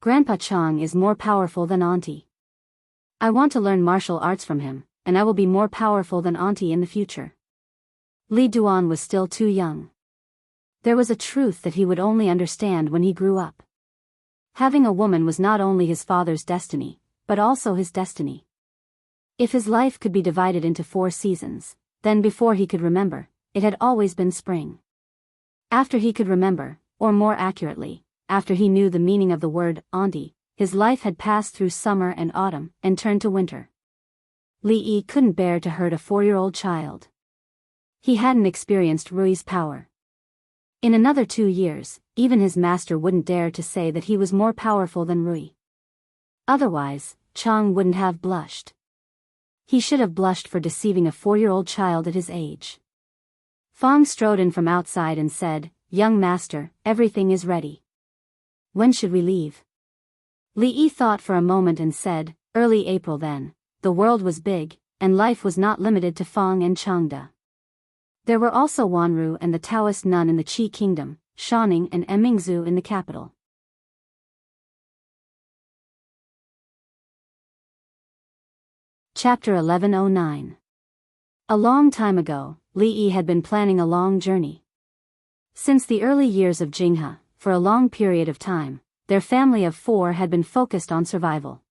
Grandpa Chang is more powerful than Auntie. I want to learn martial arts from him, and I will be more powerful than Auntie in the future." Li Duan was still too young. There was a truth that he would only understand when he grew up. Having a woman was not only his father's destiny, but also his destiny. If his life could be divided into 4 seasons, then before he could remember, it had always been spring. After he could remember, or more accurately, after he knew the meaning of the word auntie, his life had passed through summer and autumn and turned to winter. Li Yi couldn't bear to hurt a 4-year-old child. He hadn't experienced Rui's power. In another 2 years, even his master wouldn't dare to say that he was more powerful than Rui. Otherwise, Chang wouldn't have blushed. He should have blushed for deceiving a 4-year-old child at his age. Fang strode in from outside and said, "Young master, everything is ready. When should we leave?" Li Yi thought for a moment and said, "Early April then." The world was big, and life was not limited to Fang and Changde. There were also Wanru and the Taoist nun in the Qi kingdom, Shaning and Emingzu in the capital. Chapter 1109. A long time ago, Li Yi had been planning a long journey. Since the early years of Jinghe, for a long period of time, their family of 4 had been focused on survival.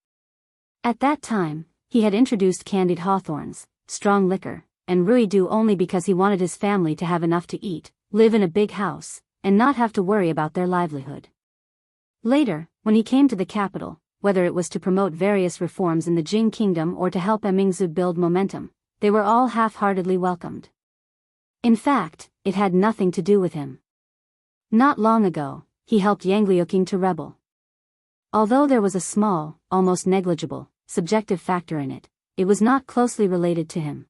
At that time, he had introduced candied hawthorns, strong liquor, and Ruidu only because he wanted his family to have enough to eat, live in a big house, and not have to worry about their livelihood. Later, when he came to the capital, whether it was to promote various reforms in the Jing kingdom or to help Emingzu build momentum, they were all half-heartedly welcomed. In fact, it had nothing to do with him. Not long ago, he helped Yangliuking to rebel. Although there was a small, almost negligible, subjective factor in it, it was not closely related to him.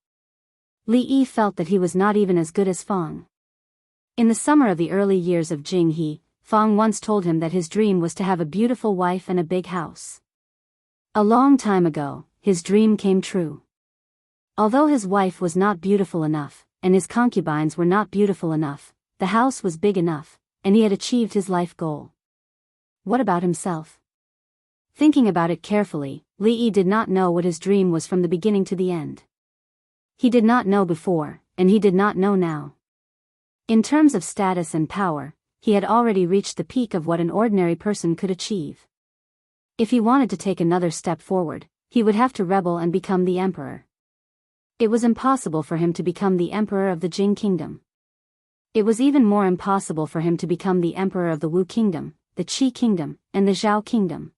Li Yi felt that he was not even as good as Fang. In the summer of the early years of Jinghe, Fang once told him that his dream was to have a beautiful wife and a big house. A long time ago, his dream came true. Although his wife was not beautiful enough, and his concubines were not beautiful enough, the house was big enough, and he had achieved his life goal. What about himself? Thinking about it carefully, Li Yi did not know what his dream was from the beginning to the end. He did not know before, and he did not know now. In terms of status and power, he had already reached the peak of what an ordinary person could achieve. If he wanted to take another step forward, he would have to rebel and become the emperor. It was impossible for him to become the emperor of the Jing kingdom. It was even more impossible for him to become the emperor of the Wu kingdom, the Qi kingdom, and the Zhao kingdom.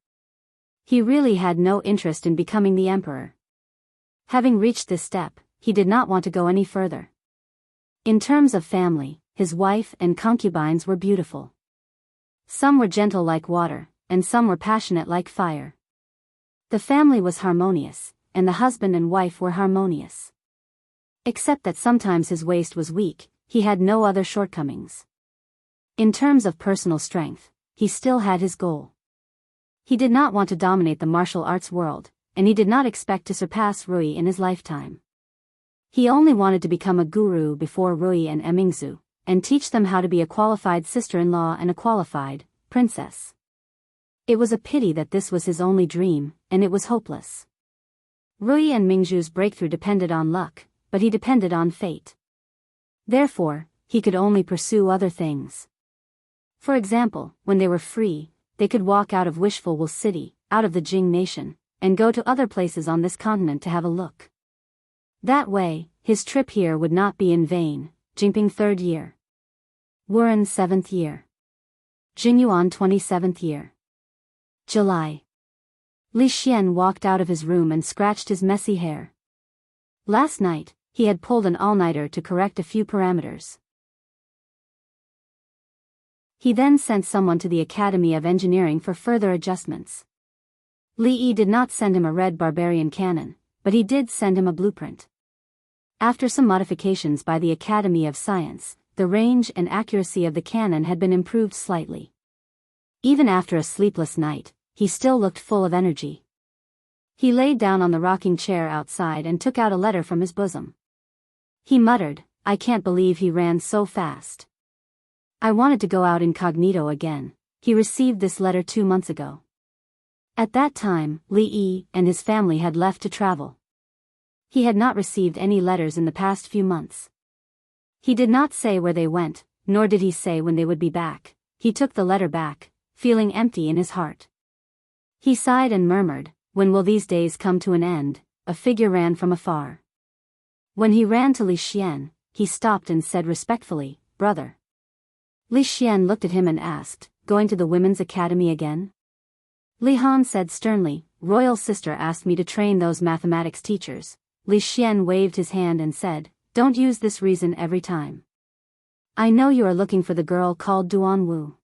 He really had no interest in becoming the emperor. Having reached this step, he did not want to go any further. In terms of family, his wife and concubines were beautiful. Some were gentle like water, and some were passionate like fire. The family was harmonious, and the husband and wife were harmonious. Except that sometimes his waist was weak, he had no other shortcomings. In terms of personal strength, he still had his goal. He did not want to dominate the martial arts world, and he did not expect to surpass Rui in his lifetime. He only wanted to become a guru before Rui and Emingzu, and teach them how to be a qualified sister-in-law and a qualified princess. It was a pity that this was his only dream, and it was hopeless. Rui and Mingzhu's breakthrough depended on luck, but he depended on fate. Therefore, he could only pursue other things. For example, when they were free, they could walk out of Wishful Wool City, out of the Jing nation, and go to other places on this continent to have a look. That way, his trip here would not be in vain. Jinping 3rd year. Wuren 7th year. Jingyuan 27th year. July. Li Xian walked out of his room and scratched his messy hair. Last night, he had pulled an all-nighter to correct a few parameters. He then sent someone to the Academy of Engineering for further adjustments. Li Yi did not send him a red barbarian cannon, but he did send him a blueprint. After some modifications by the Academy of Science, the range and accuracy of the cannon had been improved slightly. Even after a sleepless night, he still looked full of energy. He laid down on the rocking chair outside and took out a letter from his bosom. He muttered, "I can't believe he ran so fast. I wanted to go out incognito again." He received this letter 2 months ago. At that time, Li Yi and his family had left to travel. He had not received any letters in the past few months. He did not say where they went, nor did he say when they would be back. He took the letter back, feeling empty in his heart. He sighed and murmured, "When will these days come to an end?" A figure ran from afar. When he ran to Li Xian, he stopped and said respectfully, "Brother." Li Xian looked at him and asked, "Going to the Women's Academy again?" Li Han said sternly, "Royal sister asked me to train those mathematics teachers." Li Xian waved his hand and said, "Don't use this reason every time. I know you are looking for the girl called Duan Wu.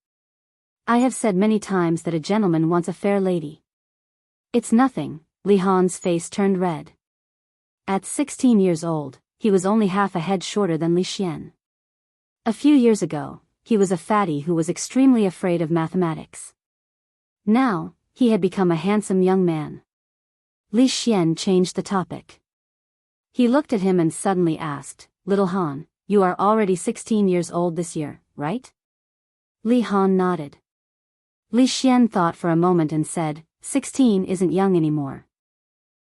I have said many times that a gentleman wants a fair lady." "It's nothing." Li Han's face turned red. At 16 years old, he was only half a head shorter than Li Xian. A few years ago, he was a fatty who was extremely afraid of mathematics. Now, he had become a handsome young man. Li Xian changed the topic. He looked at him and suddenly asked, "Little Han, you are already 16 years old this year, right?" Li Han nodded. Li Xian thought for a moment and said, 16 isn't young anymore.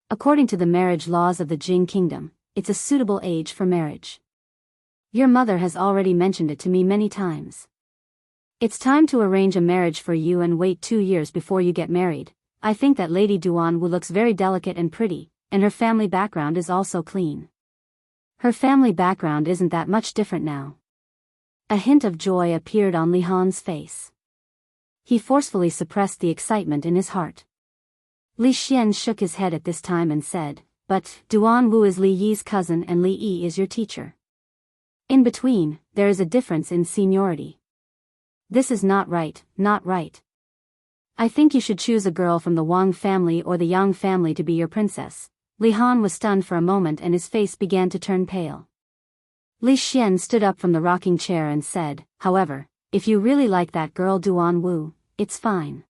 According to the marriage laws of the Jing Kingdom, it's a suitable age for marriage. Your mother has already mentioned it to me many times. It's time to arrange a marriage for you and wait 2 years before you get married. I think that Lady Duan Wu looks very delicate and pretty, and her family background is also clean. Her family background isn't that much different now." A hint of joy appeared on Li Han's face. He forcefully suppressed the excitement in his heart. Li Xian shook his head at this time and said, "But Duan Wu is Li Yi's cousin and Li Yi is your teacher. In between, there is a difference in seniority. This is not right, not right. I think you should choose a girl from the Wang family or the Yang family to be your princess." Li Han was stunned for a moment and his face began to turn pale. Li Xian stood up from the rocking chair and said, "However, if you really like that girl Duan Wu, it's fine.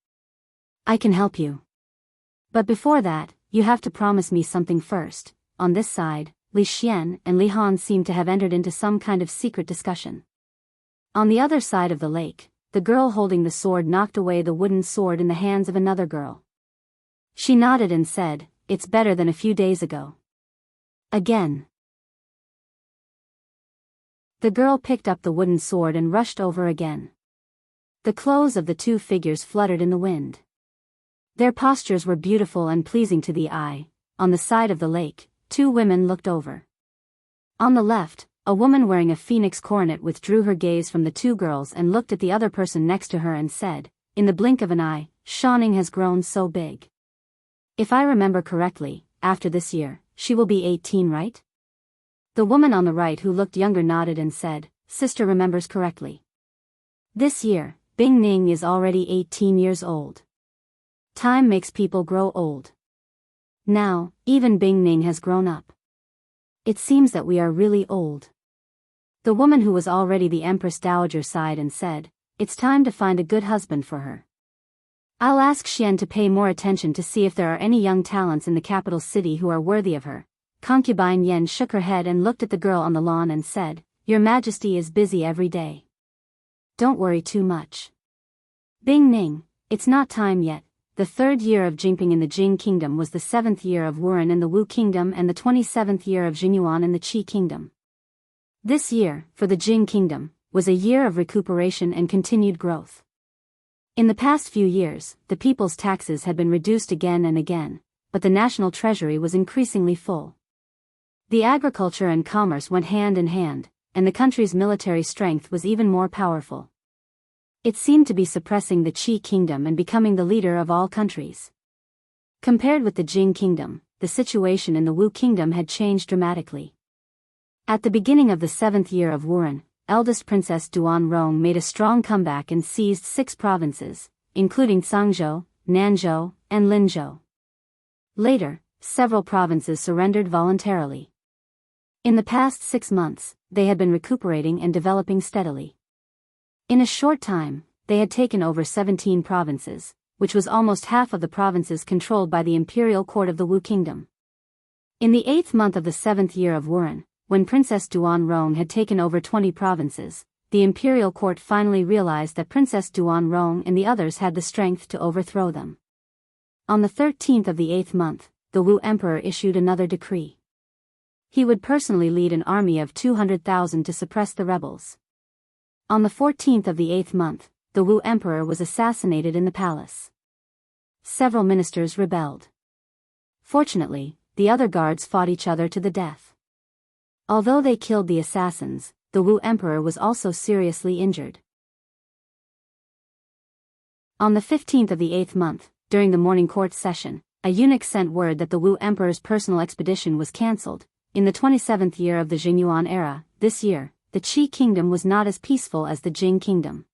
I can help you. But before that, you have to promise me something first." On this side, Li Xian and Li Han seemed to have entered into some kind of secret discussion. On the other side of the lake, the girl holding the sword knocked away the wooden sword in the hands of another girl. She nodded and said, "It's better than a few days ago." Again. The girl picked up the wooden sword and rushed over again. The clothes of the two figures fluttered in the wind. Their postures were beautiful and pleasing to the eye. On the side of the lake, 2 women looked over. On the left, a woman wearing a phoenix coronet withdrew her gaze from the 2 girls and looked at the other person next to her and said, "In the blink of an eye, Shanning has grown so big. If I remember correctly, after this year, she will be 18, right?" The woman on the right who looked younger nodded and said, "Sister remembers correctly. This year, Bing Ning is already 18 years old. Time makes people grow old. Now, even Bing Ning has grown up. It seems that we are really old." The woman who was already the Empress Dowager sighed and said, "It's time to find a good husband for her. I'll ask Xian to pay more attention to see if there are any young talents in the capital city who are worthy of her." Concubine Yen shook her head and looked at the girl on the lawn and said, "Your Majesty is busy every day. Don't worry too much. Bing Ning, it's not time yet." The 3rd year of Jingping in the Jing Kingdom was the 7th year of Wuren in the Wu Kingdom and the 27th year of Jingyuan in the Qi Kingdom. This year, for the Jing Kingdom, was a year of recuperation and continued growth. In the past few years, the people's taxes had been reduced again and again, but the national treasury was increasingly full. The agriculture and commerce went hand in hand, and the country's military strength was even more powerful. It seemed to be suppressing the Qi kingdom and becoming the leader of all countries. Compared with the Jing kingdom, the situation in the Wu kingdom had changed dramatically. At the beginning of the 7th year of Wuren, eldest Princess Duanrong made a strong comeback and seized 6 provinces, including Cangzhou, Nanzhou, and Linzhou. Later, several provinces surrendered voluntarily. In the past 6 months, they had been recuperating and developing steadily. In a short time, they had taken over 17 provinces, which was almost half of the provinces controlled by the imperial court of the Wu kingdom. In the 8th month of the 7th year of Wuren, when Princess Duanrong had taken over 20 provinces, the imperial court finally realized that Princess Duanrong and the others had the strength to overthrow them. On the 13th of the 8th month, the Wu emperor issued another decree. He would personally lead an army of 200,000 to suppress the rebels. On the 14th of the 8th month, the Wu emperor was assassinated in the palace. Several ministers rebelled. Fortunately, the other guards fought each other to the death. Although they killed the assassins, the Wu emperor was also seriously injured. On the 15th of the 8th month, during the morning court session, a eunuch sent word that the Wu emperor's personal expedition was cancelled. In the 27th year of the Jingyuan era, this year, the Qi kingdom was not as peaceful as the Jing kingdom.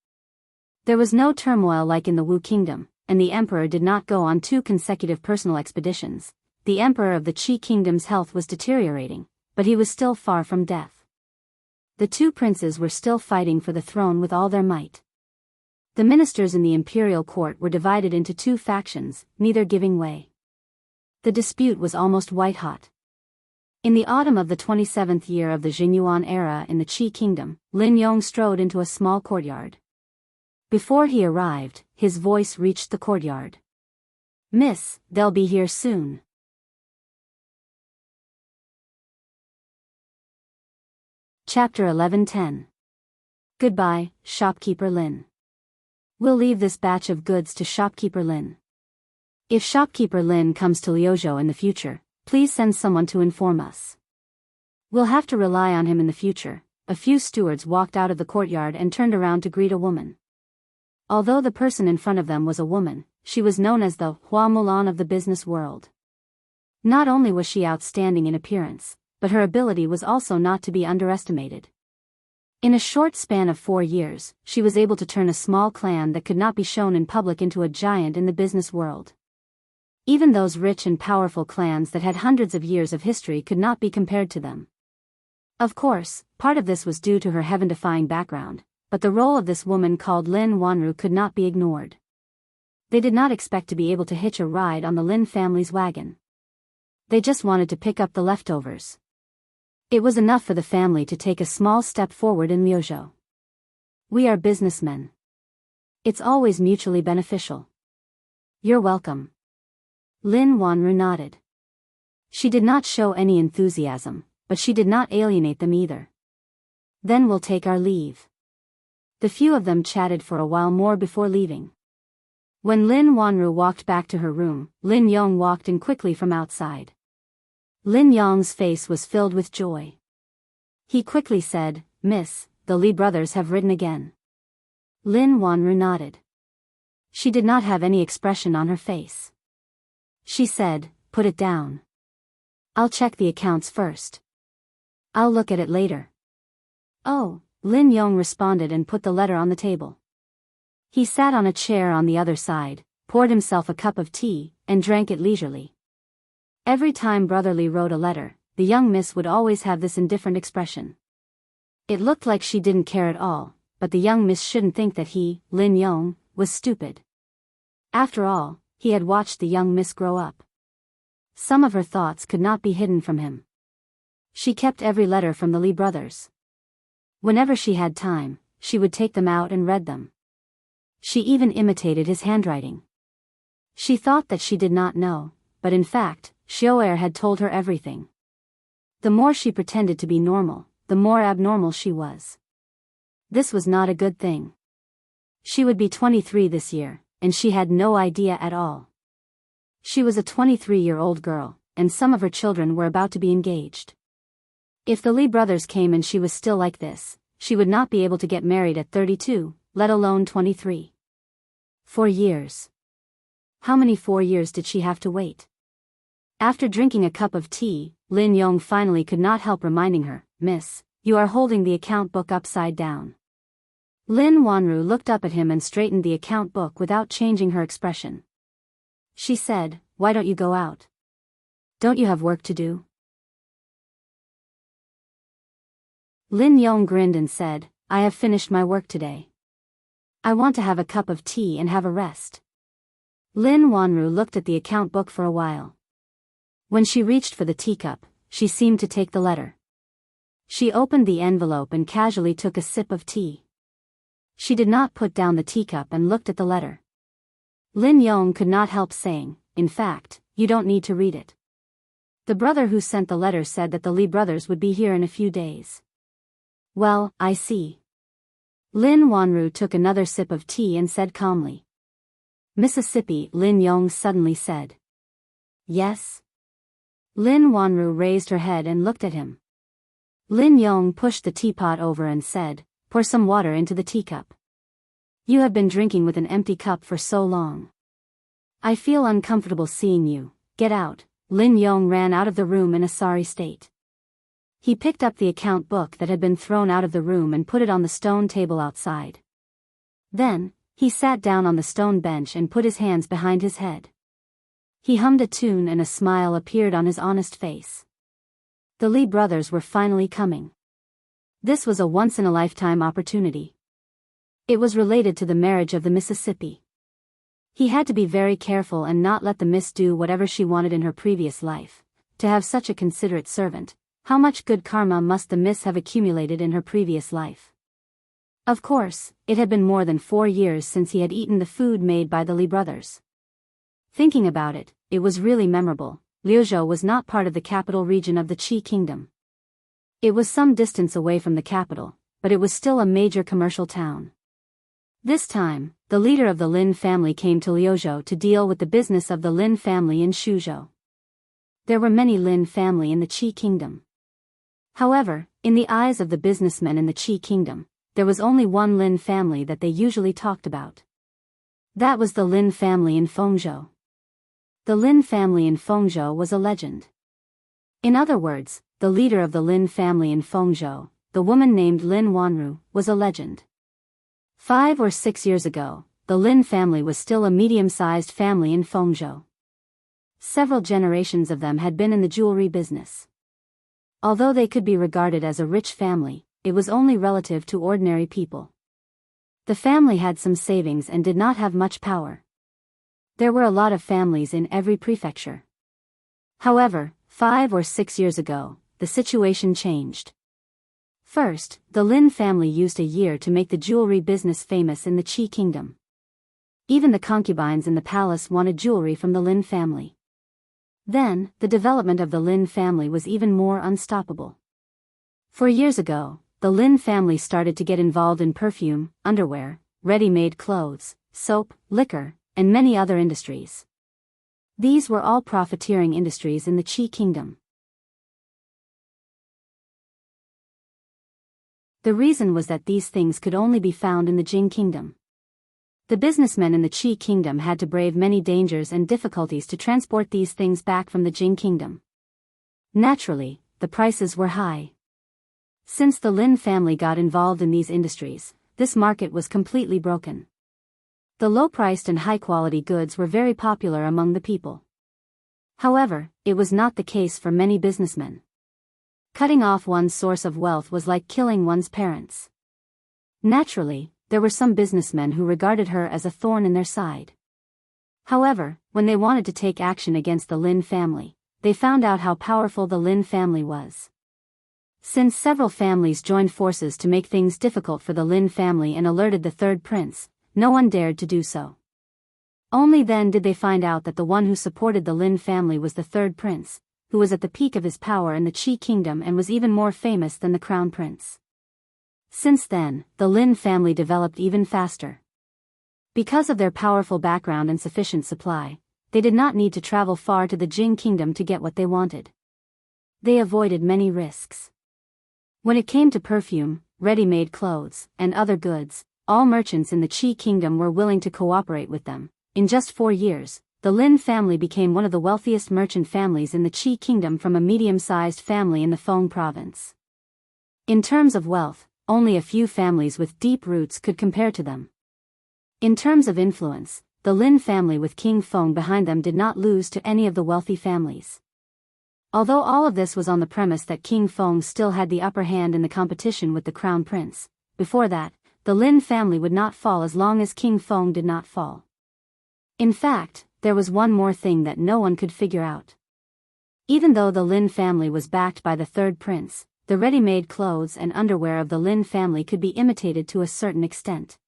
There was no turmoil like in the Wu kingdom, and the emperor did not go on 2 consecutive personal expeditions. The emperor of the Qi kingdom's health was deteriorating, but he was still far from death. The 2 princes were still fighting for the throne with all their might. The ministers in the imperial court were divided into 2 factions, neither giving way. The dispute was almost white-hot. In the autumn of the 27th year of the Jingyuan era in the Qi kingdom, Lin Yong strode into a small courtyard. Before he arrived, his voice reached the courtyard. "Miss, they'll be here soon." Chapter 11:10. Goodbye, Shopkeeper Lin. We'll leave this batch of goods to Shopkeeper Lin. If Shopkeeper Lin comes to Liuzhou in the future, please send someone to inform us. We'll have to rely on him in the future. A few stewards walked out of the courtyard and turned around to greet a woman. Although the person in front of them was a woman, she was known as the Hua Mulan of the business world. Not only was she outstanding in appearance, but her ability was also not to be underestimated. In a short span of 4 years, she was able to turn a small clan that could not be shown in public into a giant in the business world. Even those rich and powerful clans that had hundreds of years of history could not be compared to them. Of course, part of this was due to her heaven-defying background, but the role of this woman called Lin Wanru could not be ignored. They did not expect to be able to hitch a ride on the Lin family's wagon. They just wanted to pick up the leftovers. It was enough for the family to take a small step forward in Liuzhou. We are businessmen. It's always mutually beneficial. You're welcome. Lin Wanru nodded. She did not show any enthusiasm, but she did not alienate them either. Then we'll take our leave. The few of them chatted for a while more before leaving. When Lin Wanru walked back to her room, Lin Yong walked in quickly from outside. Lin Yong's face was filled with joy. He quickly said, "Miss, the Li brothers have written again." Lin Wanru nodded. She did not have any expression on her face. She said, "Put it down. I'll check the accounts first. I'll look at it later." "Oh," Lin Yong responded and put the letter on the table. He sat on a chair on the other side, poured himself a cup of tea, and drank it leisurely. Every time Brother Li wrote a letter, the young miss would always have this indifferent expression. It looked like she didn't care at all, but the young miss shouldn't think that he, Lin Yong, was stupid. After all, he had watched the young miss grow up. Some of her thoughts could not be hidden from him. She kept every letter from the Li brothers. Whenever she had time, she would take them out and read them. She even imitated his handwriting. She thought that she did not know, but in fact, Xiao'er had told her everything. The more she pretended to be normal, the more abnormal she was. This was not a good thing. She would be 23 this year, and she had no idea at all. She was a 23-year-old girl, and some of her children were about to be engaged. If the Li brothers came and she was still like this, she would not be able to get married at 32, let alone 23. 4 years. How many 4 years did she have to wait? After drinking a cup of tea, Lin Yong finally could not help reminding her, "Miss, you are holding the account book upside down." Lin Wanru looked up at him and straightened the account book without changing her expression. She said, "Why don't you go out? Don't you have work to do?" Lin Yong grinned and said, "I have finished my work today. I want to have a cup of tea and have a rest." Lin Wanru looked at the account book for a while. When she reached for the teacup, she seemed to take the letter. She opened the envelope and casually took a sip of tea. She did not put down the teacup and looked at the letter. Lin Yong could not help saying, "In fact, you don't need to read it. The brother who sent the letter said that the Li brothers would be here in a few days." "Well, I see." Lin Wanru took another sip of tea and said calmly. "Mississippi," Lin Yong suddenly said. "Yes?" Lin Wanru raised her head and looked at him. Lin Yong pushed the teapot over and said, "Pour some water into the teacup. You have been drinking with an empty cup for so long. I feel uncomfortable seeing you. Get out." Lin Yong ran out of the room in a sorry state. He picked up the account book that had been thrown out of the room and put it on the stone table outside. Then, he sat down on the stone bench and put his hands behind his head. He hummed a tune and a smile appeared on his honest face. The Li brothers were finally coming. This was a once-in-a-lifetime opportunity. It was related to the marriage of the Mississippi. He had to be very careful and not let the miss do whatever she wanted in her previous life. To have such a considerate servant, how much good karma must the miss have accumulated in her previous life? Of course, it had been more than 4 years since he had eaten the food made by the Li brothers. Thinking about it, it was really memorable. Liuzhou was not part of the capital region of the Qi kingdom. It was some distance away from the capital, but it was still a major commercial town. This time, the leader of the Lin family came to Liuzhou to deal with the business of the Lin family in Shuzhou. There were many Lin family in the Qi kingdom. However, in the eyes of the businessmen in the Qi kingdom, there was only one Lin family that they usually talked about. That was the Lin family in Fengzhou. The Lin family in Fengzhou was a legend. In other words, the leader of the Lin family in Fengzhou, the woman named Lin Wanru, was a legend. 5 or 6 years ago, the Lin family was still a medium-sized family in Fengzhou. Several generations of them had been in the jewelry business. Although they could be regarded as a rich family, it was only relative to ordinary people. The family had some savings and did not have much power. There were a lot of families in every prefecture. However, 5 or 6 years ago, the situation changed. First, the Lin family used a year to make the jewelry business famous in the Qi kingdom. Even the concubines in the palace wanted jewelry from the Lin family. Then, the development of the Lin family was even more unstoppable. 4 years ago, the Lin family started to get involved in perfume, underwear, ready-made clothes, soap, liquor, and many other industries. These were all profiteering industries in the Qi kingdom. The reason was that these things could only be found in the Jing kingdom. The businessmen in the Qi kingdom had to brave many dangers and difficulties to transport these things back from the Jing kingdom. Naturally, the prices were high. Since the Lin family got involved in these industries, this market was completely broken. The low-priced and high-quality goods were very popular among the people. However, it was not the case for many businessmen. Cutting off one's source of wealth was like killing one's parents. Naturally, there were some businessmen who regarded her as a thorn in their side. However, when they wanted to take action against the Lin family, they found out how powerful the Lin family was. Since several families joined forces to make things difficult for the Lin family and alerted the third prince, no one dared to do so. Only then did they find out that the one who supported the Lin family was the third prince, who was at the peak of his power in the Qi kingdom and was even more famous than the crown prince. Since then, the Lin family developed even faster. Because of their powerful background and sufficient supply, they did not need to travel far to the Jing kingdom to get what they wanted. They avoided many risks. When it came to perfume, ready-made clothes, and other goods, all merchants in the Qi kingdom were willing to cooperate with them. In just 4 years, the Lin family became one of the wealthiest merchant families in the Qi kingdom from a medium-sized family in the Feng province. In terms of wealth, only a few families with deep roots could compare to them. In terms of influence, the Lin family with King Feng behind them did not lose to any of the wealthy families. Although all of this was on the premise that King Feng still had the upper hand in the competition with the crown prince, before that, the Lin family would not fall as long as King Feng did not fall. In fact, there was one more thing that no one could figure out. Even though the Lin family was backed by the third prince, the ready-made clothes and underwear of the Lin family could be imitated to a certain extent.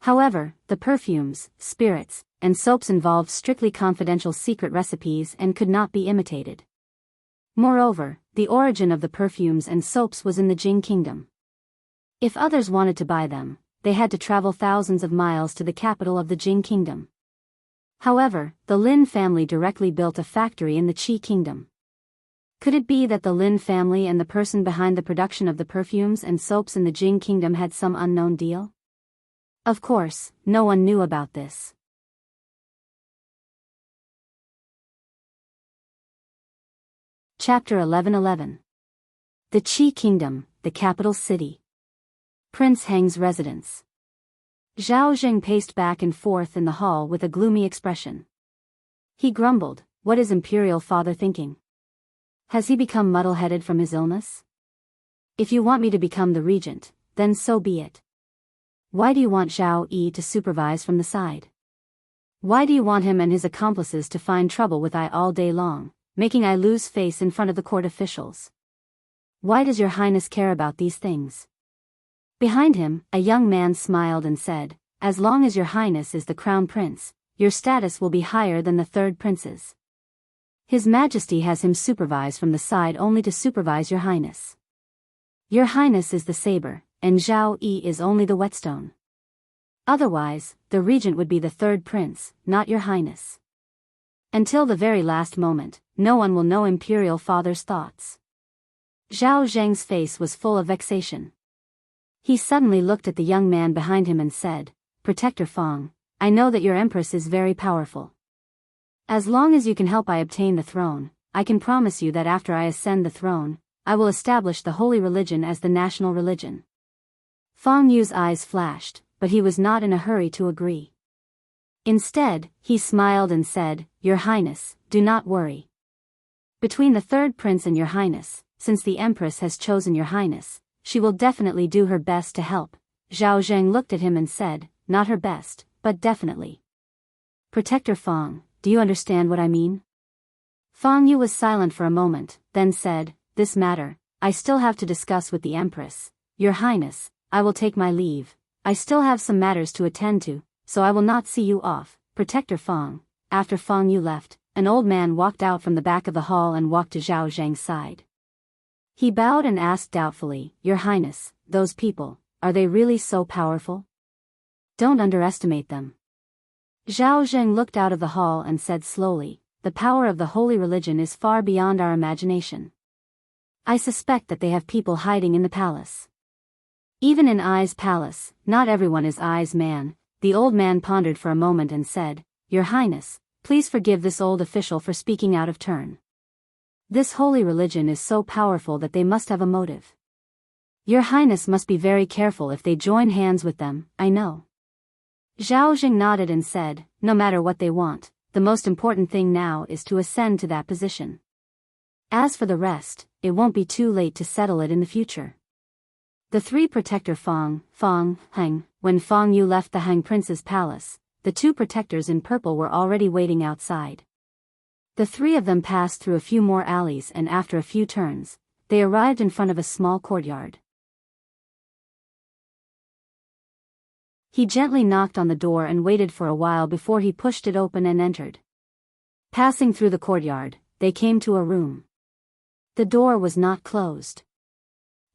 However, the perfumes, spirits, and soaps involved strictly confidential secret recipes and could not be imitated. Moreover, the origin of the perfumes and soaps was in the Jing kingdom. If others wanted to buy them, they had to travel thousands of miles to the capital of the Jing kingdom. However, the Lin family directly built a factory in the Qi kingdom. Could it be that the Lin family and the person behind the production of the perfumes and soaps in the Jing kingdom had some unknown deal? Of course, no one knew about this. Chapter 11:11. The Qi Kingdom, the capital city. Prince Heng's residence. Zhao Zheng paced back and forth in the hall with a gloomy expression. He grumbled, "What is Imperial Father thinking? Has he become muddle-headed from his illness? If you want me to become the regent, then so be it. Why do you want Zhao Yi to supervise from the side? Why do you want him and his accomplices to find trouble with I all day long, making I lose face in front of the court officials? Why does your highness care about these things?" Behind him, a young man smiled and said, "As long as your highness is the crown prince, your status will be higher than the third prince's. His majesty has him supervise from the side only to supervise your highness. Your highness is the saber, and Zhao Yi is only the whetstone. Otherwise, the regent would be the third prince, not your highness. Until the very last moment, no one will know Imperial Father's thoughts." Zhao Zheng's face was full of vexation. He suddenly looked at the young man behind him and said, "Protector Feng, I know that your empress is very powerful. As long as you can help I obtain the throne, I can promise you that after I ascend the throne, I will establish the holy religion as the national religion." Feng Yu's eyes flashed, but he was not in a hurry to agree. Instead, he smiled and said, "Your highness, do not worry. Between the third prince and your highness, since the empress has chosen your highness, she will definitely do her best to help." Zhao Zheng looked at him and said, "Not her best, but definitely. Protector Feng, do you understand what I mean?" Feng Yu was silent for a moment, then said, "This matter, I still have to discuss with the empress. Your highness, I will take my leave. I still have some matters to attend to, so I will not see you off, Protector Feng." After Feng Yu left, an old man walked out from the back of the hall and walked to Zhao Zheng's side. He bowed and asked doubtfully, "Your highness, those people, are they really so powerful? Don't underestimate them." Zhao Zheng looked out of the hall and said slowly, "The power of the holy religion is far beyond our imagination. I suspect that they have people hiding in the palace. Even in Ai's palace, not everyone is Ai's man." The old man pondered for a moment and said, "Your highness, please forgive this old official for speaking out of turn. This holy religion is so powerful that they must have a motive. Your highness must be very careful if they join hands with them, I know." Zhao Zheng nodded and said, "No matter what they want, the most important thing now is to ascend to that position. As for the rest, it won't be too late to settle it in the future." The three Protector Feng, Heng, when Feng Yu left the Heng Prince's palace, the two protectors in purple were already waiting outside. The three of them passed through a few more alleys and after a few turns, they arrived in front of a small courtyard. He gently knocked on the door and waited for a while before he pushed it open and entered. Passing through the courtyard, they came to a room. The door was not closed.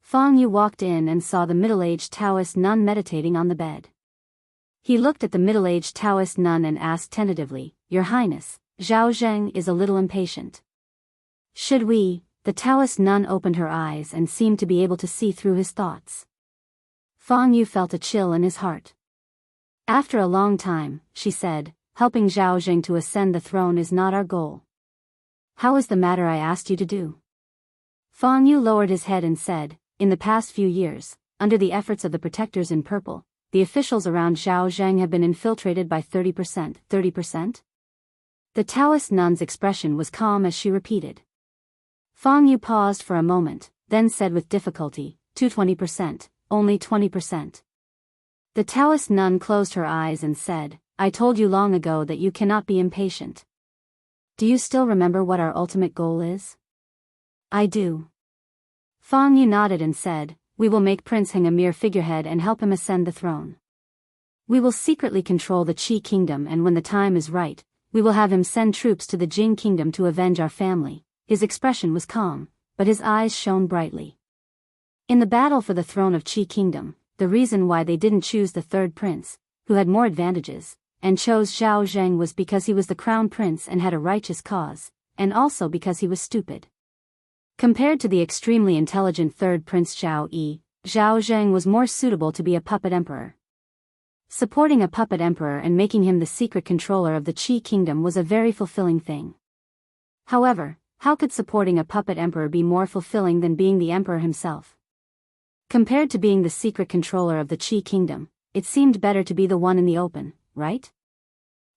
Feng Yu walked in and saw the middle-aged Taoist nun meditating on the bed. He looked at the middle-aged Taoist nun and asked tentatively, "Your Highness, Zhao Zheng is a little impatient. Should we?" The Taoist nun opened her eyes and seemed to be able to see through his thoughts. Fang Yu felt a chill in his heart. After a long time, she said, helping Zhao Jing to ascend the throne is not our goal. How is the matter I asked you to do? Fang Yu lowered his head and said, in the past few years, under the efforts of the protectors in purple, the officials around Zhao Zheng have been infiltrated by 30%. 30%? The Taoist nun's expression was calm as she repeated. Fang Yu paused for a moment, then said with difficulty, to 20%, only 20%. The Taoist nun closed her eyes and said, I told you long ago that you cannot be impatient. Do you still remember what our ultimate goal is? I do. Fang Yu nodded and said, we will make Prince Heng a mere figurehead and help him ascend the throne. We will secretly control the Qi kingdom, and when the time is right, we will have him send troops to the Jing kingdom to avenge our family. His expression was calm, but his eyes shone brightly. In the battle for the throne of Qi kingdom, the reason why they didn't choose the third prince, who had more advantages, and chose Zhao Zheng was because he was the crown prince and had a righteous cause, and also because he was stupid. Compared to the extremely intelligent third prince Zhao Yi, Zhao Zheng was more suitable to be a puppet emperor. Supporting a puppet emperor and making him the secret controller of the Qi kingdom was a very fulfilling thing. However, how could supporting a puppet emperor be more fulfilling than being the emperor himself? Compared to being the secret controller of the Qi kingdom, it seemed better to be the one in the open, right?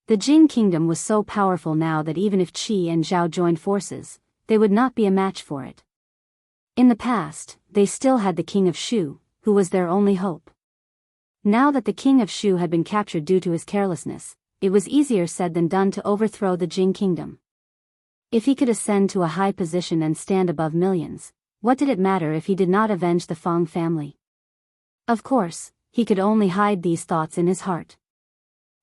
The Jing kingdom was so powerful now that even if Qi and Zhao joined forces, they would not be a match for it. In the past, they still had the king of Shu, who was their only hope. Now that the king of Shu had been captured due to his carelessness, it was easier said than done to overthrow the Jing kingdom. If he could ascend to a high position and stand above millions, what did it matter if he did not avenge the Fang family? Of course, he could only hide these thoughts in his heart.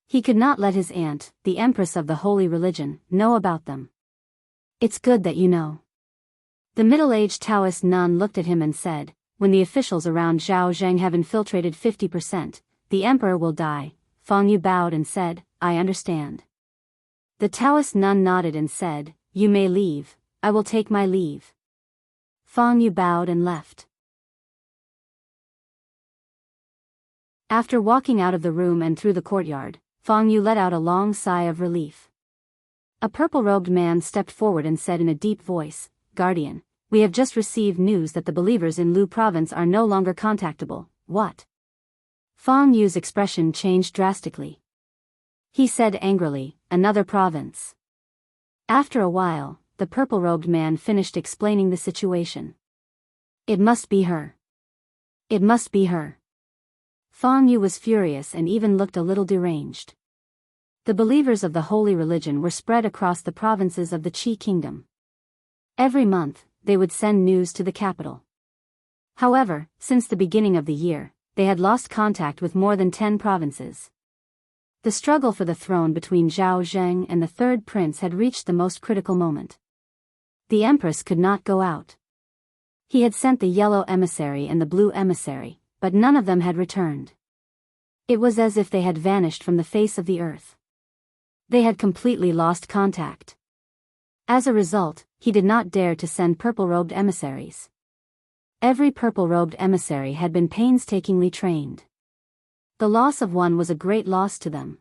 He could not let his aunt, the empress of the holy religion, know about them. It's good that you know. The middle-aged Taoist nun looked at him and said, when the officials around Zhao Zheng have infiltrated 50%, the emperor will die. Fang Yu bowed and said, I understand. The Taoist nun nodded and said, you may leave, I will take my leave. Fang Yu bowed and left. After walking out of the room and through the courtyard, Fang Yu let out a long sigh of relief. A purple-robed man stepped forward and said in a deep voice, Guardian, we have just received news that the believers in Lu province are no longer contactable. What? Fang Yu's expression changed drastically. He said angrily, another province. After a while, the purple-robed man finished explaining the situation. It must be her. It must be her. Fang Yu was furious and even looked a little deranged. The believers of the holy religion were spread across the provinces of the Qi kingdom. Every month, they would send news to the capital. However, since the beginning of the year, they had lost contact with more than 10 provinces. The struggle for the throne between Zhao Zheng and the third prince had reached the most critical moment. The empress could not go out. He had sent the yellow emissary and the blue emissary, but none of them had returned. It was as if they had vanished from the face of the earth. They had completely lost contact. As a result, he did not dare to send purple-robed emissaries. Every purple-robed emissary had been painstakingly trained. The loss of one was a great loss to them.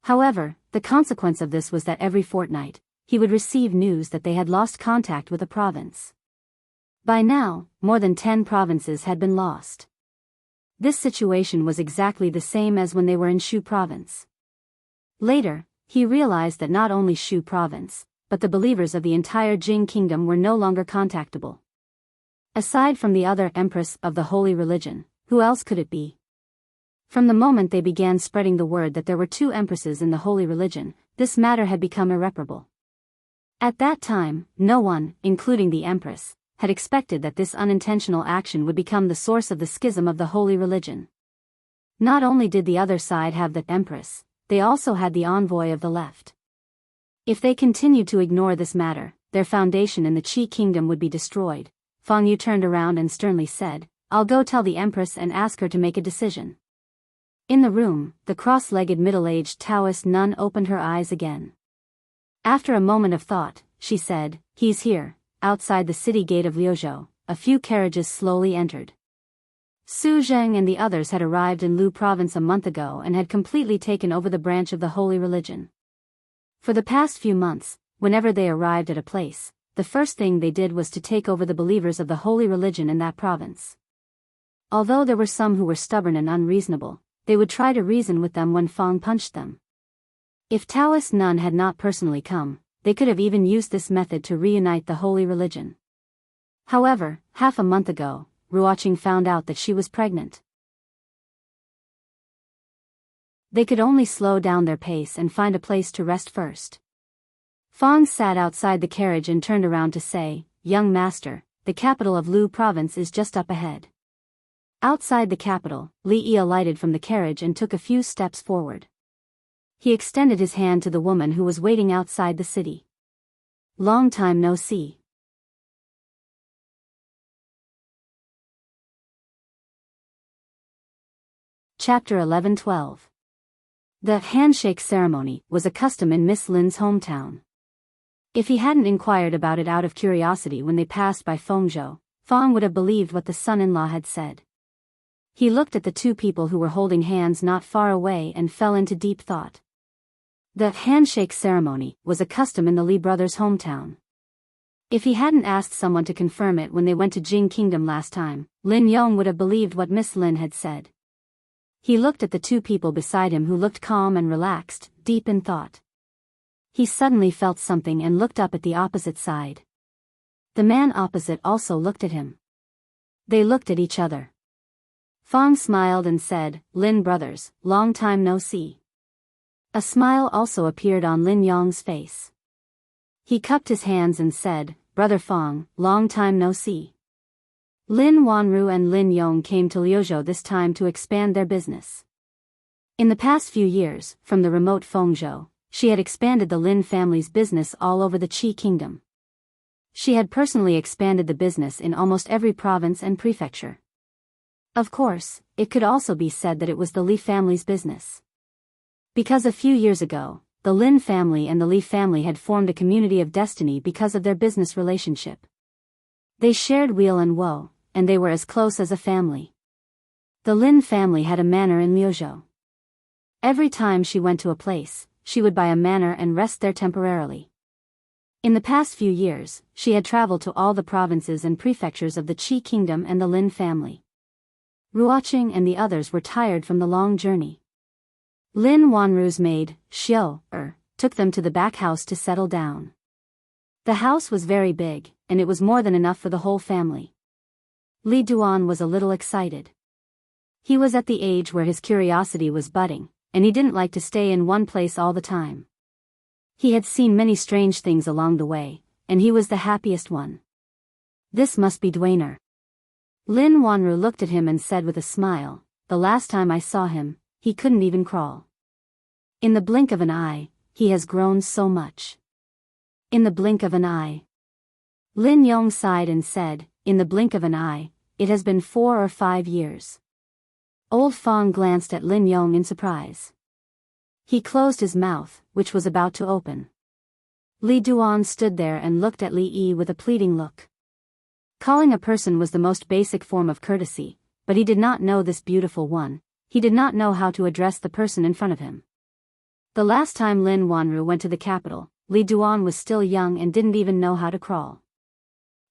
However, the consequence of this was that every fortnight, he would receive news that they had lost contact with a province. By now, more than 10 provinces had been lost. This situation was exactly the same as when they were in Shu province. Later, he realized that not only Shu province, but the believers of the entire Jing kingdom were no longer contactable. Aside from the other empress of the holy religion, who else could it be? From the moment they began spreading the word that there were 2 empresses in the holy religion, this matter had become irreparable. At that time, no one, including the empress, had expected that this unintentional action would become the source of the schism of the holy religion. Not only did the other side have the empress, they also had the envoy of the left. If they continued to ignore this matter, their foundation in the Qi kingdom would be destroyed. Fang Yu turned around and sternly said, I'll go tell the empress and ask her to make a decision. In the room, the cross-legged middle-aged Taoist nun opened her eyes again. After a moment of thought, she said, he's here. Outside the city gate of Liuzhou, a few carriages slowly entered. Su Zheng and the others had arrived in Lu province a month ago and had completely taken over the branch of the holy religion. For the past few months, whenever they arrived at a place, the first thing they did was to take over the believers of the holy religion in that province. Although there were some who were stubborn and unreasonable, they would try to reason with them when Fang punched them. If Taoist Nun had not personally come, they could have even used this method to reunite the holy religion. However, half a month ago, Ruoqing found out that she was pregnant. They could only slow down their pace and find a place to rest first. Fang sat outside the carriage and turned around to say, "Young master, the capital of Lu province is just up ahead." Outside the capital, Li Yi alighted from the carriage and took a few steps forward. He extended his hand to the woman who was waiting outside the city. "Long time no see." Chapter 11-12. The handshake ceremony was a custom in Miss Lin's hometown. If he hadn't inquired about it out of curiosity when they passed by Fengzhou, Fang would have believed what the son-in-law had said. He looked at the two people who were holding hands not far away and fell into deep thought. The handshake ceremony was a custom in the Li brothers' hometown. If he hadn't asked someone to confirm it when they went to Jing Kingdom last time, Lin Yong would have believed what Miss Lin had said. He looked at the two people beside him who looked calm and relaxed, deep in thought. He suddenly felt something and looked up at the opposite side. The man opposite also looked at him. They looked at each other. Fang smiled and said, "Lin brothers, long time no see." A smile also appeared on Lin Yong's face. He cupped his hands and said, "Brother Fang, long time no see." Lin Wanru and Lin Yong came to Liuzhou this time to expand their business. In the past few years, from the remote Fengzhou, she had expanded the Lin family's business all over the Qi kingdom. She had personally expanded the business in almost every province and prefecture. Of course, it could also be said that it was the Li family's business. Because a few years ago, the Lin family and the Li family had formed a community of destiny because of their business relationship. They shared weal and woe, and they were as close as a family. The Lin family had a manor in Liuzhou. Every time she went to a place, she would buy a manor and rest there temporarily. In the past few years, she had traveled to all the provinces and prefectures of the Qi kingdom and the Lin family. Ruoqing and the others were tired from the long journey. Lin Wanru's maid, Xiao, took them to the back house to settle down. The house was very big, and it was more than enough for the whole family. Li Duan was a little excited. He was at the age where his curiosity was budding, and he didn't like to stay in one place all the time. He had seen many strange things along the way, and he was the happiest one. "This must be Dwainer." Lin Wanru looked at him and said with a smile, "The last time I saw him, he couldn't even crawl. In the blink of an eye, he has grown so much." "In the blink of an eye." Lin Yong sighed and said, "In the blink of an eye, it has been 4 or 5 years. Old Fang glanced at Lin Yong in surprise. He closed his mouth, which was about to open. Li Duan stood there and looked at Li Yi with a pleading look. Calling a person was the most basic form of courtesy, but he did not know this beautiful one. He did not know how to address the person in front of him. The last time Lin Wanru went to the capital, Li Duan was still young and didn't even know how to crawl.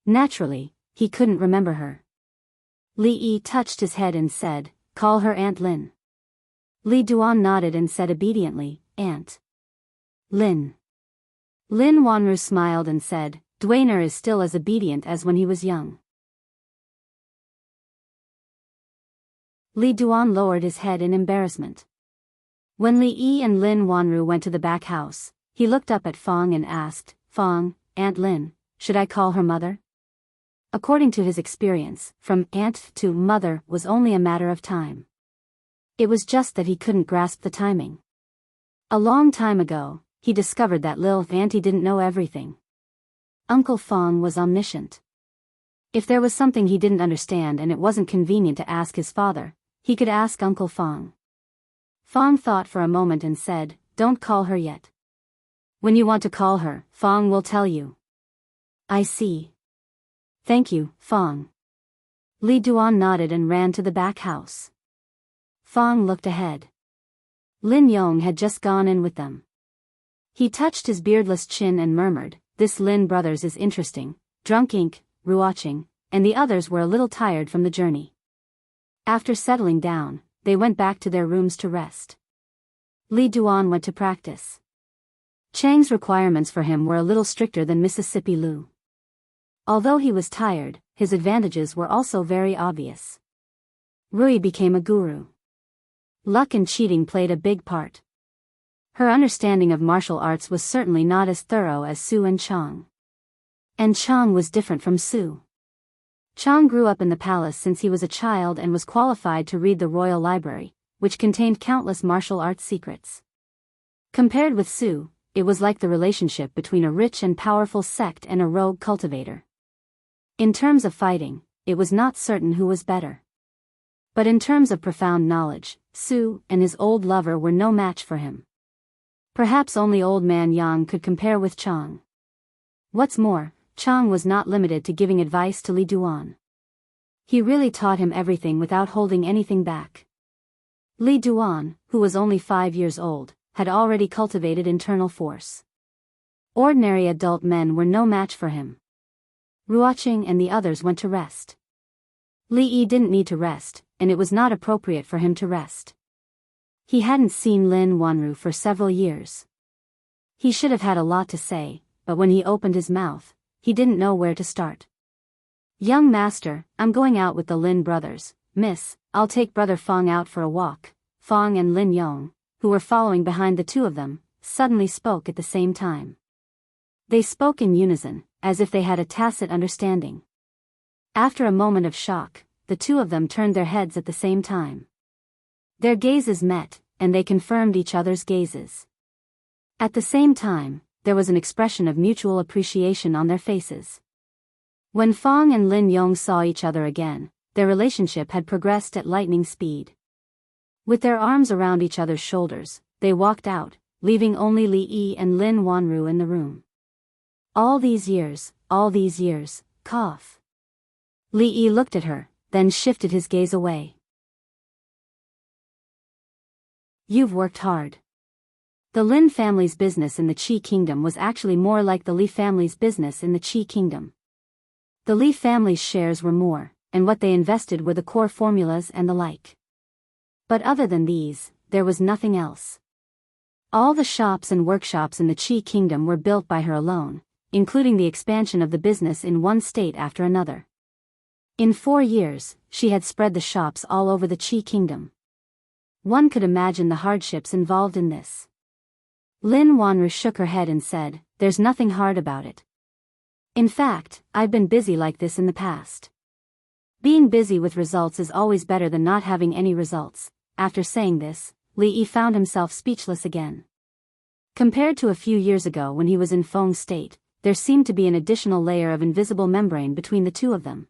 Naturally, he couldn't remember her. Li Yi touched his head and said, "Call her Aunt Lin." Li Duan nodded and said obediently, "Aunt Lin." Lin Wanru smiled and said, "Dwainer is still as obedient as when he was young." Li Duan lowered his head in embarrassment. When Li Yi and Lin Wanru went to the back house, he looked up at Fang and asked, "Fang, Aunt Lin, should I call her mother?" According to his experience, from aunt to mother was only a matter of time. It was just that he couldn't grasp the timing. A long time ago, he discovered that Lil Auntie didn't know everything. Uncle Fang was omniscient. If there was something he didn't understand and it wasn't convenient to ask his father, he could ask Uncle Fang. Fang thought for a moment and said, "Don't call her yet. When you want to call her, Fang will tell you." "I see. Thank you, Fang." Li Duan nodded and ran to the back house. Fong looked ahead. Lin Yong had just gone in with them. He touched his beardless chin and murmured, "This Lin brothers is interesting, drunk ink, ruaching," and the others were a little tired from the journey. After settling down, they went back to their rooms to rest. Li Duan went to practice. Chang's requirements for him were a little stricter than Mississippi Lu. Although he was tired, his advantages were also very obvious. Rui became a guru. Luck and cheating played a big part. Her understanding of martial arts was certainly not as thorough as Su and Chang. And Chang was different from Su. Chang grew up in the palace since he was a child and was qualified to read the royal library, which contained countless martial arts secrets. Compared with Su, it was like the relationship between a rich and powerful sect and a rogue cultivator. In terms of fighting, it was not certain who was better. But in terms of profound knowledge, Su and his old lover were no match for him. Perhaps only old man Yang could compare with Chang. What's more, Chang was not limited to giving advice to Li Duan. He really taught him everything without holding anything back. Li Duan, who was only 5 years old, had already cultivated internal force. Ordinary adult men were no match for him. Ruaching and the others went to rest. Li Yi didn't need to rest, and it was not appropriate for him to rest. He hadn't seen Lin Wanru for several years. He should have had a lot to say, but when he opened his mouth, he didn't know where to start. "Young master, I'm going out with the Lin brothers. Miss, I'll take brother Fong out for a walk." Fong and Lin Yong, who were following behind the two of them, suddenly spoke at the same time. They spoke in unison, as if they had a tacit understanding. After a moment of shock, the two of them turned their heads at the same time. Their gazes met, and they confirmed each other's gazes. At the same time, there was an expression of mutual appreciation on their faces. When Fong and Lin Yong saw each other again, their relationship had progressed at lightning speed. With their arms around each other's shoulders, they walked out, leaving only Li Yi and Lin Wanru in the room. All these years, cough. Li Yi looked at her, then shifted his gaze away. "You've worked hard." The Lin family's business in the Qi Kingdom was actually more like the Li family's business in the Qi Kingdom. The Li family's shares were more, and what they invested were the core formulas and the like. But other than these, there was nothing else. All the shops and workshops in the Qi Kingdom were built by her alone, including the expansion of the business in one state after another. In 4 years, she had spread the shops all over the Qi Kingdom. One could imagine the hardships involved in this. Lin Wanru shook her head and said, "There's nothing hard about it. In fact, I've been busy like this in the past. Being busy with results is always better than not having any results." After saying this, Li Yi found himself speechless again. Compared to a few years ago when he was in Feng's state, there seemed to be an additional layer of invisible membrane between the two of them.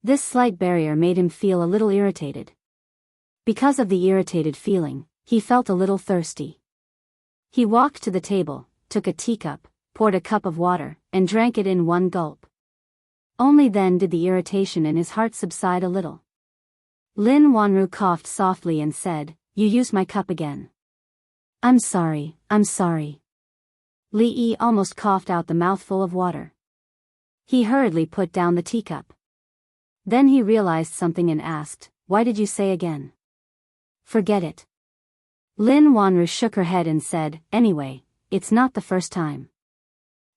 This slight barrier made him feel a little irritated. Because of the irritated feeling, he felt a little thirsty. He walked to the table, took a teacup, poured a cup of water, and drank it in one gulp. Only then did the irritation in his heart subside a little. Lin Wanru coughed softly and said, "You used my cup again." I'm sorry. Li Yi almost coughed out the mouthful of water. He hurriedly put down the teacup. Then he realized something and asked, "Why did you say again?" "Forget it." Lin Wanru shook her head and said, "Anyway, it's not the first time."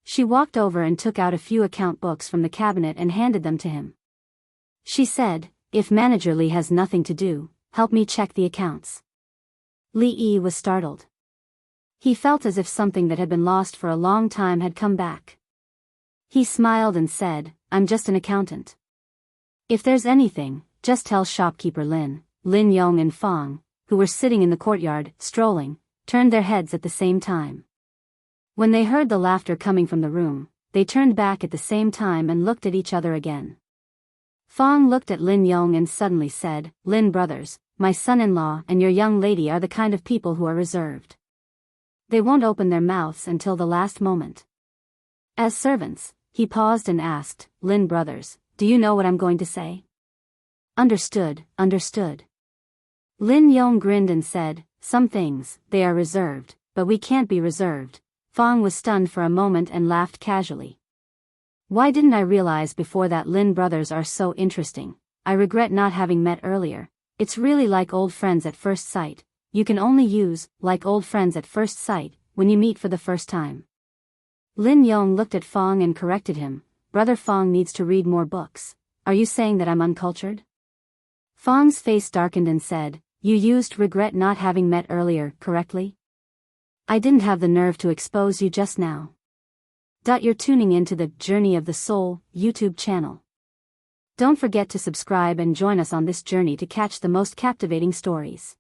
She walked over and took out a few account books from the cabinet and handed them to him. She said, "If Manager Li has nothing to do, help me check the accounts." Li Yi was startled. He felt as if something that had been lost for a long time had come back. He smiled and said, "I'm just an accountant. If there's anything, just tell shopkeeper Lin." Lin Yong and Fong, who were sitting in the courtyard, strolling, turned their heads at the same time. When they heard the laughter coming from the room, they turned back at the same time and looked at each other again. Fong looked at Lin Yong and suddenly said, "Lin brothers, my son-in-law and your young lady are the kind of people who are reserved. They won't open their mouths until the last moment. As servants," he paused and asked, "Lin brothers, do you know what I'm going to say?" Understood, understood. Lin Yong grinned and said, some things, they are reserved, but we can't be reserved. Fong was stunned for a moment and laughed casually. Why didn't I realize before that Lin brothers are so interesting? I regret not having met earlier. It's really like old friends at first sight. You can only use, like old friends at first sight, when you meet for the first time. Lin Yong looked at Fong and corrected him. Brother Fong needs to read more books. Are you saying that I'm uncultured? Fong's face darkened and said, you used regret not having met earlier, correctly? I didn't have the nerve to expose you just now. You're tuning into the Journey of the Soul YouTube channel. Don't forget to subscribe and join us on this journey to catch the most captivating stories.